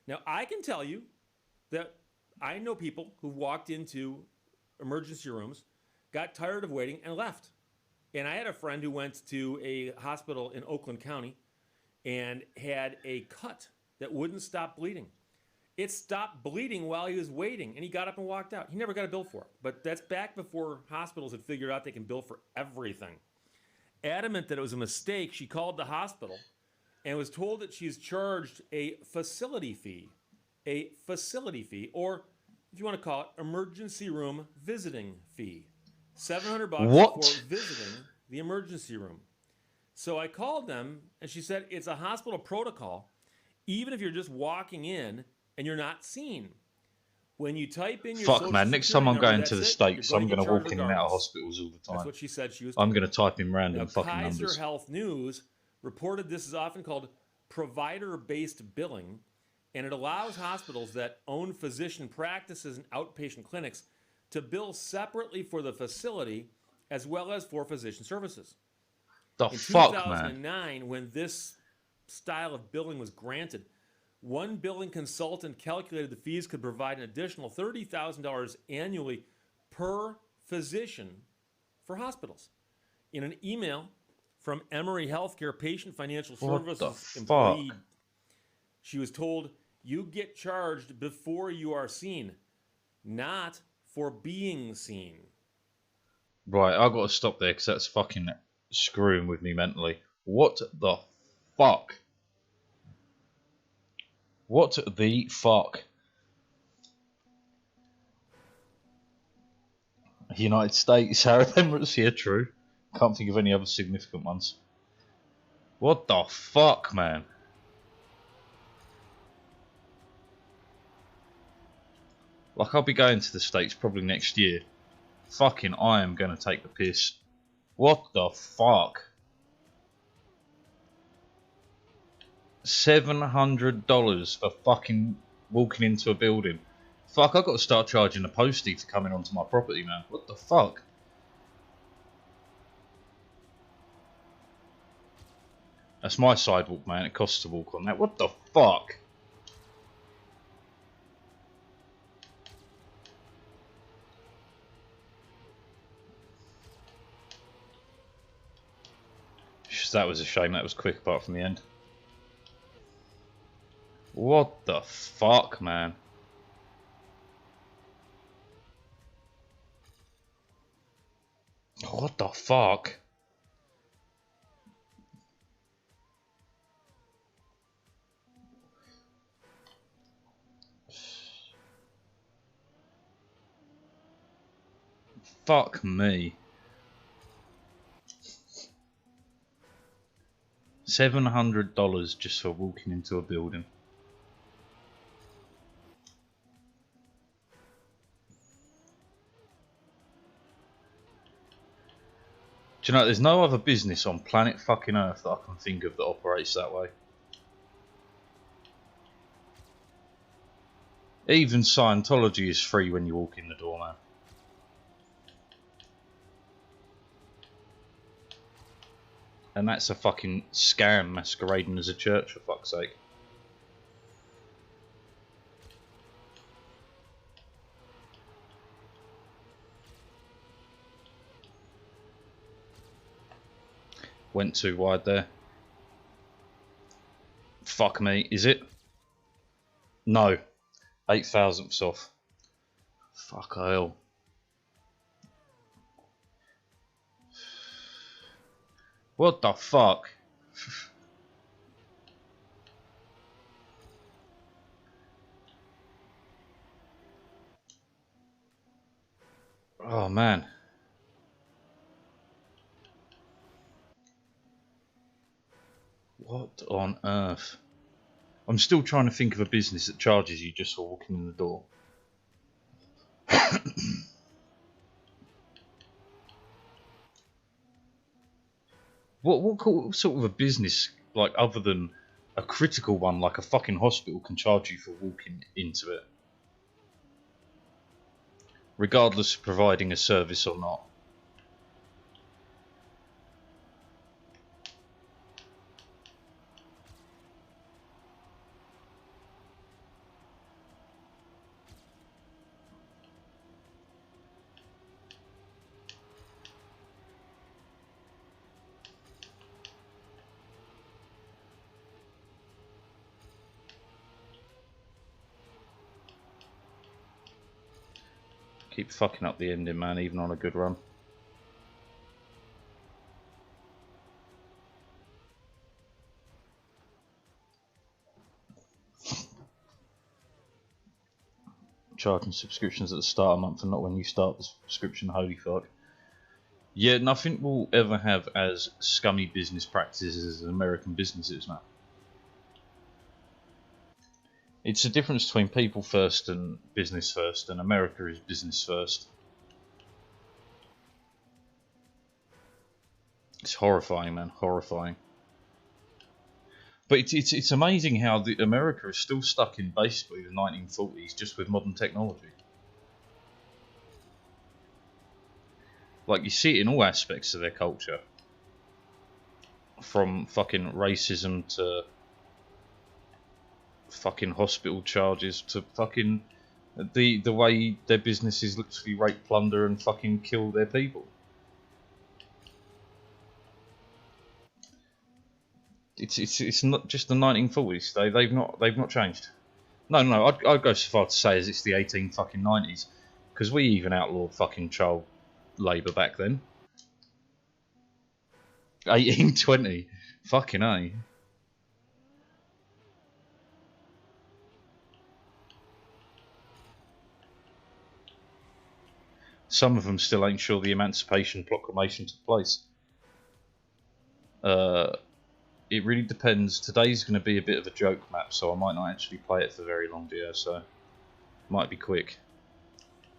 Now, I can tell you that I know people who walked into emergency rooms, got tired of waiting, and left. And I had a friend who went to a hospital in Oakland County and had a cut that wouldn't stop bleeding. It stopped bleeding while he was waiting, and he got up and walked out. He never got a bill for it. But that's back before hospitals had figured out they can bill for everything. Adamant that it was a mistake, she called the hospital and was told that she's charged a facility fee. A facility fee, or if you want to call it, emergency room visiting fee. $700 for visiting the emergency room. So I called them, and she said it's a hospital protocol, even if you're just walking in and you're not seen. When you type in your Fuck, man. Next time I'm going to the States, I'm going to walk in and out of hospitals all the time. That's what she said she was I'm going to type in random fucking Kaiser numbers. Health News reported this is often called provider-based billing, and it allows hospitals that own physician practices and outpatient clinics to bill separately for the facility as well as for physician services. The In fuck, 2009, man? when this style of billing was granted, one billing consultant calculated the fees could provide an additional $30,000 annually per physician for hospitals. In an email from Emory Healthcare Patient Financial Services employee, she was told, you get charged before you are seen, not for being seen. Right, I've got to stop there because that's fucking screwing with me mentally. What the fuck? What the fuck? United States, Arab Emirates, yeah, true. Can't think of any other significant ones. What the fuck, man? Like, I'll be going to the States probably next year. Fucking, I am gonna take the piss. What the fuck? $700 for fucking walking into a building. Fuck, I've got to start charging a postie to come in onto my property, man. What the fuck? That's my sidewalk, man. It costs to walk on that. What the fuck? That was a shame. That was quick, apart from the end. What the fuck, man? What the fuck? Fuck me. $700 just for walking into a building. Do you know, there's no other business on planet fucking Earth that I can think of that operates that way. Even Scientology is free when you walk in the door, man. And that's a fucking scam masquerading as a church, for fuck's sake. Went too wide there. Fuck me, is it? No. 8 thousandths off. Fuck hell. What the fuck? Oh man. What on earth? I'm still trying to think of a business that charges you just for walking in the door. What sort of a business, like, other than a critical one like a fucking hospital, can charge you for walking into it? Regardless of providing a service or not. Keep fucking up the ending, man, even on a good run. Charging subscriptions at the start of the month and not when you start the subscription, holy fuck. Yeah, nothing will ever have as scummy business practices as American businesses, man. It's the difference between people first and business first, and America is business first. It's horrifying, man, horrifying. But it's amazing how America is still stuck in basically the 1940s, just with modern technology. Like, you see it in all aspects of their culture. From fucking racism to fucking hospital charges to fucking the way their businesses literally rape, plunder and fucking kill their people. It's not just the 1940s. They've not changed. No, I'd go so far to say as it's the 1890s, because we even outlawed fucking child labour back then. 1820, fucking A. Some of them still ain't sure the Emancipation Proclamation took place. It really depends. Today's going to be a bit of a joke map, so I might not actually play it for very long, dear, so it might be quick.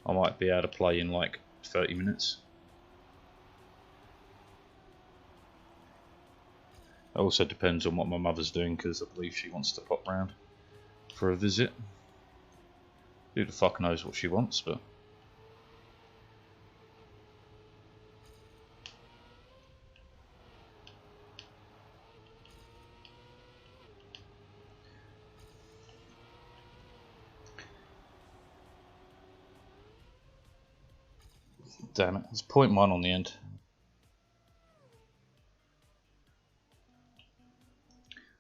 I might be able to play in like 30 minutes. It also depends on what my mother's doing, because I believe she wants to pop round for a visit. Who the fuck knows what she wants, but... Damn it, it's 0.1 on the end.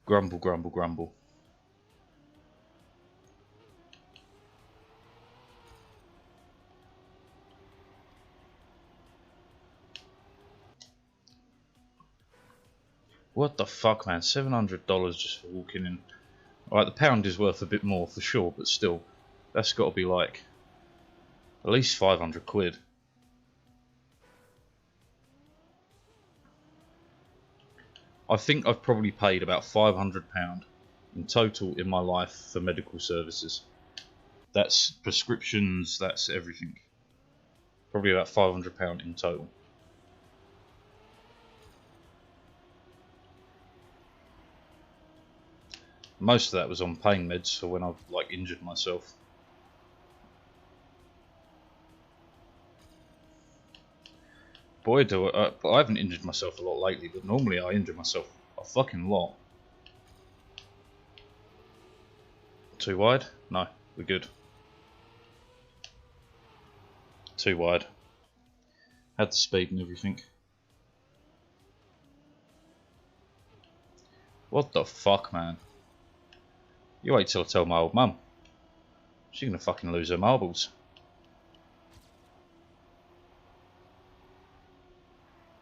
Grumble, grumble, grumble. What the fuck, man? $700 just for walking in. Alright, the pound is worth a bit more for sure, but still, that's got to be like at least 500 quid. I think I've probably paid about £500 in total in my life for medical services. That's prescriptions, that's everything. Probably about £500 in total. Most of that was on pain meds for when I've like injured myself. Boy, do I haven't injured myself a lot lately, but normally I injure myself a fucking lot. Too wide? No, we're good. Too wide. Had the speed and everything. What the fuck, man? You wait till I tell my old mum. She's gonna fucking lose her marbles.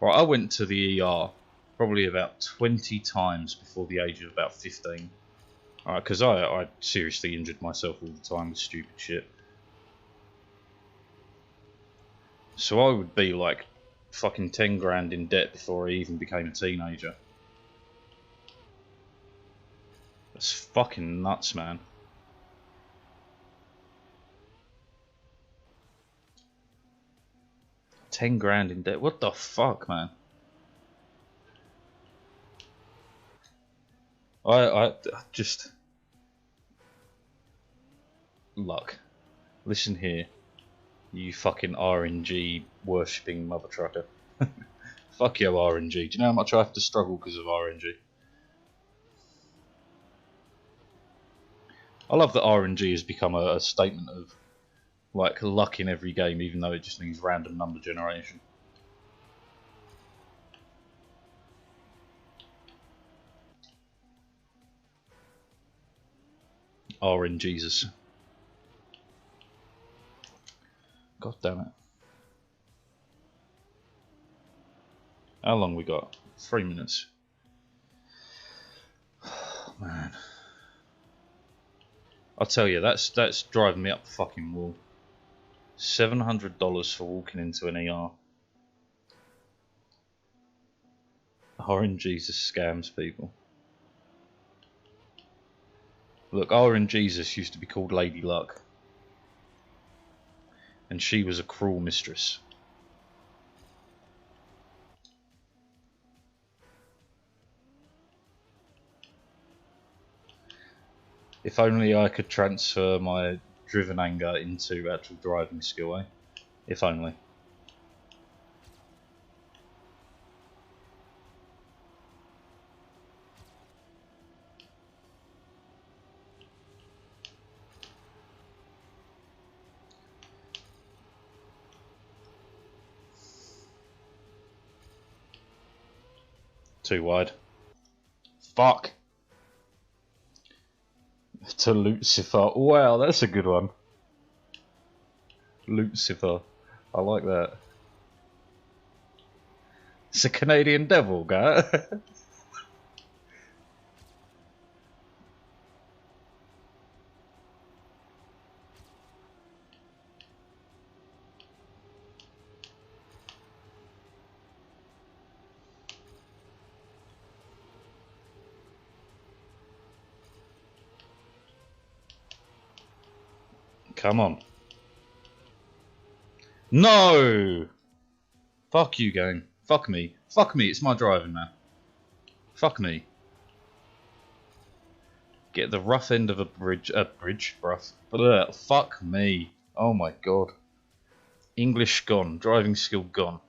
Right, I went to the ER probably about 20 times before the age of about 15. Alright, because I seriously injured myself all the time with stupid shit. So I would be like fucking 10 grand in debt before I even became a teenager. That's fucking nuts, man. $10 grand in debt. What the fuck, man? I just luck. Listen here, you fucking RNG worshipping mother trucker. Fuck your RNG. Do you know how much I have to struggle because of RNG? I love that RNG has become a statement of like luck in every game, even though it just means random number generation. RNGesus. God damn it. How long we got? 3 minutes. Oh, man. I'll tell you, that's driving me up the fucking wall. $700 for walking into an ER. RNGesus scams people. Look, RNGesus used to be called Lady Luck. And she was a cruel mistress. If only I could transfer my driven anger into actual driving skill, eh? If only. Too wide. Fuck! To Lucifer. Wow, that's a good one. Lucifer. I like that. It's a Canadian devil, guy. Come on. No! Fuck you, game. Fuck me. Fuck me, it's my driving now. Fuck me. Get the rough end of a bridge. Rough. Fuck me. Oh my god. English gone. Driving skill gone.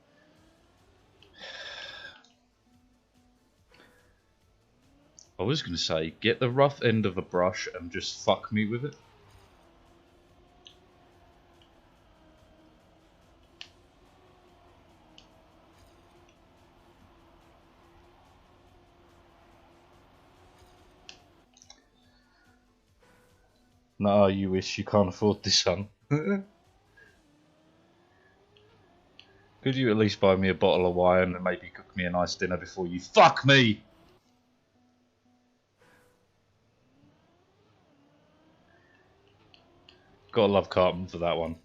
I was going to say, get the rough end of a brush and just fuck me with it. No, you wish you can't afford this, son. Could you at least buy me a bottle of wine and maybe cook me a nice dinner before you fuck me? Gotta love Cartman for that one.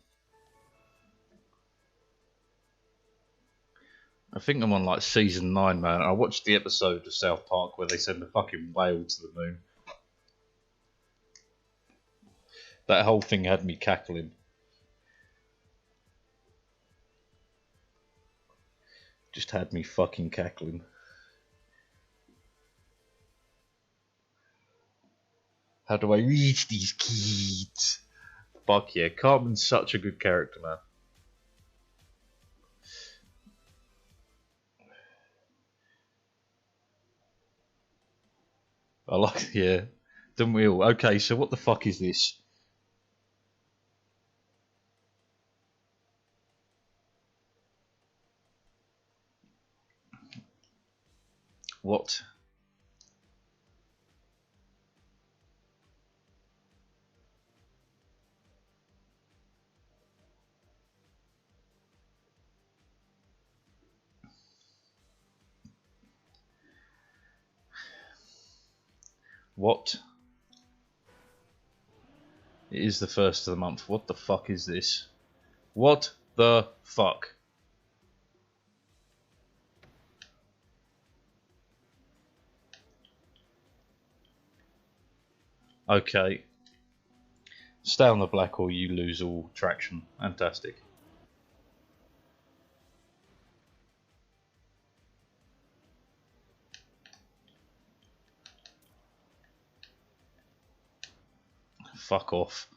I think I'm on like season 9, man. I watched the episode of South Park where they send a fucking whale to the moon. That whole thing had me cackling. Just had me fucking cackling. How do I reach these kids? Fuck yeah, Cartman's such a good character, man. I like, yeah. Don't we all? Okay, so what the fuck is this? What? What? It is the first of the month. What the fuck is this? What the fuck? Okay. Stay on the black or you lose all traction. Fantastic. Fuck off.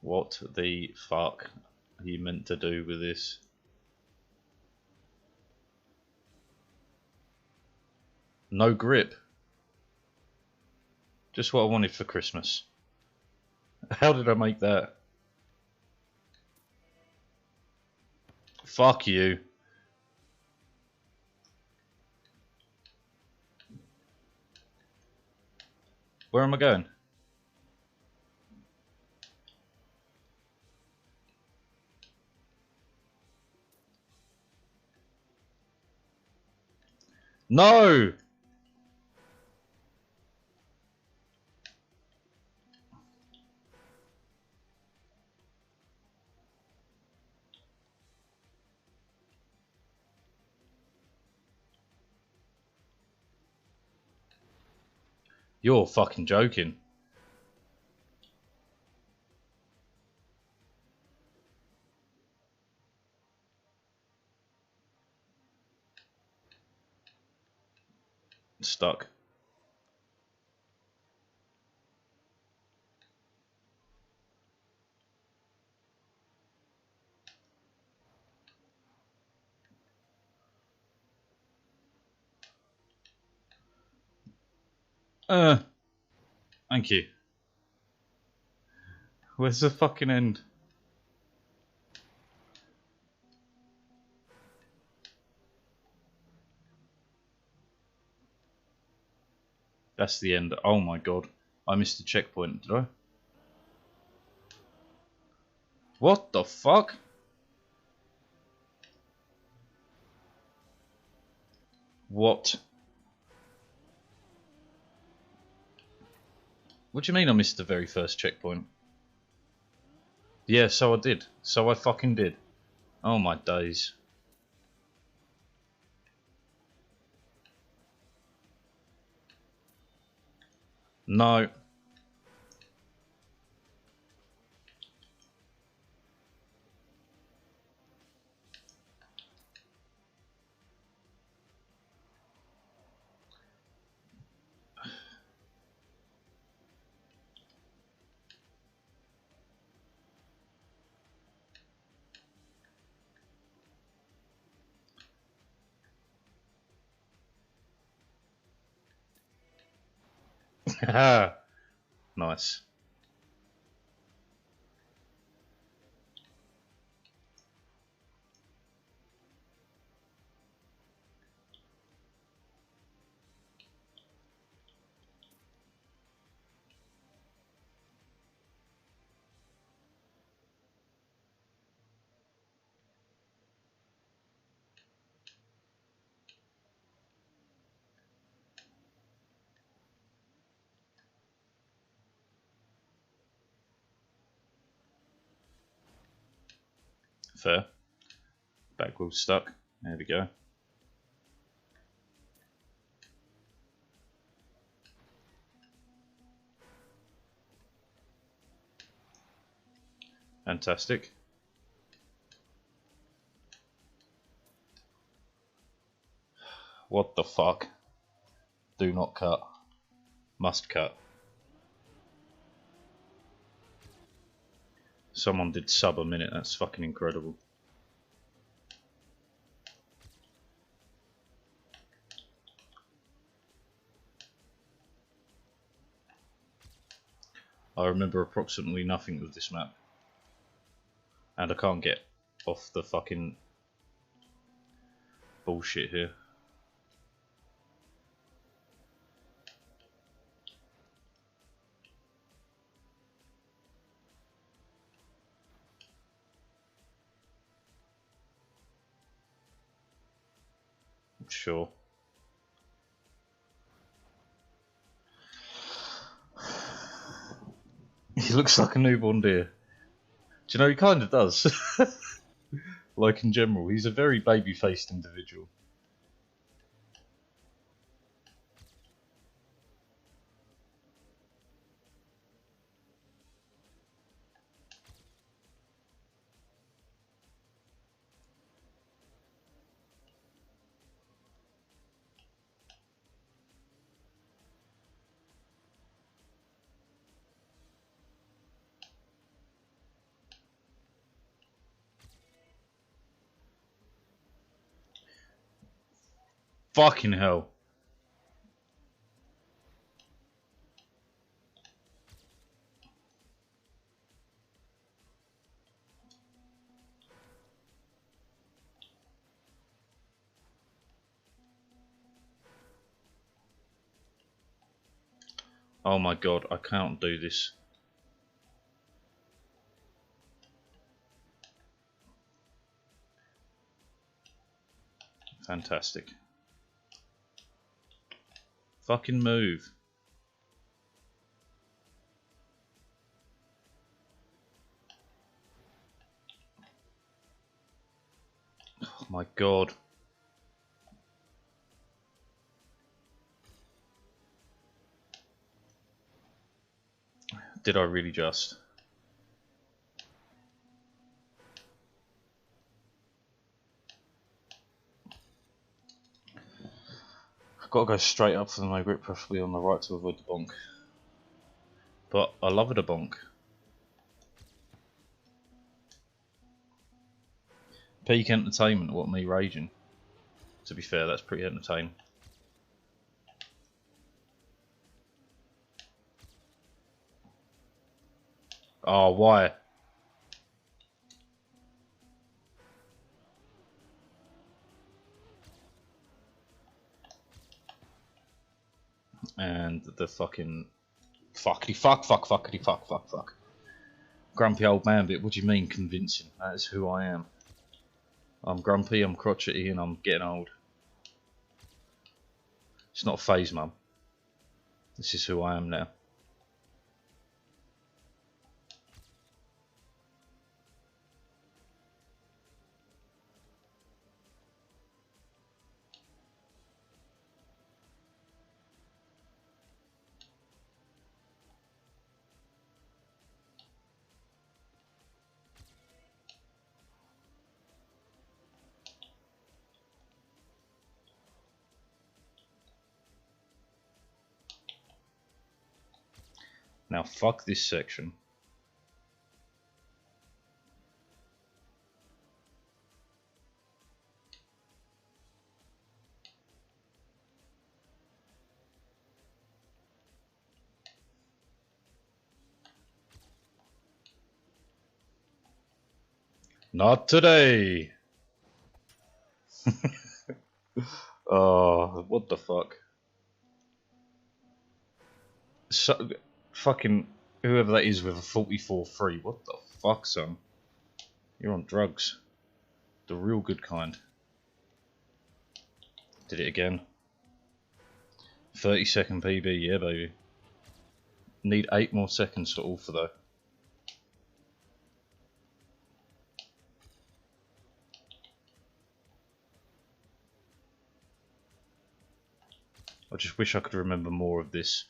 What the fuck are you meant to do with this? No grip. Just what I wanted for Christmas. How did I make that? Fuck you. Where am I going? No! You're fucking joking. Stuck. Thank you. Where's the fucking end? That's the end. Oh my god. I missed a checkpoint, did I? What the fuck? What? What do you mean I missed the very first checkpoint? Yeah, so I did. So I fucking did. Oh my days. No. Nice. Fair. Back wheel stuck. There we go. Fantastic. What the fuck? Do not cut. Must cut. Someone did sub a minute, that's fucking incredible. I remember approximately nothing of this map. And I can't get off the fucking bullshit here. Sure. He looks like a newborn deer. Do you know, he kind of does. Like in general, he's a very baby-faced individual. Fucking hell. Oh my god, I can't do this. Fantastic. Fucking move. Oh my god. Did I really just? I've got to go straight up for the no grip, preferably on the right to avoid the bonk. But I love it a bonk. Peak entertainment, what, me raging? To be fair, that's pretty entertaining. Oh, why? And the fucking fuckity fuck. Grumpy old man bit, what do you mean convincing? That is who I am. I'm grumpy, I'm crotchety, and I'm getting old. It's not a phase, mum. This is who I am now. Now fuck this section. Not today! Oh, what the fuck? So, fucking whoever that is with a 44-3, what the fuck, son? You're on drugs. The real good kind. Did it again. 30-second PB, yeah, baby. Need 8 more seconds for Alpha, though. I just wish I could remember more of this.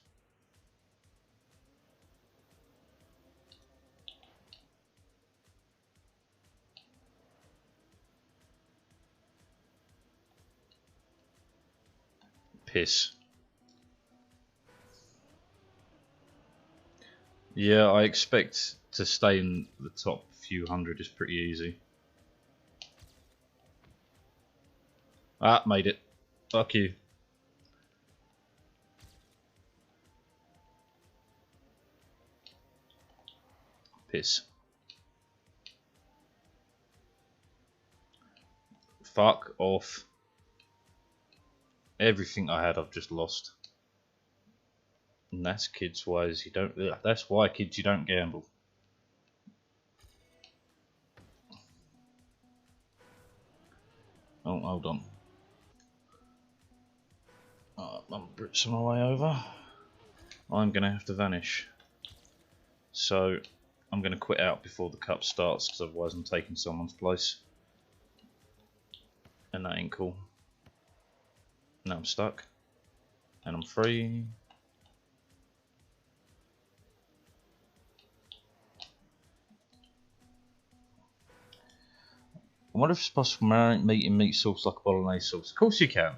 Piss. Yeah, I expect to stay in the top few hundred is pretty easy. Ah, made it. Fuck you. Piss. Fuck off. Everything I had I've just lost. And that's kids wise, you don't, that's why kids you don't gamble. Oh, hold on. I'm blitzing my way over. I'm gonna have to vanish. So I'm gonna quit out before the cup starts, because otherwise I'm taking someone's place. And that ain't cool. Now I'm stuck. And I'm free. I wonder if it's possible to marinate meat in meat sauce like a bolognese sauce. Of course you can.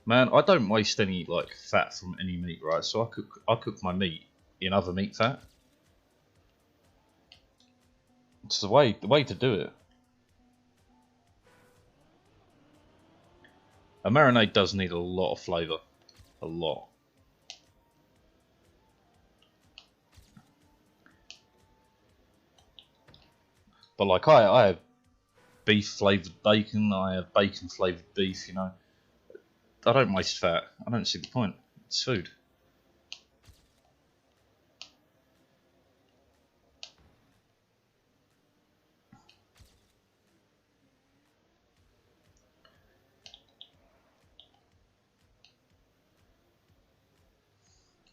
Man, I don't waste any like fat from any meat, right? So I cook my meat in other meat fat. It's the way to do it. A marinade does need a lot of flavour. A lot. But like I have beef flavoured bacon, I have bacon flavoured beef, you know. I don't waste fat. I don't see the point. It's food.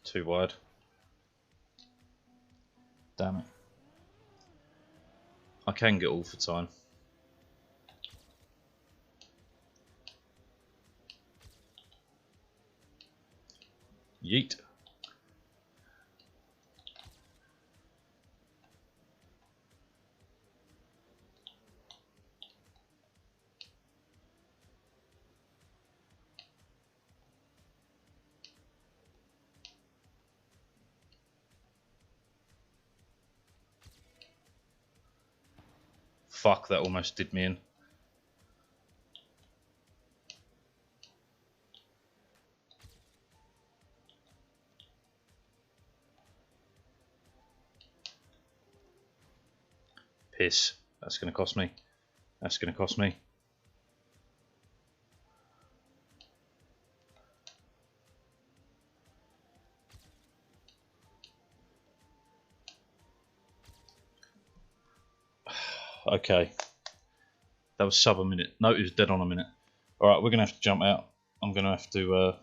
Too wide. Damn it. I can get all for time. Yeet. Fuck, that almost did me in. Piss. That's going to cost me. That's going to cost me. Okay. That was sub a minute. No, it was dead on a minute. Alright, we're going to have to jump out. I'm going to have to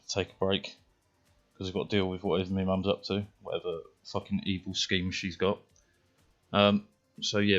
take a break. Because I've got to deal with whatever my mum's up to. Whatever fucking evil scheme she's got. So yeah.